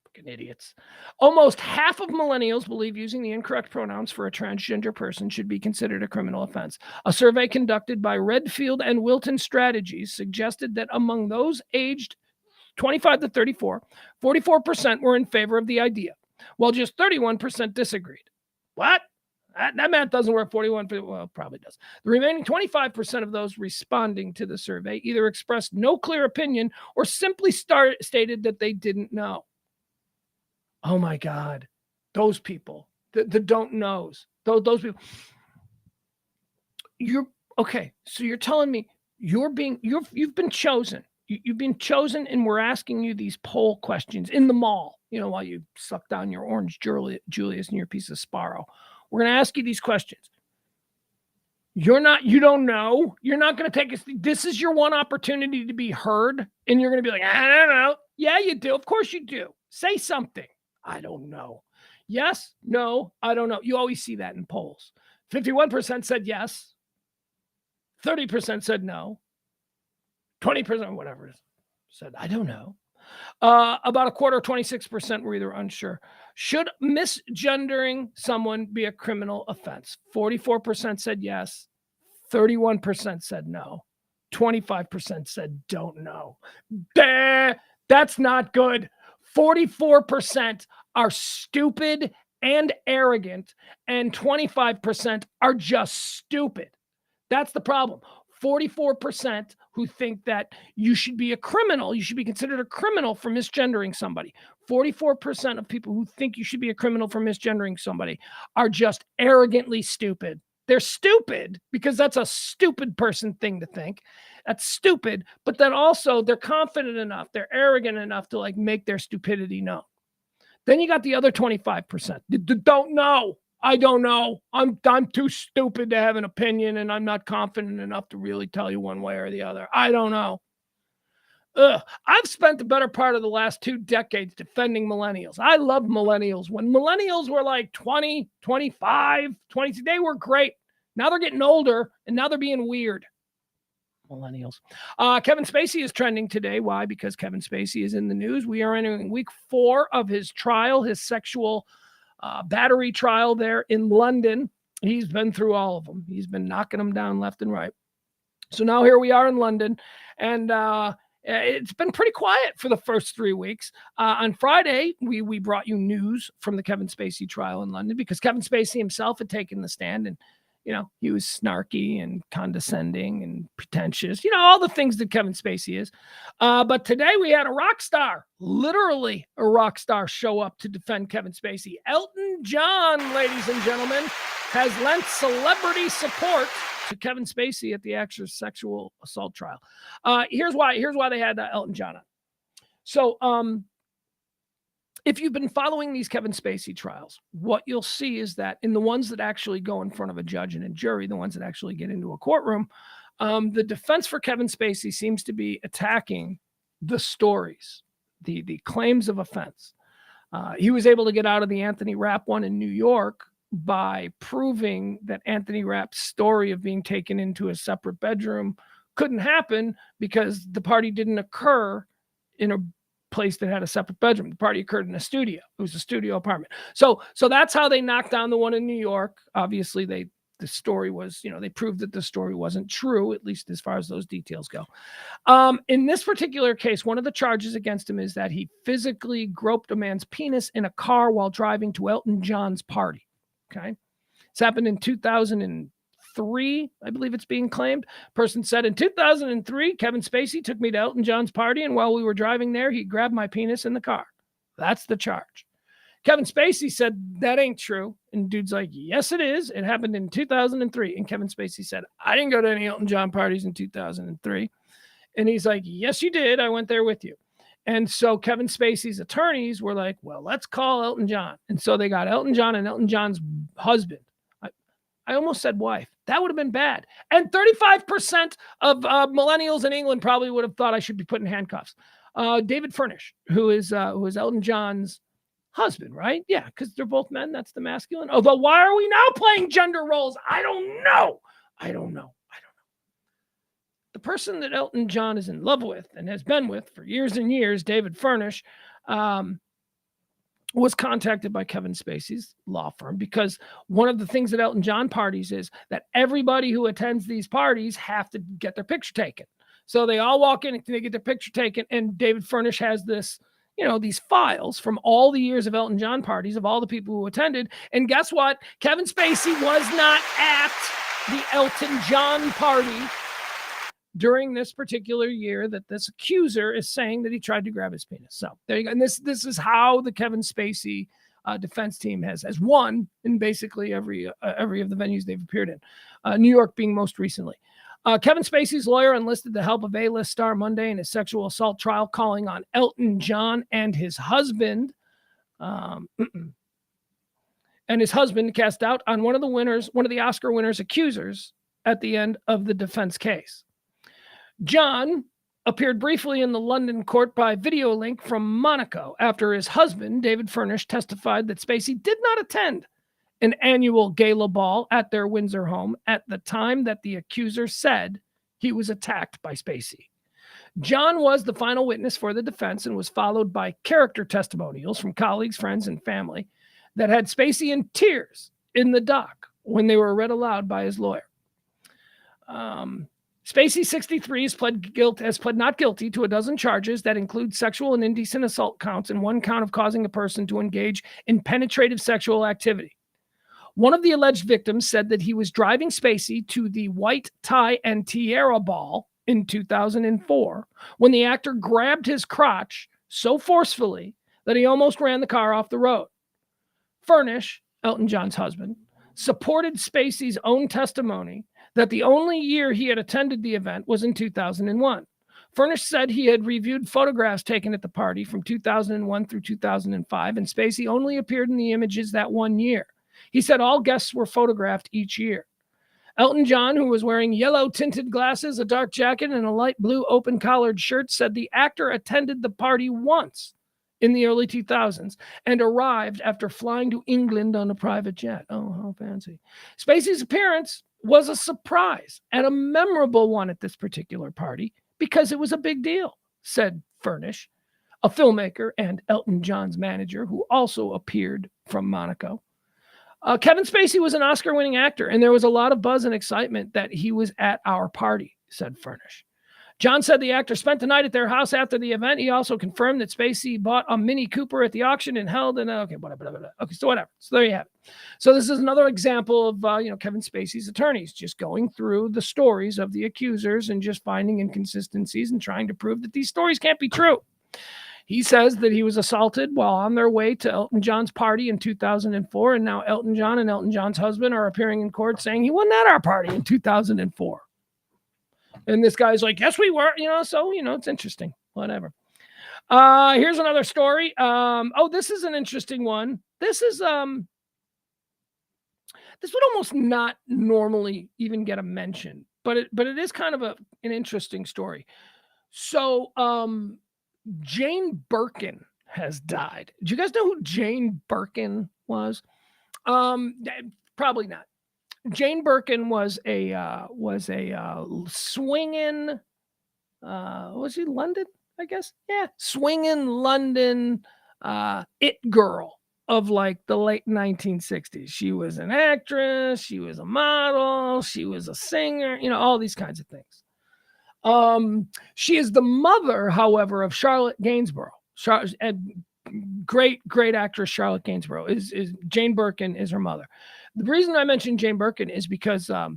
Fucking idiots. Almost half of millennials believe using the incorrect pronouns for a transgender person should be considered a criminal offense. A survey conducted by Redfield and Wilton Strategies suggested that among those aged 25 to 34, 44% were in favor of the idea, while just 31% disagreed. What? That math doesn't work. 41, well, it probably does. The remaining 25% of those responding to the survey either expressed no clear opinion or simply stated that they didn't know. Oh my God. Those people, the don't knows, those people. You're okay. So you're telling me you've been chosen. You've been chosen, and we're asking you these poll questions in the mall, while you suck down your orange Julius and your piece of Sparrow. We're going to ask you these questions. You don't know. You're not going to take us. This is your one opportunity to be heard. And you're going to be like, I don't know. Yeah, you do. Of course you do. Say something. I don't know. Yes, no, I don't know. You always see that in polls. 51% said yes. 30% said no. 20%, whatever it is, said, I don't know. About a quarter, 26% were either unsure. Should misgendering someone be a criminal offense? 44% said yes. 31% said no. 25% said don't know. That's not good. 44% are stupid and arrogant, and 25% are just stupid. That's the problem. 44% who think that you should be a criminal, you should be considered a criminal for misgendering somebody. 44% of people who think you should be a criminal for misgendering somebody are just arrogantly stupid. They're stupid because that's a stupid person thing to think. That's stupid, but then also they're confident enough, they're arrogant enough to make their stupidity known. Then you got the other 25%. Don't know. I don't know. I'm too stupid to have an opinion, and I'm not confident enough to really tell you one way or the other. I don't know. I've spent the better part of the last 2 decades defending millennials. I love millennials. When millennials were like 20, 25, 20, they were great. Now they're getting older, and now they're being weird. Millennials. Kevin Spacey is trending today. Why? Because Kevin Spacey is in the news. We are entering week 4 of his trial, his sexual battery trial there in London. He's been through all of them. He's been knocking them down left and right. So now here we are in London, and it's been pretty quiet for the first 3 weeks. On Friday, we brought you news from the Kevin Spacey trial in London because Kevin Spacey himself had taken the stand, and he was snarky and condescending and pretentious, all the things that Kevin Spacey is. But today we had a rock star, literally a rock star, show up to defend Kevin Spacey. Elton John, ladies and gentlemen, has lent celebrity support to Kevin Spacey at the actor's sexual assault trial. Here's why they had Elton John on. So, if you've been following these Kevin Spacey trials, what you'll see is that in the ones that actually go in front of a judge and a jury, the ones that actually get into a courtroom, the defense for Kevin Spacey seems to be attacking the stories, the claims of offense. He was able to get out of the Anthony Rapp one in New York by proving that Anthony Rapp's story of being taken into a separate bedroom couldn't happen because the party didn't occur in a place that had a separate bedroom. The party occurred in a studio. It was a studio apartment. So that's how they knocked down the one in New York. Obviously, they the story was, they proved that the story wasn't true, at least as far as those details go. In this particular case, one of the charges against him is that he physically groped a man's penis in a car while driving to Elton John's party. Okay. It's happened in 2003, I believe it's being claimed. Person said, in 2003, Kevin Spacey took me to Elton John's party, and while we were driving there, he grabbed my penis in the car. That's the charge. Kevin Spacey said, that ain't true. And dude's like, yes, it is. It happened in 2003. And Kevin Spacey said, I didn't go to any Elton John parties in 2003. And he's like, yes, you did. I went there with you. And so Kevin Spacey's attorneys were like, well, let's call Elton John. And so they got Elton John and Elton John's husband. I almost said wife. That would have been bad. And 35% of millennials in England probably would have thought I should be put in handcuffs. David Furnish, who is Elton John's husband, right? Yeah, because they're both men. That's the masculine. Although, why are we now playing gender roles? I don't know. The person that Elton John is in love with and has been with for years and years, David Furnish, was contacted by Kevin Spacey's law firm because one of the things at Elton John parties is that everybody who attends these parties have to get their picture taken. So they all walk in and they get their picture taken, and David Furnish has this, these files from all the years of Elton John parties of all the people who attended. And guess what? Kevin Spacey was not at the Elton John party during this particular year that this accuser is saying that he tried to grab his penis. So there you go. And this is how the Kevin Spacey defense team has won in basically every of the venues they've appeared in, New York being most recently. Kevin Spacey's lawyer enlisted the help of A-list star Monday in his sexual assault trial, calling on Elton John and his husband to cast doubt on one of the Oscar winners' accusers at the end of the defense case. John appeared briefly in the London court by video link from Monaco after his husband, David Furnish, testified that Spacey did not attend an annual gala ball at their Windsor home at the time that the accuser said he was attacked by Spacey. John was the final witness for the defense and was followed by character testimonials from colleagues, friends, and family that had Spacey in tears in the dock when they were read aloud by his lawyer. Spacey, 63, has pled not guilty to a dozen charges that include sexual and indecent assault counts and one count of causing a person to engage in penetrative sexual activity. One of the alleged victims said that he was driving Spacey to the White Tie and Tiara Ball in 2004 when the actor grabbed his crotch so forcefully that he almost ran the car off the road. Furnish, Elton John's husband, supported Spacey's own testimony that the only year he had attended the event was in 2001. Furnish said he had reviewed photographs taken at the party from 2001 through 2005, and Spacey only appeared in the images that one year. He said all guests were photographed each year. Elton John, who was wearing yellow tinted glasses, a dark jacket, and a light blue open collared shirt, said the actor attended the party once in the early 2000s and arrived after flying to England on a private jet. Oh, how fancy. Spacey's appearance was a surprise and a memorable one at this particular party because it was a big deal, said Furnish, a filmmaker and Elton John's manager who also appeared from Monaco. Kevin Spacey was an Oscar-winning actor, and there was a lot of buzz and excitement that he was at our party, said Furnish. John said the actor spent the night at their house after the event. He also confirmed that Spacey bought a Mini Cooper at the auction and held an whatever. Okay, so whatever. So there you have it. So this is another example of Kevin Spacey's attorneys just going through the stories of the accusers and just finding inconsistencies and trying to prove that these stories can't be true. He says that he was assaulted while on their way to Elton John's party in 2004, and now Elton John and Elton John's husband are appearing in court saying he wasn't at our party in 2004. And this guy's like, yes, we were, so, it's interesting. Whatever. Here's another story. This is an interesting one. This would almost not normally even get a mention, but it is kind of an interesting story. So, Jane Birkin has died. Do you guys know who Jane Birkin was? Probably not. Jane Birkin was a swinging, was she London? I guess. Yeah. Swinging London, it girl. of like the late 1960s. She was an actress, she was a model, she was a singer, all these kinds of things. She is the mother, however, of Charlotte Gainsborough. Great actress Charlotte Gainsborough is Jane Birkin is her mother. The reason I mentioned Jane Birkin is because I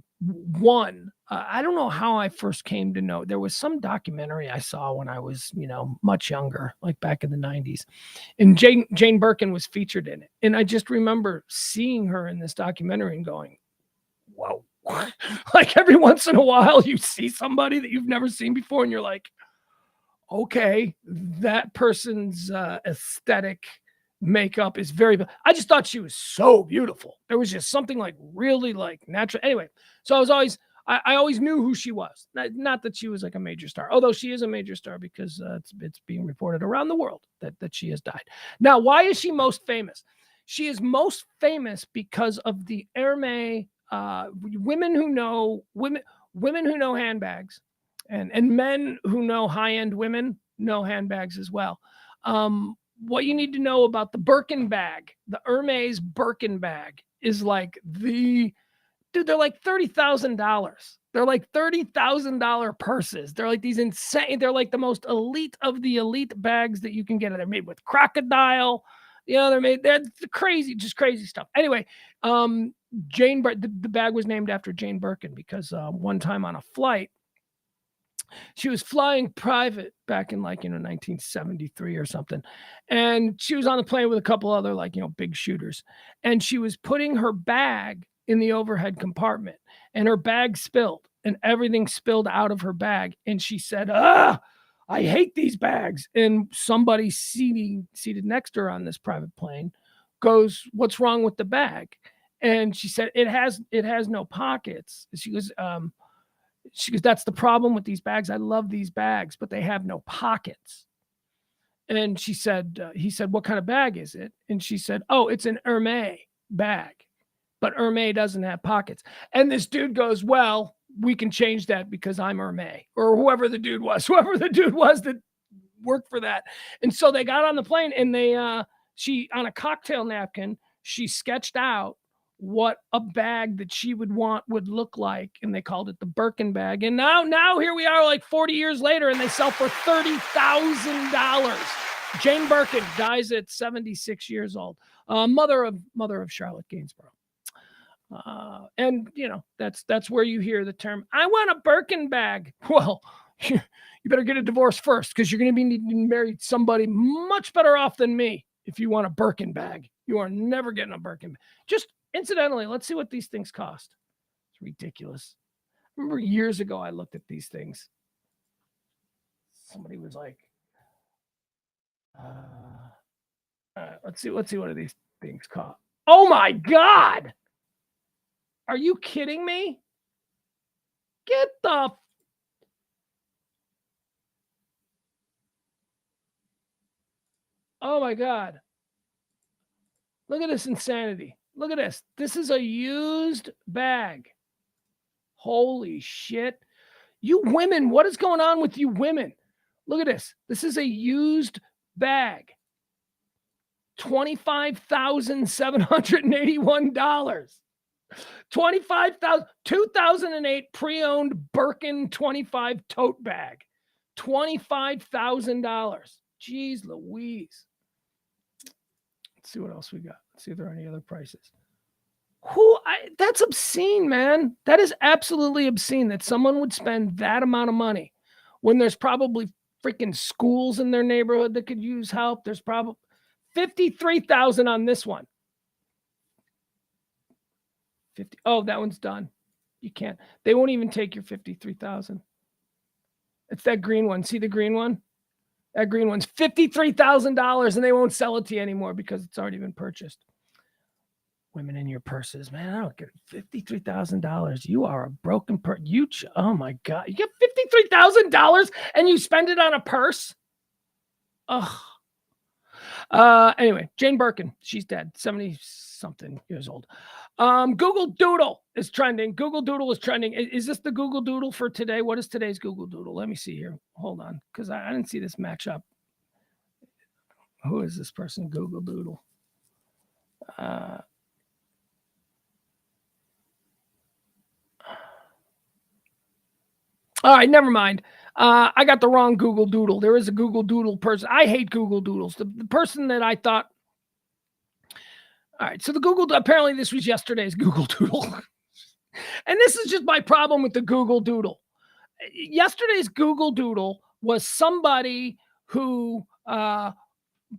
don't know how I first came to know. There was some documentary I saw when I was much younger, like back in the 90s, and Jane Birkin was featured in it, and I just remember seeing her in this documentary and going, "Whoa!" Like every once in a while, you see somebody that you've never seen before, and you're like, okay, that person's aesthetic makeup is I just thought she was so beautiful. There was just something like really like natural. Anyway, so I always knew who she was. Not that she was like a major star, although she is a major star because it's being reported around the world that she has died. Now, why is she most famous? She is most famous because of the Hermès women who know handbags. And men who know high-end women know handbags as well. What you need to know about the Birkin bag, the Hermès Birkin bag, is like they're like $30,000. They're like $30,000 purses. They're like these insane. They're like the most elite of the elite bags that you can get. They're made with crocodile. They're crazy, just crazy stuff. Anyway, the bag was named after Jane Birkin because one time on a flight, she was flying private back in 1973 or something. And she was on the plane with a couple other big shooters. And she was putting her bag in the overhead compartment and her bag spilled and everything spilled out of her bag. And she said, I hate these bags. And somebody seated next to her on this private plane goes, "What's wrong with the bag?" And she said, it has no pockets. She goes, "That's the problem with these bags. I love these bags, but they have no pockets." And he said, "What kind of bag is it?" And she said, "Oh, it's an Hermès bag, but Hermès doesn't have pockets." And this dude goes, "Well, we can change that because I'm Hermès," or whoever the dude was that worked for that. And so they got on the plane and she, on a cocktail napkin, she sketched out what a bag that she would want would look like, and they called it the Birkin bag. And now here we are, like 40 years later, and they sell for $30,000. Jane Birkin dies at 76 years old, mother of Charlotte Gainsborough. And that's where you hear the term, "I want a Birkin bag." Well, you better get a divorce first, because you're going to be needing to marry somebody much better off than me if you want a Birkin bag. You are never getting a Birkin bag. Just incidentally, let's see what these things cost. It's ridiculous. I remember years ago I looked at these things. Somebody was like, let's see what do these things cost. Oh my God! Are you kidding me? Get the oh my God. Look at this insanity. Look at this. This is a used bag. Holy shit. You women, what is going on with you women? Look at this. This is a used bag. $25,781. 2008 pre-owned Birkin 25 tote bag. $25,000. Jeez Louise. Let's see what else we got. Let's see if there are any other prices. That's obscene, man. That is absolutely obscene that someone would spend that amount of money when there's probably freaking schools in their neighborhood that could use help. There's probably $53,000 on this one. 50. Oh, that one's done. You can't. They won't even take your $53,000. It's that green one. See the green one? That green one's $53,000, and they won't sell it to you anymore because it's already been purchased. Women in your purses, man. I don't get $53,000. You are a broken person. Oh my God. You get $53,000 and you spend it on a purse? Ugh. Anyway, Jane Birkin, she's dead, 70-something years old. Google Doodle is trending. Google Doodle is trending. Is this the Google Doodle for today? What is today's Google Doodle? Let me see here. Hold on, because I didn't see this match up. Who is this person? Google Doodle. All right, never mind. I got the wrong Google Doodle. There is a Google Doodle person. I hate Google Doodles. The person that I thought. All right, so the Google. Apparently, this was yesterday's Google Doodle, and this is just my problem with the Google Doodle. Yesterday's Google Doodle was somebody who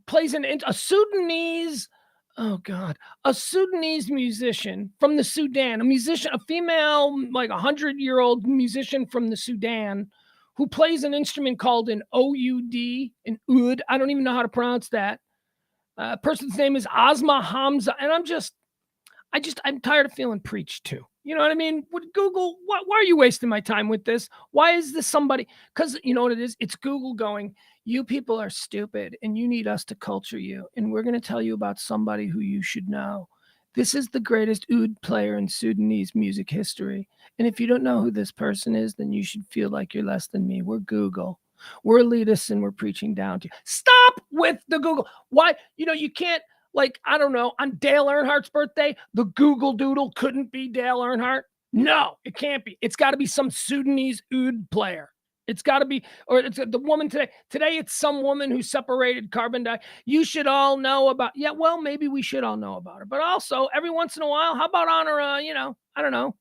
plays a Sudanese. Oh God, a Sudanese musician from the Sudan, a female, like 100-year-old musician from the Sudan who plays an instrument called an oud, an oud. I don't even know how to pronounce that. Person's name is Asma Hamza. And I'm tired of feeling preached to. You know what I mean? With Google, why are you wasting my time with this? Why is this somebody? Because you know what it is? It's Google going, you people are stupid and you need us to culture you. And we're going to tell you about somebody who you should know. This is the greatest oud player in Sudanese music history. And if you don't know who this person is, then you should feel like you're less than me. We're Google. We're elitists and we're preaching down to you. Stop with the Google. Why? You can't. Like, I don't know, on Dale Earnhardt's birthday, the Google Doodle couldn't be Dale Earnhardt? No, it can't be. It's got to be some Sudanese oud player. It's got to be, or it's the woman today. Today, it's some woman who separated carbon dioxide. You should all know about, yeah, well, maybe we should all know about her. But also, every once in a while, how about honor, I don't know.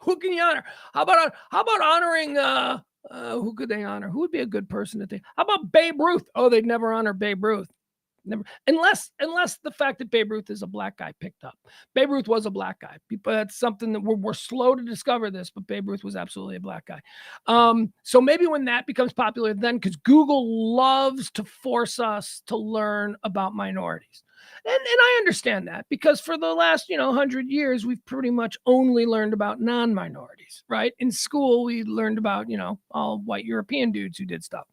Who can you honor? How about honoring, who could they honor? Who would be a good person to think? How about Babe Ruth? Oh, they'd never honor Babe Ruth. Never, unless the fact that Babe Ruth is a black guy picked up. Babe Ruth was a black guy. People, that's something that we're slow to discover this, but Babe Ruth was absolutely a black guy. So maybe when that becomes popular, then because Google loves to force us to learn about minorities. And I understand that because for the last, 100 years, we've pretty much only learned about non-minorities, right? In school, we learned about, all white European dudes who did stuff.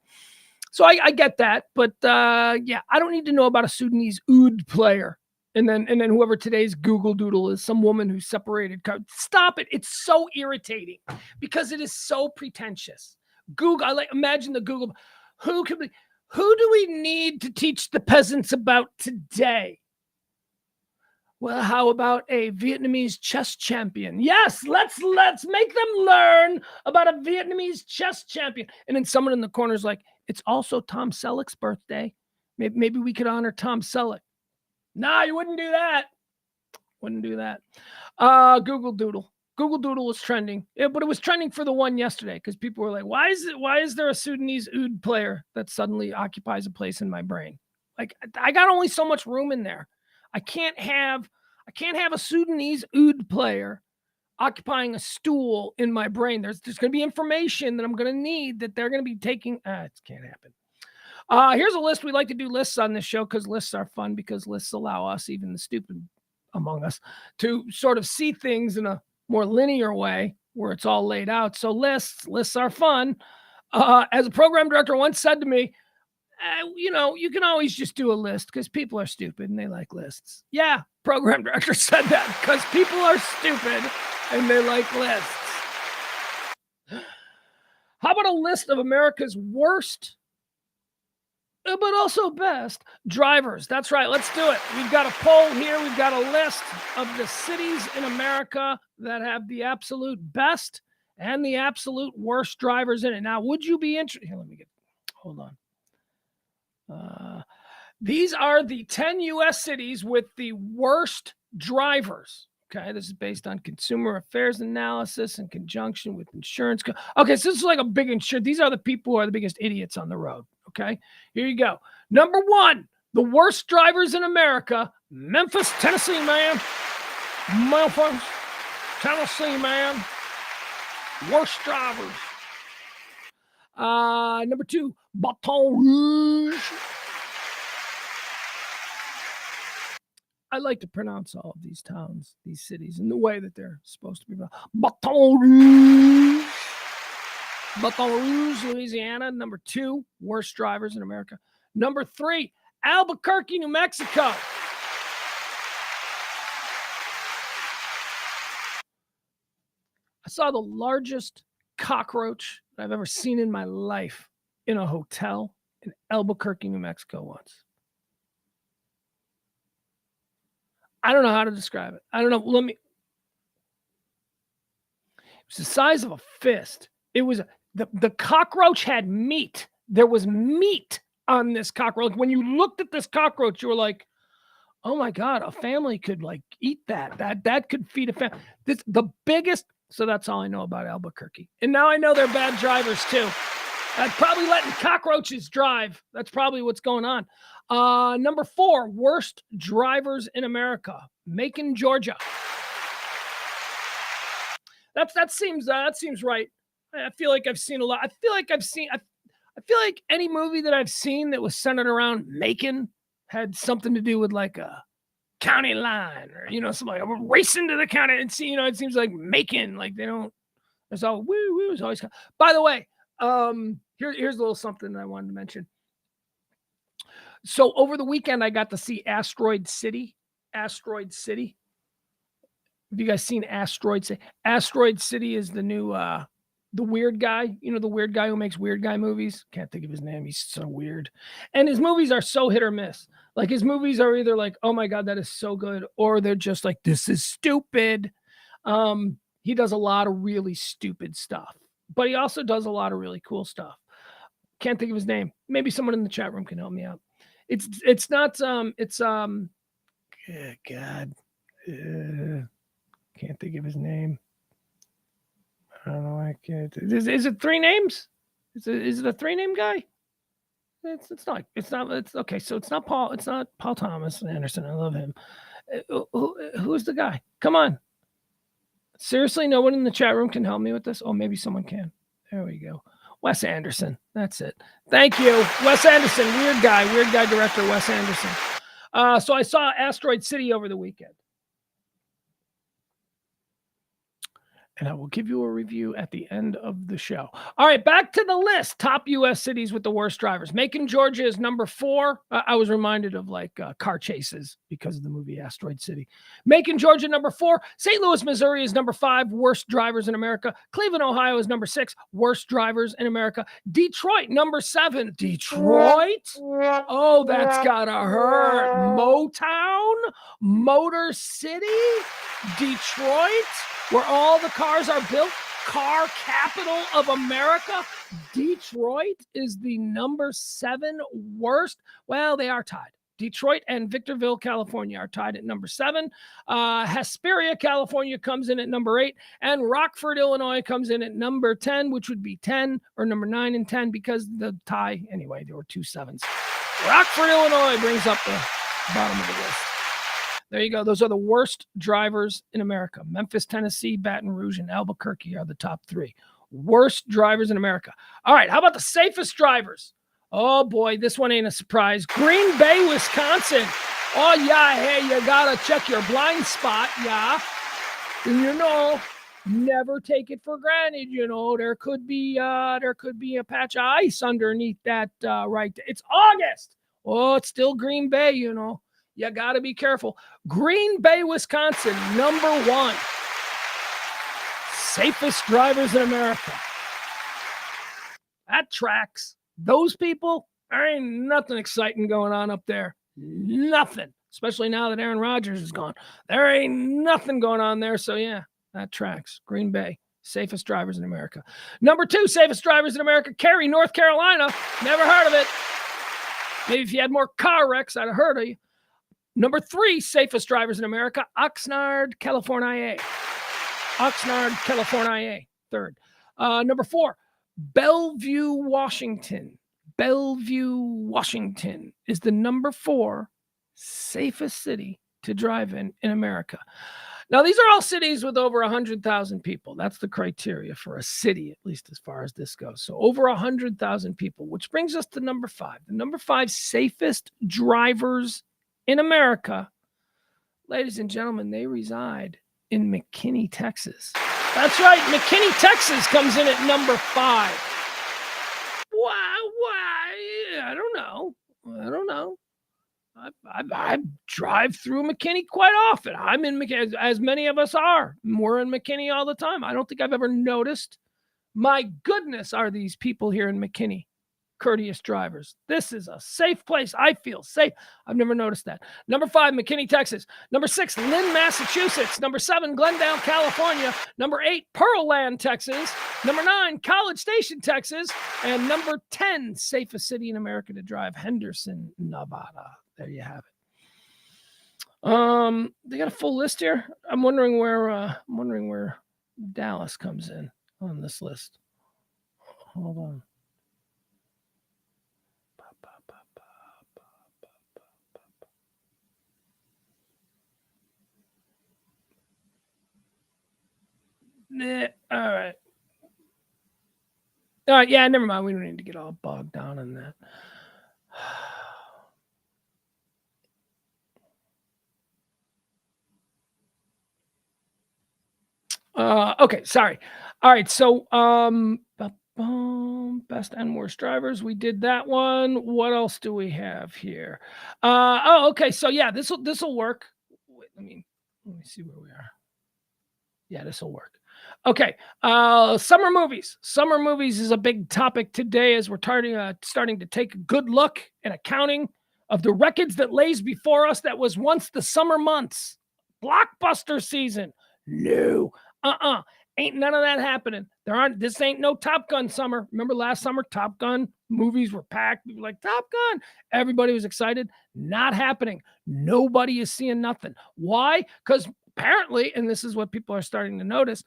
So I get that. But yeah, I don't need to know about a Sudanese oud player. And then whoever today's Google Doodle is, some woman who separated. Stop it. It's so irritating because it is so pretentious. Google, imagine the Google. Who do we need to teach the peasants about today? Well, how about a Vietnamese chess champion? Yes, let's make them learn about a Vietnamese chess champion. And then someone in the corner is like, it's also Tom Selleck's birthday. Maybe we could honor Tom Selleck. Nah, you wouldn't do that. Wouldn't do that. Google Doodle. Google Doodle was trending, but it was trending for the one yesterday because people were like, why is there a Sudanese oud player that suddenly occupies a place in my brain? Like, I got only so much room in there. I can't have a Sudanese oud player occupying a stool in my brain. There's going to be information that I'm going to need that they're going to be taking. It can't happen. Here's a list. We like to do lists on this show because lists are fun because lists allow us, even the stupid among us, to sort of see things in a more linear way where it's all laid out. So lists are fun. As a program director once said to me, you can always just do a list because people are stupid and they like lists. Yeah, program director said that because people are stupid and they like lists. How about a list of America's worst, but also best drivers? That's right. Let's do it. We've got a poll here. We've got a list of the cities in America that have the absolute best and the absolute worst drivers in it. Now, would you be interested? Hold on. These are the 10 U.S. cities with the worst drivers. Okay, this is based on consumer affairs analysis in conjunction with insurance. Okay, so this is like a big insurance. These are the people who are the biggest idiots on the road. Okay, here you go. Number one, the worst drivers in America, Memphis, Tennessee, man. Memphis, Tennessee, man. Worst drivers. Number two, Baton Rouge. I like to pronounce all of these towns, these cities, in the way that they're supposed to be. Baton Rouge. Baton Rouge, Louisiana. Number two, worst drivers in America. Number three, Albuquerque, New Mexico. I saw the largest cockroach I've ever seen in my life in a hotel in Albuquerque, New Mexico once. I don't know how to describe it. I don't know. It was the size of a fist. It was the cockroach had meat. There was meat on this cockroach. When you looked at this cockroach, you were like, oh my God, a family could like eat that. That could feed a family. The biggest. So that's all I know about Albuquerque. And now I know they're bad drivers too. Probably letting cockroaches drive. That's probably what's going on. Number 4, worst drivers in America. Macon, Georgia. That seems right. I feel like I've seen a lot. I feel like any movie that I've seen that was centered around Macon had something to do with like a county line or, something like we're racing to the county and see, it seems like Macon, like they don't, there's all woo is always. By the way, here's a little something that I wanted to mention. So over the weekend, I got to see Asteroid City. Asteroid City. Have you guys seen Asteroid City? Asteroid City is the new, the weird guy, the weird guy who makes weird guy movies. Can't think of his name. He's so weird. And his movies are so hit or miss. Like his movies are either like, oh my God, that is so good. Or they're just like, this is stupid. He does a lot of really stupid stuff, but he also does a lot of really cool stuff. Can't think of his name. Maybe someone in the chat room can help me out. It's not, God. Can't think of his name. I don't know. I can't. Is it 3 names? Is it a 3-name guy? It's not. It's okay. So it's not Paul. It's not Paul Thomas Anderson. I love him. Who's the guy? Come on. Seriously, no one in the chat room can help me with this. Oh, maybe someone can. There we go. Wes Anderson. That's it. Thank you, Wes Anderson. Weird guy director Wes Anderson. So I saw Asteroid City over the weekend. And I will give you a review at the end of the show. All right, back to the list. Top U.S. cities with the worst drivers. Macon, Georgia is number 4. I was reminded of like car chases because of the movie Asteroid City. Macon, Georgia, number 4. St. Louis, Missouri is number 5. Worst drivers in America. Cleveland, Ohio is number 6. Worst drivers in America. Detroit, number 7. Detroit? Oh, that's gotta hurt. Motown? Motor City? Detroit? Where all the cars are built, car capital of America. Detroit is the number 7 worst. Well, they are tied. Detroit and Victorville, California are tied at number 7. Hesperia, California comes in at number 8. And Rockford, Illinois comes in at number 10, which would be 10 or number 9 and 10 because the tie, anyway, there were 2 7s. Rockford, Illinois brings up the bottom of the list. There you go. Those are the worst drivers in America. Memphis, Tennessee, Baton Rouge, and Albuquerque are the top 3. Worst drivers in America. All right. How about the safest drivers? Oh, boy. This one ain't a surprise. Green Bay, Wisconsin. Oh, yeah. Hey, you got to check your blind spot. Yeah. And, never take it for granted. There could be a patch of ice underneath that right. It's August. Oh, it's still Green Bay, You got to be careful. Green Bay, Wisconsin, number 1. Safest drivers in America. That tracks. Those people, there ain't nothing exciting going on up there. Nothing. Especially now that Aaron Rodgers is gone. There ain't nothing going on there. So, yeah, that tracks. Green Bay, safest drivers in America. Number 2, safest drivers in America, Cary, North Carolina. Never heard of it. Maybe if you had more car wrecks, I'd have heard of you. Number 3, safest drivers in America, Oxnard, California. Oxnard, California, 3rd. Number 4, Bellevue, Washington. Bellevue, Washington is the number 4 safest city to drive in America. Now, these are all cities with over 100,000 people. That's the criteria for a city, at least as far as this goes. So over 100,000 people, which brings us to number 5. The number 5 safest drivers in America, ladies and gentlemen, they reside in McKinney, Texas. That's right. McKinney, Texas comes in at number 5. Why? I don't know. I drive through McKinney quite often. I'm in McKinney, as many of us are. We're in McKinney all the time. I don't think I've ever noticed. My goodness, are these people here in McKinney courteous drivers. This is a safe place. I feel safe. I've never noticed that. Number 5, McKinney, Texas. Number 6, Lynn, Massachusetts. Number 7, Glendale, California. Number 8, Pearland, Texas. Number 9, College Station, Texas. And number 10, safest city in America to drive, Henderson, Nevada. There you have it. They got a full list here. I'm wondering where Dallas comes in on this list. Hold on. All right. Yeah, never mind. We don't need to get all bogged down on that. Okay, sorry. All right, so best and worst drivers. We did that one. What else do we have here? Okay. So yeah, this will work. Wait, let me see where we are. Yeah, this will work. Okay. Summer movies. Summer movies is a big topic today as we're starting to take a good look at accounting of the records that lays before us that was once the summer months. Blockbuster season. No. Ain't none of that happening. This ain't no Top Gun summer. Remember last summer, Top Gun movies were packed. People were like, Top Gun. Everybody was excited. Not happening. Nobody is seeing nothing. Why? Because apparently, and this is what people are starting to notice,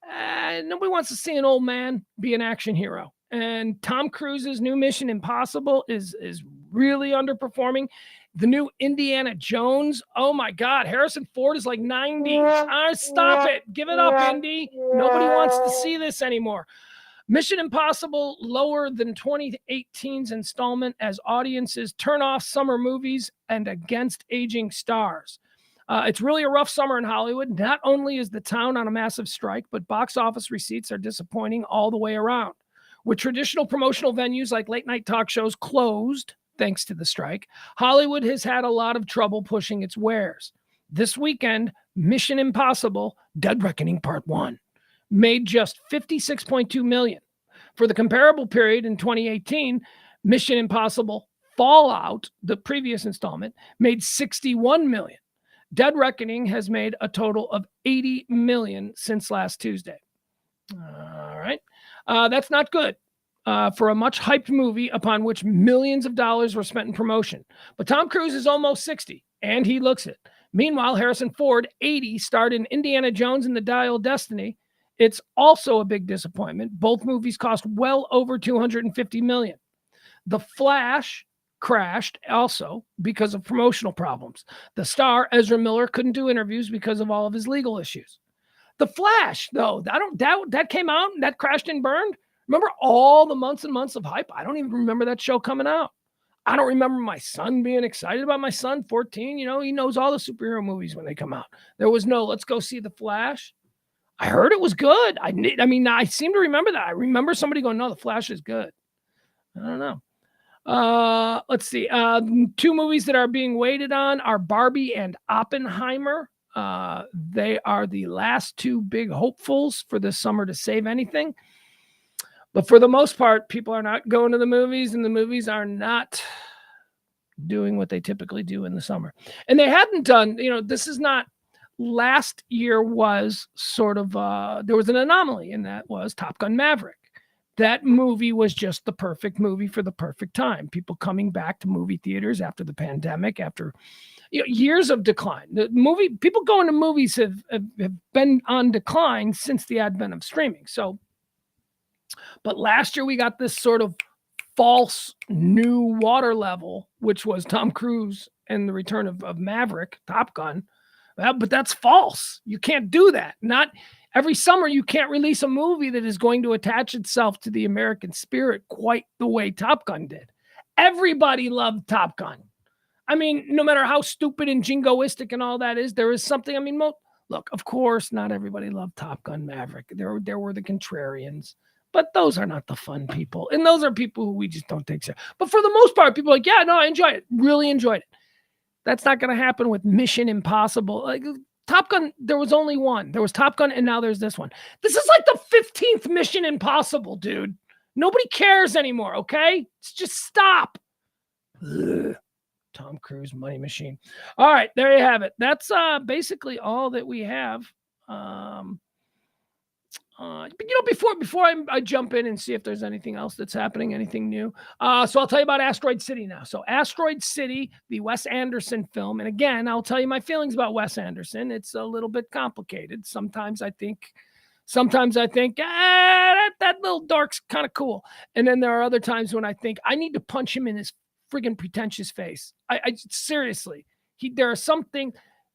nobody wants to see an old man be an action hero. And Tom Cruise's new Mission Impossible is really underperforming. The new Indiana Jones, oh my God, Harrison Ford is like 90. Stop it. Give it up, Indy. Nobody wants to see this anymore. Mission Impossible lower than 2018's installment as audiences turn off summer movies and against aging stars. It's really a rough summer in Hollywood. Not only is the town on a massive strike, but box office receipts are disappointing all the way around. With traditional promotional venues like late night talk shows closed, thanks to the strike, Hollywood has had a lot of trouble pushing its wares. This weekend, Mission Impossible: Dead Reckoning Part 1 made just $56.2 million. For the comparable period in 2018, Mission Impossible Fallout, the previous installment, made $61 million. Dead Reckoning has made a total of $80 million since last Tuesday. All right. That's not good. For a much hyped movie upon which millions of dollars were spent in promotion. But Tom Cruise is almost 60, and he looks it. Meanwhile, Harrison Ford, 80, starred in Indiana Jones and the Dial of Destiny. It's also a big disappointment. Both movies cost well over $250 million. The Flash crashed also because of promotional problems. The star, Ezra Miller, couldn't do interviews because of all of his legal issues. The Flash, though, that came out and that crashed and burned. Remember all the months and months of hype? I don't even remember that show coming out. I don't remember my son being excited about my son, 14. You know, he knows all the superhero movies when they come out. There was no, let's go see The Flash. I heard it was good. I seem to remember that. I remember somebody going, no, The Flash is good. I don't know. Let's see. 2 movies that are being waited on are Barbie and Oppenheimer. They are the last 2 big hopefuls for this summer to save anything. But for the most part, people are not going to the movies, and the movies are not doing what they typically do in the summer. And they hadn't done, this is not, last year was sort of, there was an anomaly, and that was Top Gun Maverick. That movie was just the perfect movie for the perfect time. People coming back to movie theaters after the pandemic, after years of decline. People going to movies have been on decline since the advent of streaming. So, but last year we got this sort of false new water level, which was Tom Cruise and the return of Maverick, Top Gun. Well, but that's false. You can't do that. Not every summer. You can't release a movie that is going to attach itself to the American spirit quite the way Top Gun did. Everybody loved Top Gun. I mean, no matter how stupid and jingoistic and all that is, there is something. I mean, look, of course, not everybody loved Top Gun Maverick. There were the contrarians. But those are not the fun people. And those are people who we just don't take serious. But for the most part, people are like, yeah, no, I enjoyed it. Really enjoyed it. That's not going to happen with Mission Impossible. Like Top Gun, there was only one. There was Top Gun, and now there's this one. This is like the 15th Mission Impossible, dude. Nobody cares anymore, okay? Just stop. Ugh. Tom Cruise, Money Machine. All right, there you have it. That's basically all that we have. But before I jump in and see if there's anything else that's happening, anything new. So I'll tell you about Asteroid City now. So Asteroid City, the Wes Anderson film, and again, I'll tell you my feelings about Wes Anderson. It's a little bit complicated. Sometimes I think that little dark's kind of cool, and then there are other times when I think I need to punch him in his friggin' pretentious face. I seriously, there are something.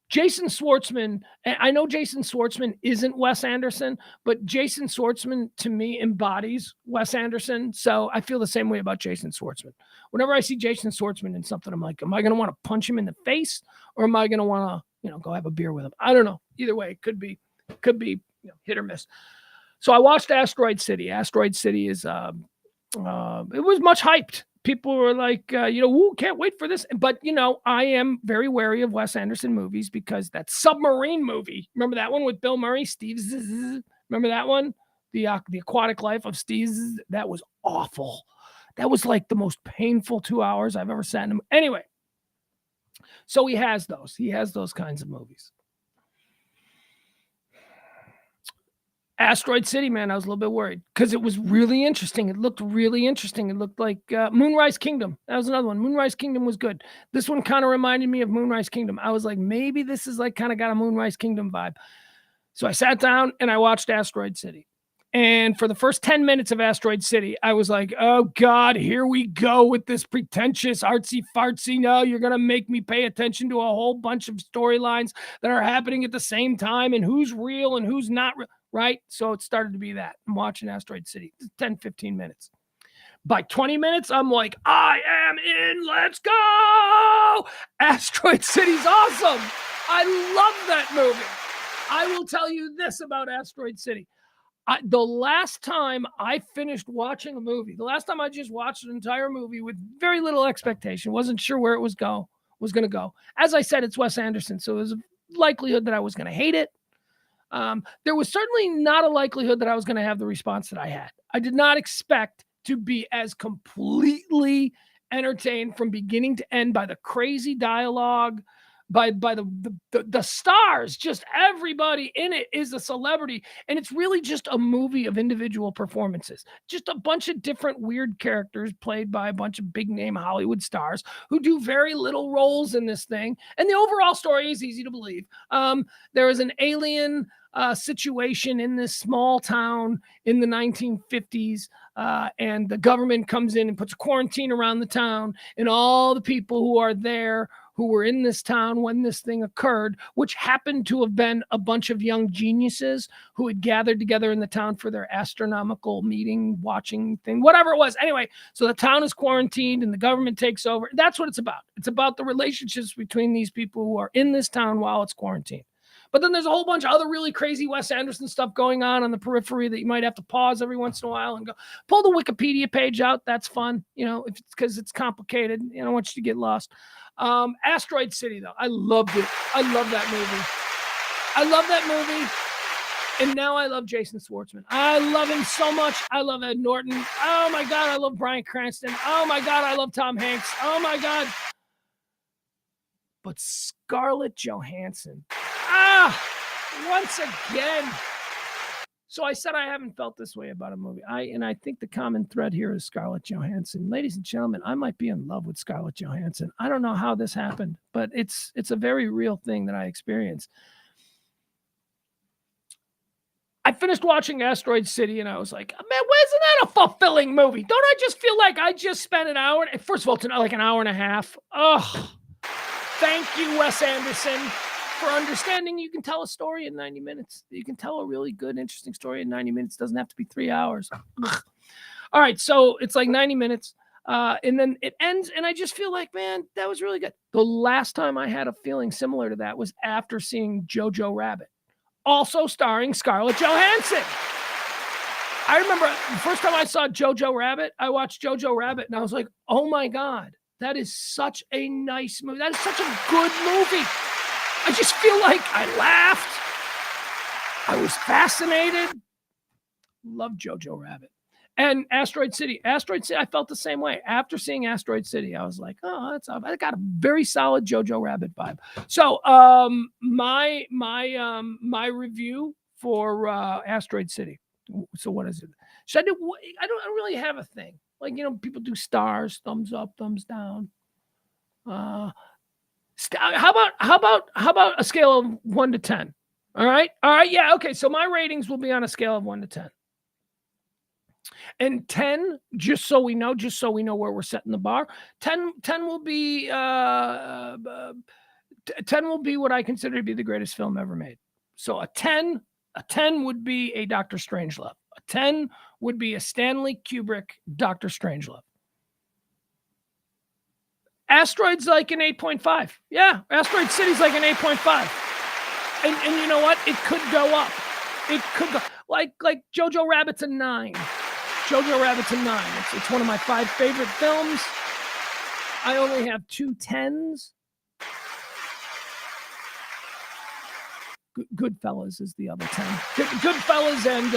Jason Schwartzman, and I know Jason Schwartzman isn't Wes Anderson, but Jason Schwartzman to me embodies Wes Anderson. So I feel the same way about Jason Schwartzman. Whenever I see Jason Schwartzman in something, I'm like, am I going to want to punch him in the face, or am I going to want to, go have a beer with him? I don't know. Either way, it could be hit or miss. So I watched Asteroid City. Asteroid City is, it was much hyped. People were like, can't wait for this. But, I am very wary of Wes Anderson movies because that submarine movie, remember that one with Bill Murray, Steve? Remember that one? The Aquatic Life of Steve? That was awful. That was like the most painful 2 hours I've ever sat in. Anyway, so he has those. He has those kinds of movies. Asteroid City, man, I was a little bit worried because it was really interesting. It looked really interesting. It looked like Moonrise Kingdom. That was another one. Moonrise Kingdom was good. This one kind of reminded me of Moonrise Kingdom. I was like, maybe this is like kind of got a Moonrise Kingdom vibe. So I sat down and I watched Asteroid City. And for the first 10 minutes of Asteroid City, I was like, oh, God, here we go with this pretentious artsy-fartsy. No, you're going to make me pay attention to a whole bunch of storylines that are happening at the same time and who's real and who's not real. Right? So it started to be that. I'm watching Asteroid City. 10, 15 minutes. By 20 minutes, I'm like, I am in. Let's go. Asteroid City's awesome. I love that movie. I will tell you this about Asteroid City. The last time I finished watching a movie, the last time I just watched an entire movie with very little expectation, wasn't sure where it was going to go. As I said, it's Wes Anderson, so there's a likelihood that I was going to hate it. There was certainly not a likelihood that I was going to have the response that I had. I did not expect to be as completely entertained from beginning to end by the crazy dialogue, by the stars. Just everybody in it is a celebrity, and it's really just a movie of individual performances. Just a bunch of different weird characters played by a bunch of big name Hollywood stars who do very little roles in this thing. And the overall story is easy to believe. There is an alien situation in this small town in the 1950s, and the government comes in and puts a quarantine around the town, and all the people who are there who were in this town when this thing occurred, which happened to have been a bunch of young geniuses who had gathered together in the town for their astronomical meeting, watching thing, whatever it was. Anyway, so the town is quarantined and the government takes over. That's what it's about. It's about the relationships between these people who are in this town while it's quarantined. But then there's a whole bunch of other really crazy Wes Anderson stuff going on the periphery that you might have to pause every once in a while and go pull the Wikipedia page out. That's fun, if it's because it's complicated. I don't want you to get lost. Asteroid City, though, I loved it. I love that movie. And now I love Jason Schwartzman. I love him so much. I love Ed Norton. Oh my God, I love Bryan Cranston. Oh my God, I love Tom Hanks. Oh my God. But Scarlett Johansson. Once again. So I said I haven't felt this way about a movie. I think the common thread here is Scarlett Johansson. Ladies and gentlemen, I might be in love with Scarlett Johansson. I don't know how this happened, but it's a very real thing that I experienced. I finished watching Asteroid City and I was like, man, isn't that a fulfilling movie? Don't I just feel like I just spent an hour? First of all, it's like an hour and a half. Oh, thank you, Wes Anderson, for understanding you can tell a story in 90 minutes. You can tell a really good, interesting story in 90 minutes. It doesn't have to be 3 hours. Ugh. All right, so it's like 90 minutes, and then it ends, and I just feel like, man, that was really good. The last time I had a feeling similar to that was after seeing Jojo Rabbit, also starring Scarlett Johansson. I remember the first time I saw Jojo Rabbit, I watched Jojo Rabbit, and I was like, oh, my God, that is such a nice movie. That is such a good movie. I just feel like I laughed. I was fascinated. Love Jojo Rabbit. And Asteroid City, I felt the same way. After seeing Asteroid City, I was like, oh, I got a very solid Jojo Rabbit vibe. So my review for Asteroid City. So what is it? Should I do? I don't really have a thing. Like, people do stars, thumbs up, thumbs down. How about a scale of 1 to 10? All right. Yeah. Okay. So my ratings will be on a scale of 1 to 10. And 10, just so we know where we're setting the bar. 10 will be 10 will be what I consider to be the greatest film ever made. So a 10 would be a Doctor Strangelove. A 10 would be a Stanley Kubrick Doctor Strangelove. Asteroid's like an 8.5. Yeah, Asteroid City's like an 8.5. And you know what? It could go up. It could go like Jojo Rabbit's a 9. Jojo Rabbit's a 9. It's one of my 5 favorite films. I only have 2 10s. Goodfellas is the other 10. Goodfellas and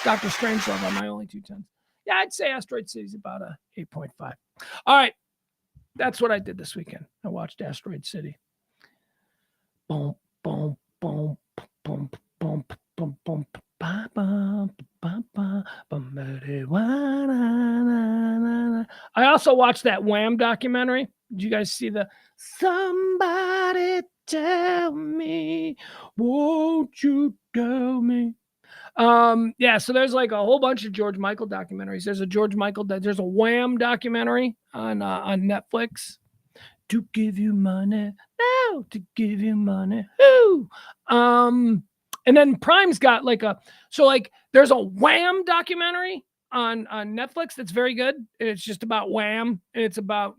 Doctor Strangelove are my only 2 10s. Yeah, I'd say Asteroid City's about a 8.5. All right. That's what I did this weekend. I watched Asteroid City. Boom, boom, boom, boom, boom, boom, boom. I also watched that Wham documentary. Did you guys see the Somebody Tell Me, Won't You Tell Me? Yeah, so there's like a whole bunch of George Michael documentaries. There's a Wham documentary on Netflix. To give you money, now to give you money. Who? And then Prime's got there's a Wham documentary on Netflix that's very good. It's just about Wham. And it's about,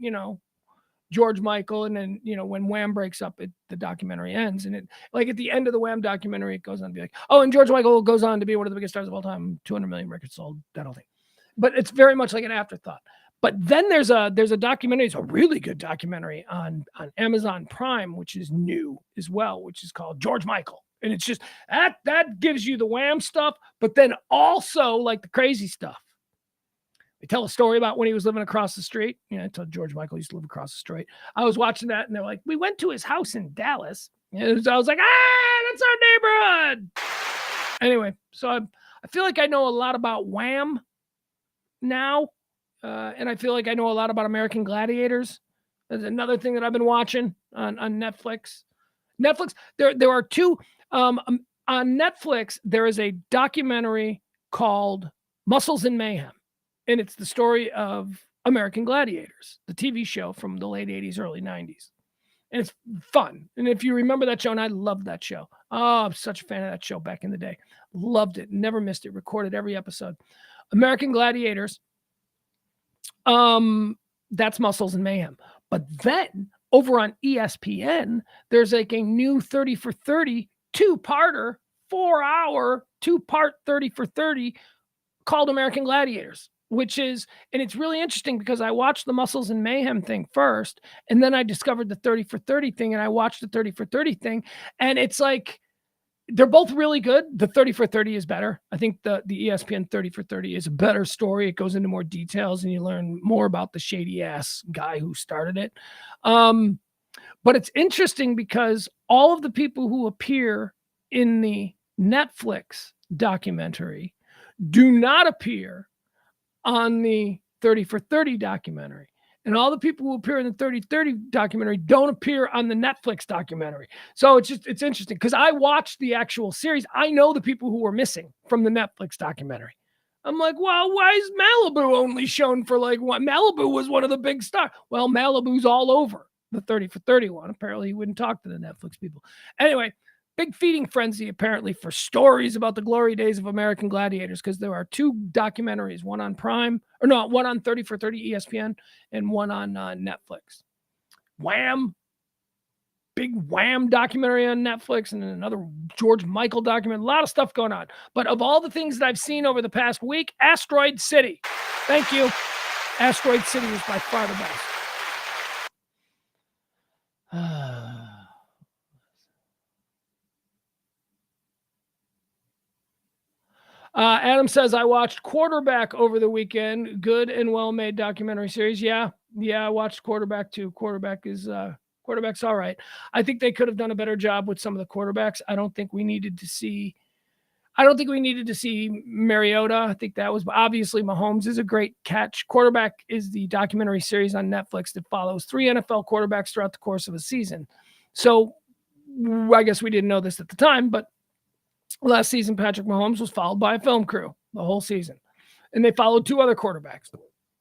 George Michael. And then, when Wham breaks up, the documentary ends. And it, at the end of the Wham documentary, it goes on to be like, oh, and George Michael goes on to be one of the biggest stars of all time, 200 million records sold, that whole thing. But it's very much like an afterthought. But then there's a documentary. It's a really good documentary on Amazon Prime, which is new as well, which is called George Michael. And it's just that gives you the Wham stuff, but then also like the crazy stuff. They tell a story about when he was living across the street. I told George Michael used to live across the street. I was watching that, and they're like, we went to his house in Dallas. And I was like, that's our neighborhood. Anyway, so I feel like I know a lot about Wham now. And I feel like I know a lot about American Gladiators. There's another thing that I've been watching on Netflix. There are 2 on Netflix. There is a documentary called Muscles and Mayhem, and it's the story of American Gladiators, the TV show from the late 80s, early 90s. And it's fun. And if you remember that show, and I loved that show. Oh, I'm such a fan of that show back in the day. Loved it. Never missed it. Recorded every episode. American Gladiators. That's Muscles and Mayhem. But then over on ESPN, there's like a new 30 for 30 2-parter, 4-hour 2-part 30 for 30 called American Gladiators, and it's really interesting because I watched the Muscles and Mayhem thing first, and then I discovered the 30 for 30 thing, and I watched the 30 for 30 thing, and it's like, they're both really good. The 30 for 30 is better. I think the ESPN 30 for 30 is a better story. It goes into more details and you learn more about the shady ass guy who started it. But it's interesting because all of the people who appear in the Netflix documentary do not appear on the 30 for 30 documentary. And all the people who appear in the 30-30 documentary don't appear on the Netflix documentary. So it's interesting because I watched the actual series. I know the people who were missing from the Netflix documentary. I'm like, well, why is Malibu only shown for like what? Malibu was one of the big stars. Well, Malibu's all over the 30 for 31. Apparently he wouldn't talk to the Netflix people. Anyway, big feeding frenzy apparently for stories about the glory days of American Gladiators, because there are 2 documentaries, one on Prime, one on 30 for 30 ESPN and one on Netflix. Wham, big Wham documentary on Netflix, and then another George Michael documentary. A lot of stuff going on. But of all the things that I've seen over the past week, Asteroid City. Thank you. Asteroid City is by far the best. Adam says, I watched Quarterback over the weekend. Good and well-made documentary series. Yeah, I watched Quarterback too. Quarterback's all right. I think they could have done a better job with some of the quarterbacks. I don't think we needed to see Mariota. I think that was obviously Mahomes is a great catch. Quarterback is the documentary series on Netflix that follows 3 NFL quarterbacks throughout the course of a season. So I guess we didn't know this at the time, but last season, Patrick Mahomes was followed by a film crew the whole season, and they followed 2 other quarterbacks.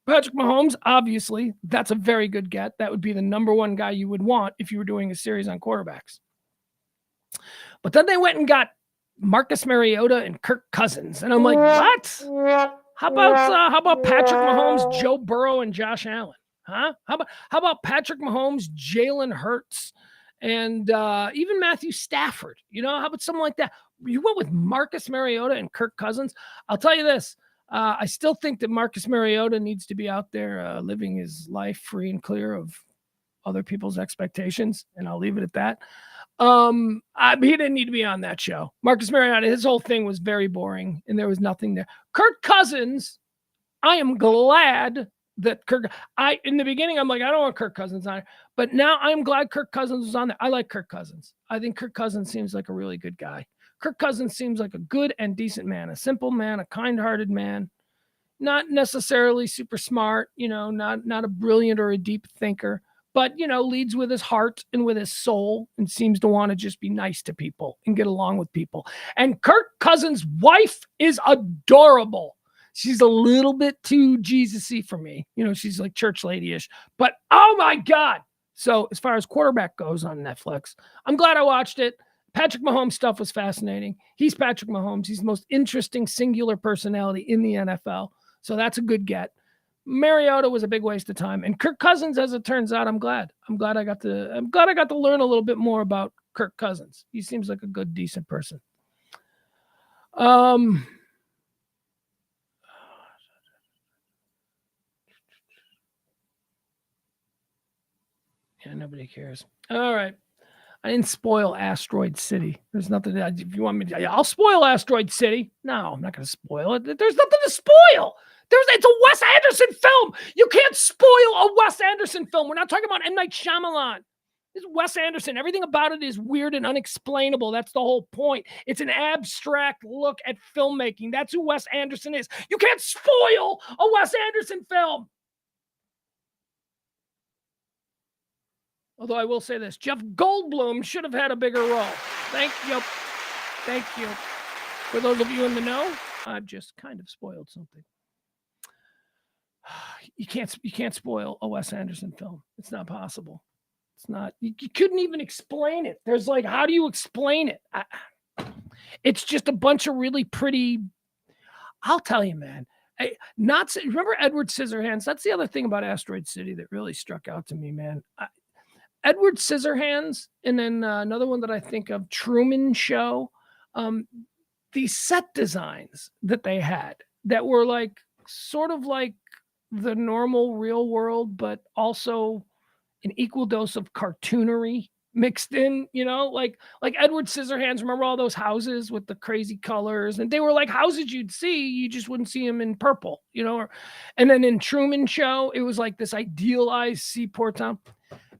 Patrick Mahomes, obviously, that's a very good get. That would be the number 1 guy you would want if you were doing a series on quarterbacks. But then they went and got Marcus Mariota and Kirk Cousins, and I'm like, what? How about Patrick Mahomes, Joe Burrow, and Josh Allen? Huh? How about Patrick Mahomes, Jalen Hurts, and even Matthew Stafford? How about something like that? You went with Marcus Mariota and Kirk Cousins. I'll tell you this. I still think that Marcus Mariota needs to be out there living his life free and clear of other people's expectations, and I'll leave it at that. He didn't need to be on that show. Marcus Mariota, his whole thing was very boring, and there was nothing there. Kirk Cousins, I am glad that in the beginning, I'm like, I don't want Kirk Cousins on it, but now I'm glad Kirk Cousins was on there. I like Kirk Cousins. I think Kirk Cousins seems like a really good guy. Kirk Cousins seems like a good and decent man, a simple man, a kind-hearted man, not necessarily super smart, not a brilliant or a deep thinker, but, leads with his heart and with his soul and seems to want to just be nice to people and get along with people. And Kirk Cousins' wife is adorable. She's a little bit too Jesus-y for me. She's like church lady-ish, but oh my God. So as far as Quarterback goes on Netflix, I'm glad I watched it. Patrick Mahomes stuff was fascinating. He's Patrick Mahomes. He's the most interesting singular personality in the NFL. So that's a good get. Mariota was a big waste of time. And Kirk Cousins, as it turns out, I'm glad I got to learn a little bit more about Kirk Cousins. He seems like a good, decent person. Yeah, nobody cares. All right. I didn't spoil Asteroid City. There's nothing. If you want me to, I'll spoil Asteroid City. No, I'm not going to spoil it. There's nothing to spoil. It's a Wes Anderson film. You can't spoil a Wes Anderson film. We're not talking about M. Night Shyamalan. This is Wes Anderson. Everything about it is weird and unexplainable. That's the whole point. It's an abstract look at filmmaking. That's who Wes Anderson is. You can't spoil a Wes Anderson film. Although I will say this, Jeff Goldblum should have had a bigger role. Thank you. For those of you in the know, I've just kind of spoiled something. You can't spoil a Wes Anderson film. It's not possible. It's not. You couldn't even explain it. There's like, how do you explain it? It's just a bunch of really pretty. I'll tell you, man. Remember Edward Scissorhands? That's the other thing about Asteroid City that really struck out to me, man. Edward Scissorhands, and then another one that I think of, Truman Show. These set designs that they had that were like sort of like the normal real world, but also an equal dose of cartoonery mixed in, like Edward Scissorhands. Remember all those houses with the crazy colors? And they were like houses you'd see, you just wouldn't see them in purple, and then in Truman Show, it was like this idealized seaport town.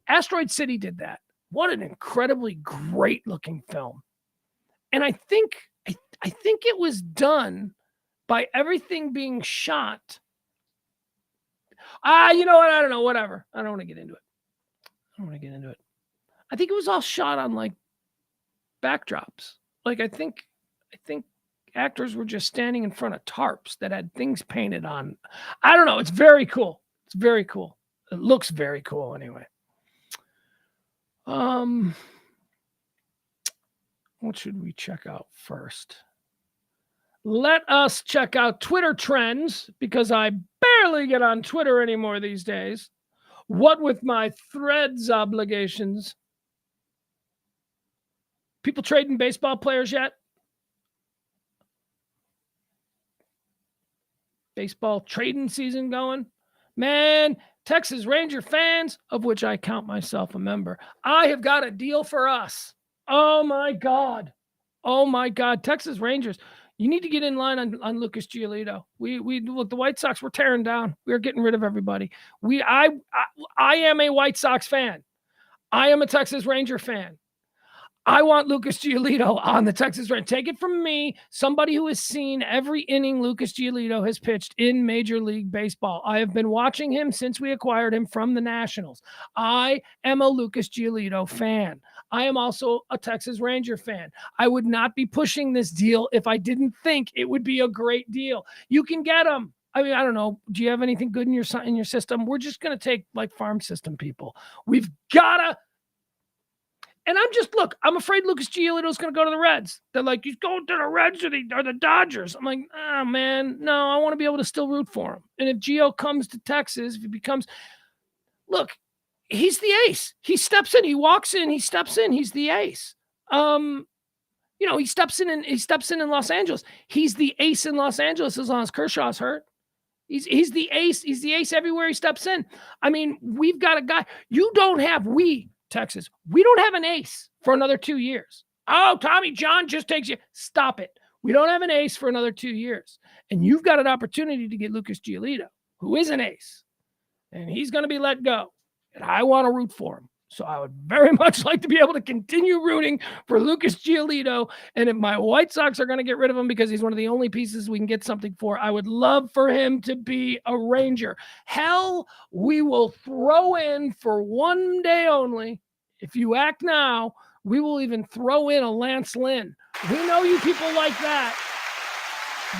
Asteroid City did that. What an incredibly great looking film. And I think it was done by everything being shot. You know what? I don't know. Whatever. I don't want to get into it. I think it was all shot on like backdrops. Like I think actors were just standing in front of tarps that had things painted on. I don't know. It's very cool. It looks very cool anyway. What should we check out first? Let us check out Twitter trends, because I barely get on Twitter anymore these days. What with my Threads obligations? People trading baseball players yet? Baseball trading season going? Man, Texas Ranger fans, of which I count myself a member, I have got a deal for us. Oh my God. Texas Rangers. You need to get in line on Lucas Giolito. We look, the White Sox were tearing down. We were getting rid of everybody. I am a White Sox fan. I am a Texas Ranger fan. I want Lucas Giolito on the Texas Rangers. Take it from me, somebody who has seen every inning Lucas Giolito has pitched in Major League Baseball. I have been watching him since we acquired him from the Nationals. I am a Lucas Giolito fan. I am also a Texas Ranger fan. I would not be pushing this deal if I didn't think it would be a great deal. You can get him. I mean, I don't know. Do you have anything good in your system? We're just going to take like farm system people. We've got to. And I'm afraid Lucas Giolito is going to go to the Reds. They're like, he's going to the Reds or the Dodgers. I'm like, oh, man, no, I want to be able to still root for him. And if Gio comes to Texas, if he becomes, look, he's the ace. He steps in, he walks in, he steps in, he's the ace. He steps in in Los Angeles. He's the ace in Los Angeles as long as Kershaw's hurt. He's the ace. He's the ace everywhere he steps in. I mean, we've got a guy. Texas, we don't have an ace for another 2 years. Oh, Tommy John just takes you. Stop it. We don't have an ace for another 2 years. And you've got an opportunity to get Lucas Giolito, who is an ace. And he's going to be let go. And I want to root for him. So I would very much like to be able to continue rooting for Lucas Giolito. And if my White Sox are going to get rid of him because he's one of the only pieces we can get something for, I would love for him to be a Ranger. Hell, we will throw in for one day only. If you act now, we will even throw in a Lance Lynn. We know you people like that.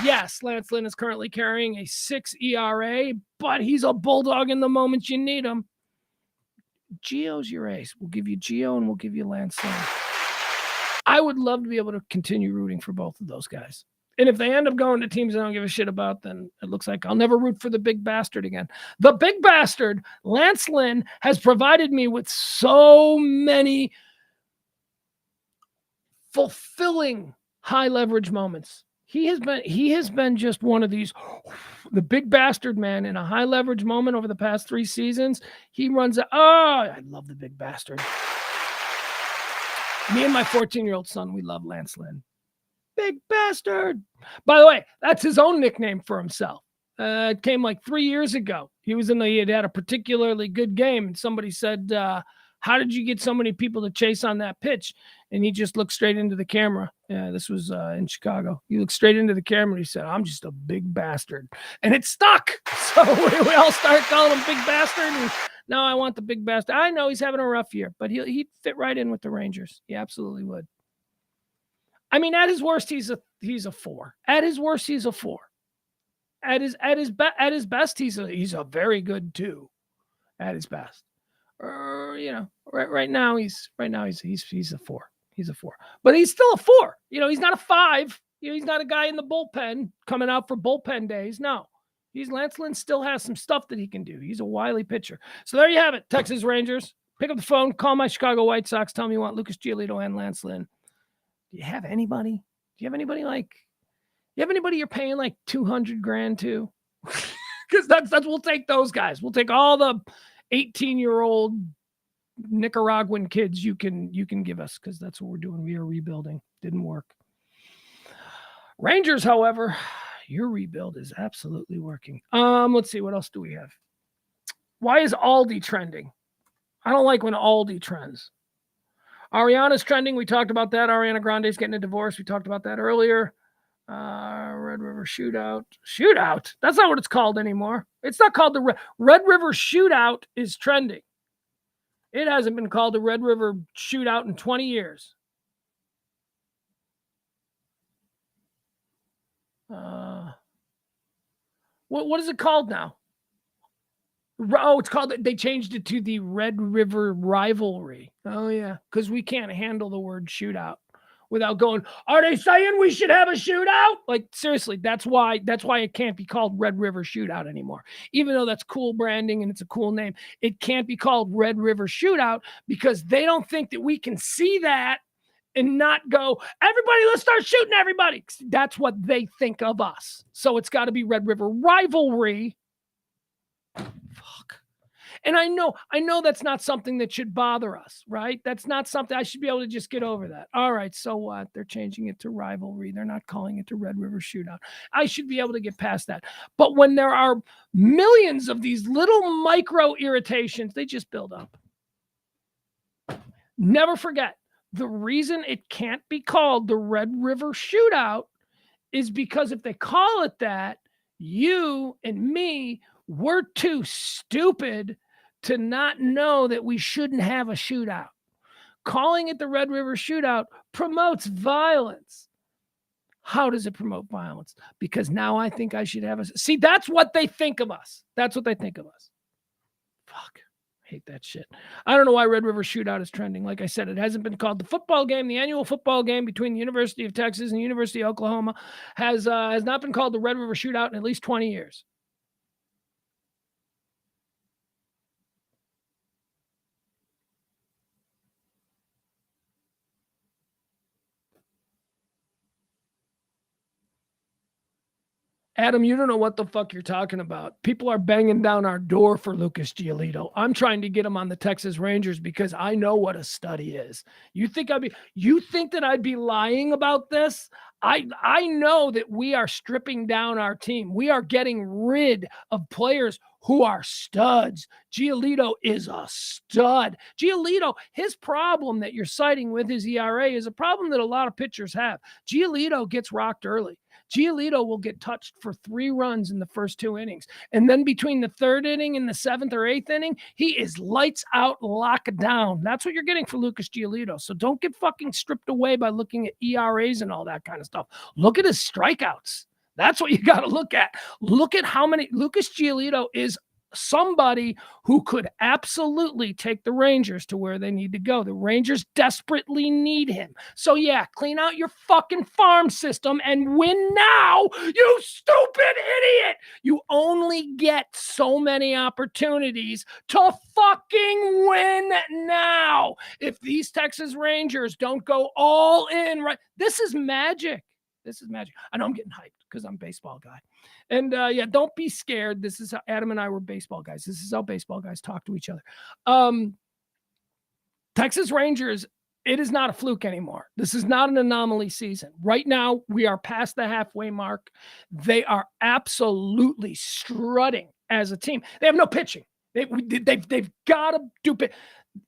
Yes, Lance Lynn is currently carrying a 6 ERA, but he's a bulldog in the moment you need him. Gio's your ace. We'll give you Gio and we'll give you Lance Lynn. I would love to be able to continue rooting for both of those guys. And if they end up going to teams I don't give a shit about, then it looks like I'll never root for the big bastard again. The big bastard, Lance Lynn, has provided me with so many fulfilling high leverage moments. He has been just one of these, the big bastard man in a high leverage moment over the past 3 seasons. He runs, I love the big bastard. Me and my 14-year-old son, we love Lance Lynn. Big bastard. By the way, that's his own nickname for himself. It came like 3 years ago. He had a particularly good game, and somebody said, how did you get so many people to chase on that pitch? And he just looked straight into the camera. Yeah, this was in Chicago. He looked straight into the camera and he said, I'm just a big bastard. And it stuck. So we all started calling him Big Bastard. And now I want the Big Bastard. I know he's having a rough year, but he'd fit right in with the Rangers. He absolutely would. I mean, at his worst, he's a 4. At his worst, he's a 4. At his best, he's a very good 2. At his best. Right now he's a 4. He's a 4, but he's still a 4. He's not a 5. He's not a guy in the bullpen coming out for bullpen days. No, Lance Lynn still has some stuff that he can do. He's a wily pitcher. So there you have it, Texas Rangers. Pick up the phone, call my Chicago White Sox, tell me you want Lucas Giolito and Lance Lynn. Do you have anybody? Do you have anybody you're paying like $200,000 to? Because that's we'll take those guys. We'll take all the 18-year-old Nicaraguan kids you can give us, because that's what we're doing. We are rebuilding. Didn't work. Rangers, however, your rebuild is absolutely working. Let's see, what else do we have? Why is Aldi trending? I don't like when Aldi trends. Ariana's trending. We talked about that. Ariana Grande's getting a divorce. We talked about that earlier. Red River Shootout. Shootout? That's not what it's called anymore. It's not called the Red River Shootout is trending. It hasn't been called the Red River Shootout in 20 years. What is it called now? Oh, it's called, they changed it to the Red River Rivalry. Oh, yeah, because we can't handle the word shootout without going, are they saying we should have a shootout? Like, seriously, that's why it can't be called Red River Shootout anymore. Even though that's cool branding and it's a cool name, it can't be called Red River Shootout because they don't think that we can see that and not go, everybody, let's start shooting everybody. That's what they think of us. So it's got to be Red River Rivalry. Fuck. And I know that's not something that should bother us, right? That's not something I should be able to just get over that. All right, so what? They're changing it to rivalry. They're not calling it to Red River Shootout. I should be able to get past that. But when there are millions of these little micro irritations, they just build up. Never forget, the reason it can't be called the Red River Shootout is because if they call it that, you and me, we're too stupid to not know that we shouldn't have a shootout. Calling it the Red River Shootout promotes violence. How does it promote violence? Because now I think I should have a... See, that's what they think of us. That's what they think of us. Fuck. Hate that shit. I don't know why Red River Shootout is trending. Like I said, it hasn't been called. The football game, the annual football game between the University of Texas and the University of Oklahoma has not been called the Red River Shootout in at least 20 years. Adam, you don't know what the fuck you're talking about. People are banging down our door for Lucas Giolito. I'm trying to get him on the Texas Rangers because I know what a stud he is. You think that I'd be lying about this? I know that we are stripping down our team. We are getting rid of players who are studs. Giolito is a stud. Giolito, his problem that you're citing with his ERA is a problem that a lot of pitchers have. Giolito gets rocked early. Giolito will get touched for 3 runs in the first 2 innings. And then between the 3rd inning and the 7th or 8th inning, he is lights out, locked down. That's what you're getting for Lucas Giolito. So don't get fucking stripped away by looking at ERAs and all that kind of stuff. Look at his strikeouts. That's what you got to look at. Look at how many. Lucas Giolito is somebody who could absolutely take the Rangers to where they need to go. The Rangers desperately need him. So yeah, clean out your fucking farm system and win now, you stupid idiot. You only get so many opportunities to fucking win now. If these Texas Rangers don't go all in, right, this is magic. This is magic. I know I'm getting hyped because I'm a baseball guy. And yeah, don't be scared. This is how Adam and I were baseball guys. This is how baseball guys talk to each other. Texas Rangers, it is not a fluke anymore. This is not an anomaly season. Right now, we are past the halfway mark. They are absolutely strutting as a team. They have no pitching. They've got to do it.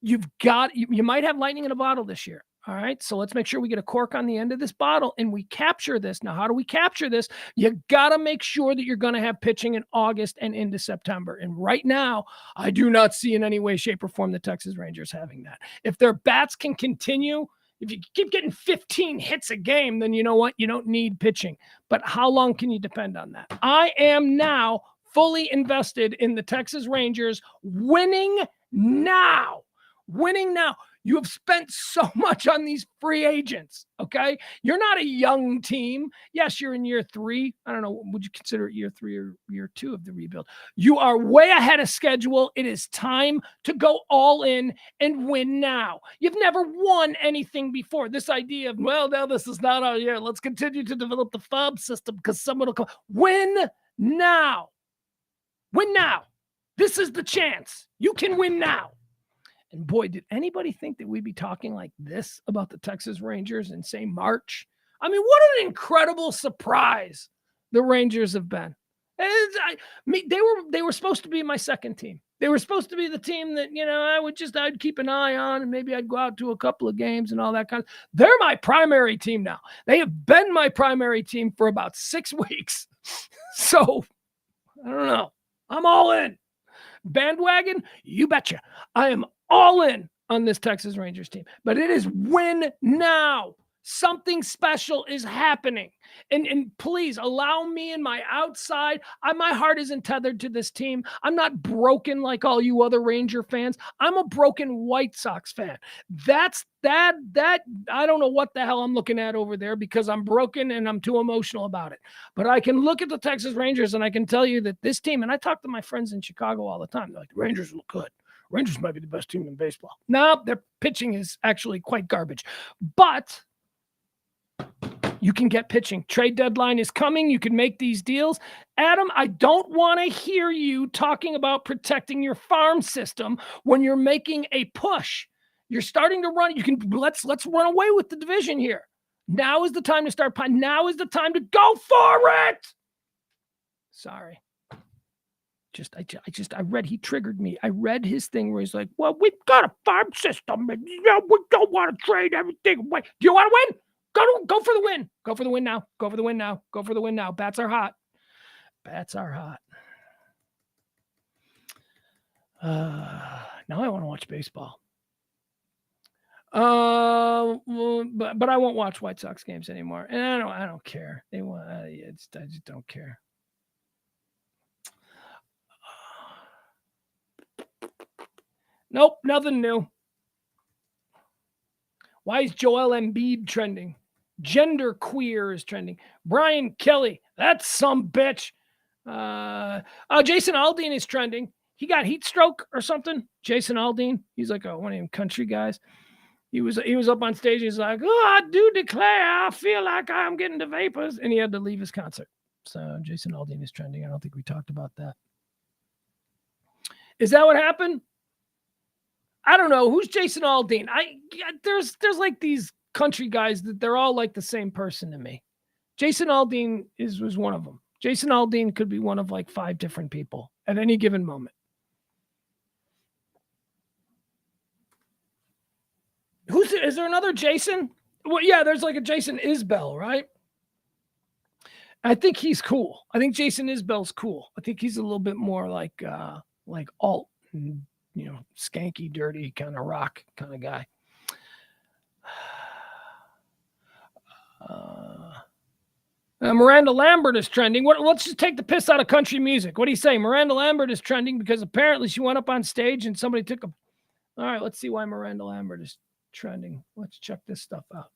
You might have lightning in a bottle this year. All right, so let's make sure we get a cork on the end of this bottle and we capture this. Now, how do we capture this? You got to make sure that you're going to have pitching in August and into September. And right now, I do not see in any way, shape, or form the Texas Rangers having that. If their bats can continue, if you keep getting 15 hits a game, then you know what? You don't need pitching. But how long can you depend on that? I am now fully invested in the Texas Rangers winning now. Winning now. You have spent so much on these free agents, okay? You're not a young team. Yes, you're in year 3. I don't know. Would you consider it year 3 or year 2 of the rebuild? You are way ahead of schedule. It is time to go all in and win now. You've never won anything before. This idea of, well, now this is not our year. Let's continue to develop the FOB system because someone will come. Win now. Win now. This is the chance. You can win now. And boy, did anybody think that we'd be talking like this about the Texas Rangers in, say, March? I mean, what an incredible surprise the Rangers have been. They were supposed to be my second team. They were supposed to be the team that, I'd keep an eye on and maybe I'd go out to a couple of games and all that kind of. They're my primary team now. They have been my primary team for about 6 weeks. So, I don't know. I'm all in. Bandwagon, you betcha. I am all in on this Texas Rangers team, but it is win now. Something special is happening. And please allow me in my outside. My heart isn't tethered to this team. I'm not broken like all you other Ranger fans. I'm a broken White Sox fan. That's that. I don't know what the hell I'm looking at over there because I'm broken and I'm too emotional about it. But I can look at the Texas Rangers and I can tell you that this team, and I talk to my friends in Chicago all the time. They're like, the Rangers look good. Rangers might be the best team in baseball. No, their pitching is actually quite garbage. But You can get pitching. Trade deadline is coming. You can make these deals. Adam, I don't want to hear you talking about protecting your farm system when you're making a push. You're starting to run. Let's run away with the division here. Now is the time to start. Now is the time to go for it. Sorry. I read, he triggered me. I read his thing where he's like, well, we've got a farm system and we don't want to trade everything away. Do you want to win? Go for the win. Go for the win now. Go for the win now. Go for the win now. Bats are hot. Bats are hot. Now I want to watch baseball. But I won't watch White Sox games anymore. And I don't care. I just don't care. Nope, nothing new. Why is Joel Embiid trending? Gender queer is trending. Brian Kelly, that's some bitch. Jason Aldean is trending. He got heat stroke or something. Jason Aldean, he's like one of them country guys. He was up on stage. He's like, oh, I do declare, I feel like I'm getting the vapors, and he had to leave his concert. So Jason Aldean is trending. I don't think we talked about that. Is that what happened? I don't know. Who's Jason Aldean? There's like these country guys that they're all like the same person to me. Jason Aldean was one of them. Jason Aldean could be one of like 5 different people at any given moment. Is there another Jason? Well, yeah, there's like a Jason Isbell, right? I think he's cool. I think Jason Isbell's cool. I think he's a little bit more like alt, skanky, dirty kind of rock kind of guy. Miranda Lambert is trending. Let's just take the piss out of country music. What do you say? Miranda Lambert is trending because apparently she went up on stage and somebody took a... All right, let's see why Miranda Lambert is trending. Let's check this stuff out.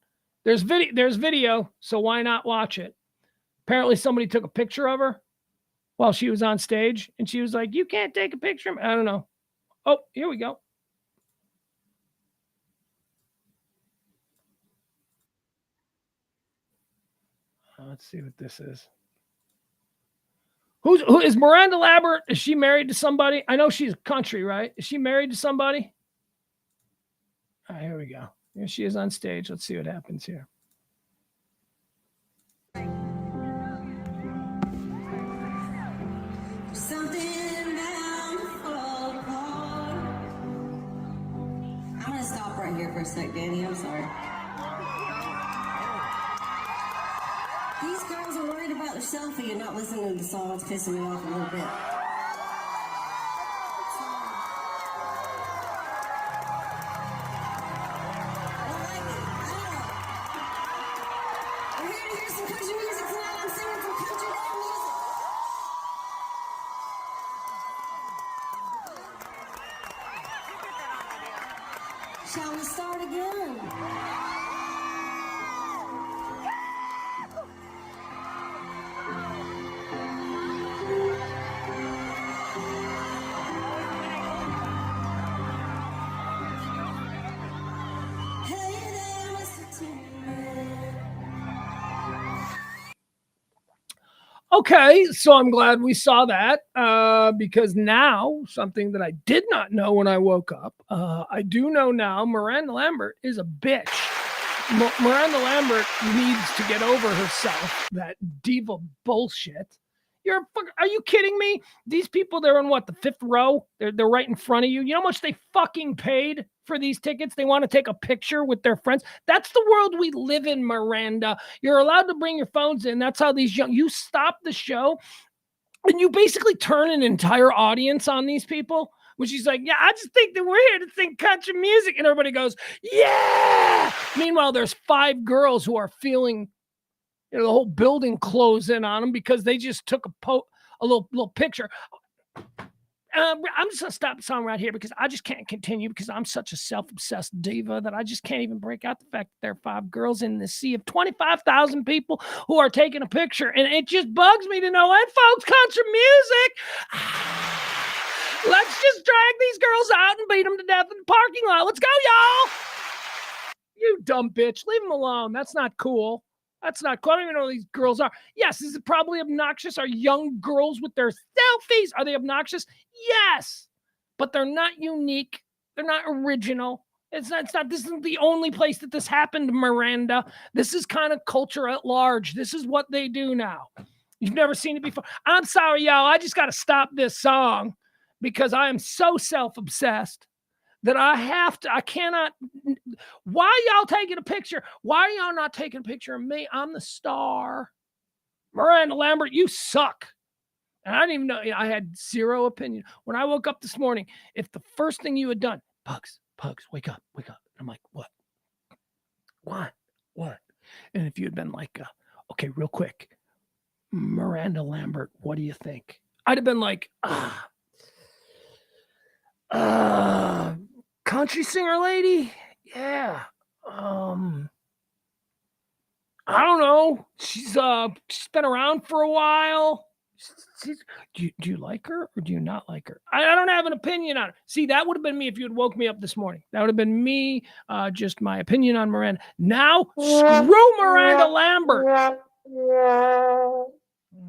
There's video, so why not watch it? Apparently somebody took a picture of her while she was on stage, and she was like, you can't take a picture of me. I don't know. Oh, here we go. Let's see what this is. Who is Miranda Lambert? Is she married to somebody? I know she's country, right? Is she married to somebody? All right, here we go. Here she is on stage. Let's see what happens here. Here for a sec, Danny. I'm sorry. These girls are worried about their selfie and not listening to the song. It's pissing me off a little bit. We're here to hear some country music tonight. I'm singing some country music. Shall we start again? Hey there, Mr. Timberman. Okay, so I'm glad we saw that because now something that I did not know when I woke up, I do know now Miranda Lambert is a bitch. Miranda Lambert needs to get over herself, that diva bullshit. Are you kidding me? These people, they're in what, the 5th row? They're right in front of you. You know how much they fucking paid for these tickets? They want to take a picture with their friends. That's the world we live in, Miranda. You're allowed to bring your phones in. That's how you stop the show and you basically turn an entire audience on these people. When she's like, yeah, I just think that we're here to sing country music. And everybody goes, yeah. Meanwhile, there's 5 girls who are feeling the whole building close in on them because they just took a little picture. I'm just going to stop the song right here because I just can't continue because I'm such a self-obsessed diva that I just can't even break out the fact that there are 5 girls in this sea of 25,000 people who are taking a picture. And it just bugs me to know, hey, folks, country music. Let's just drag these girls out and beat them to death in the parking lot. Let's go, y'all. You dumb bitch. Leave them alone. That's not cool. That's not cool. I don't even know who these girls are. Yes, is it probably obnoxious? Are young girls with their selfies, are they obnoxious? Yes, but they're not unique. They're not original. It's not, this isn't the only place that this happened, Miranda. This is kind of culture at large. This is what they do now. You've never seen it before. I'm sorry, y'all. I just got to stop this song because I am so self-obsessed that I cannot. Why y'all taking a picture? Why are y'all not taking a picture of me? I'm the star. Miranda Lambert, you suck. And I didn't even know, I had zero opinion. When I woke up this morning, if the first thing you had done, Pugs, wake up. I'm like, what? And if you had been like, okay, real quick, Miranda Lambert, what do you think? I'd have been like, country singer lady? Yeah. I don't know. She's been around for a while. Do you like her or do you not like her? I don't have an opinion on her. See, that would have been me if you had woke me up this morning. That would have been me, just my opinion on Miranda. Now, screw Miranda Lambert. I don't know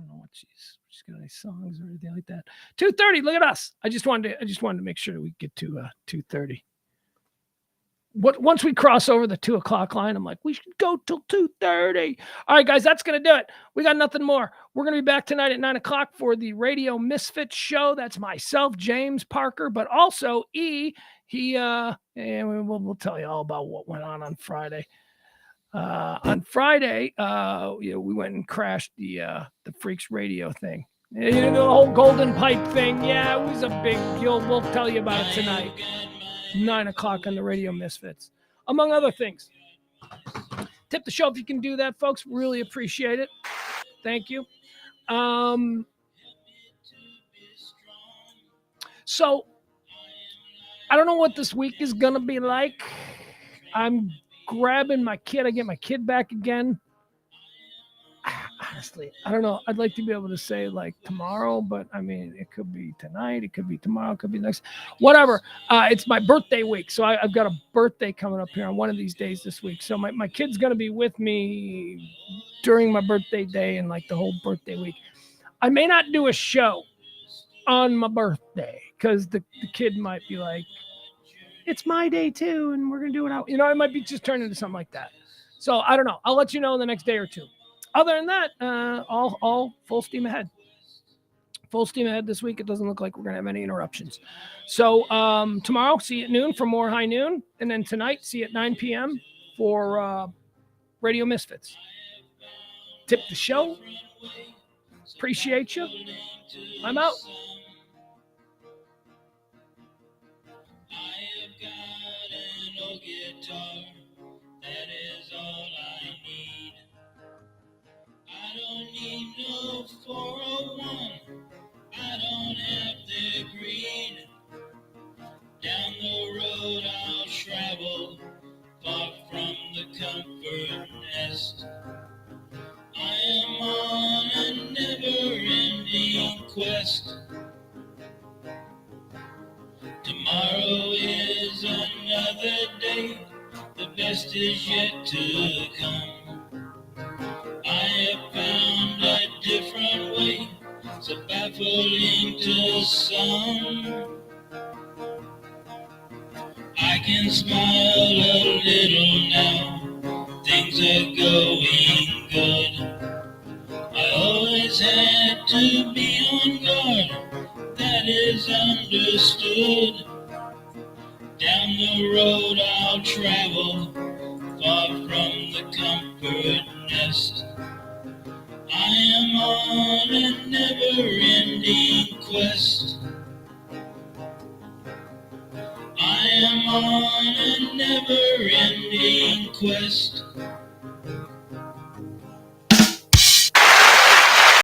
what she's got any songs or anything like that. 2:30. Look at us. I just wanted to make sure that we get to 2:30. Once we cross over the 2 o'clock line, I'm like, we should go till 2:30. All right, guys, that's going to do it. We got nothing more. We're going to be back tonight at 9 o'clock for the Radio Misfits show. That's myself, James Parker, but also E. And we'll tell you all about what went on Friday. On Friday, we went and crashed the Freaks Radio thing. The whole golden pipe thing. Yeah, it was a big deal. We'll tell you about it tonight. 9 o'clock on the Radio Misfits, among other things. Tip the show if you can do that, folks. Really appreciate it. Thank you. So I don't know what this week is going to be like. I'm grabbing my kid. I get my kid back again. Honestly, I don't know. I'd like to be able to say like tomorrow, but I mean, it could be tonight. It could be tomorrow. It could be next. Whatever. It's my birthday week. So I've got a birthday coming up here on one of these days this week. So my kid's going to be with me during my birthday day and like the whole birthday week. I may not do a show on my birthday because the kid might be like, it's my day too, and we're going to do it out. It might be just turn into something like that. So I don't know. I'll let you know in the next day or two. Other than that, all full steam ahead. Full steam ahead this week. It doesn't look like we're going to have any interruptions. So tomorrow, see you at noon for more High Noon. And then tonight, see you at 9 p.m. for Radio Misfits. Tip the show. Appreciate you. I'm out. That is all I need. I don't need no 401. I don't have the greed. Down the road I'll travel, far from the comfort nest. I am on a never-ending quest. Tomorrow is another day. The best is yet to come. I have found a different way, so baffling to some. I can smile a little now, things are going good. I always had to be on guard, that is understood. Down the road I'll travel, far from the comfort nest. I am on a never-ending quest. I am on a never-ending quest.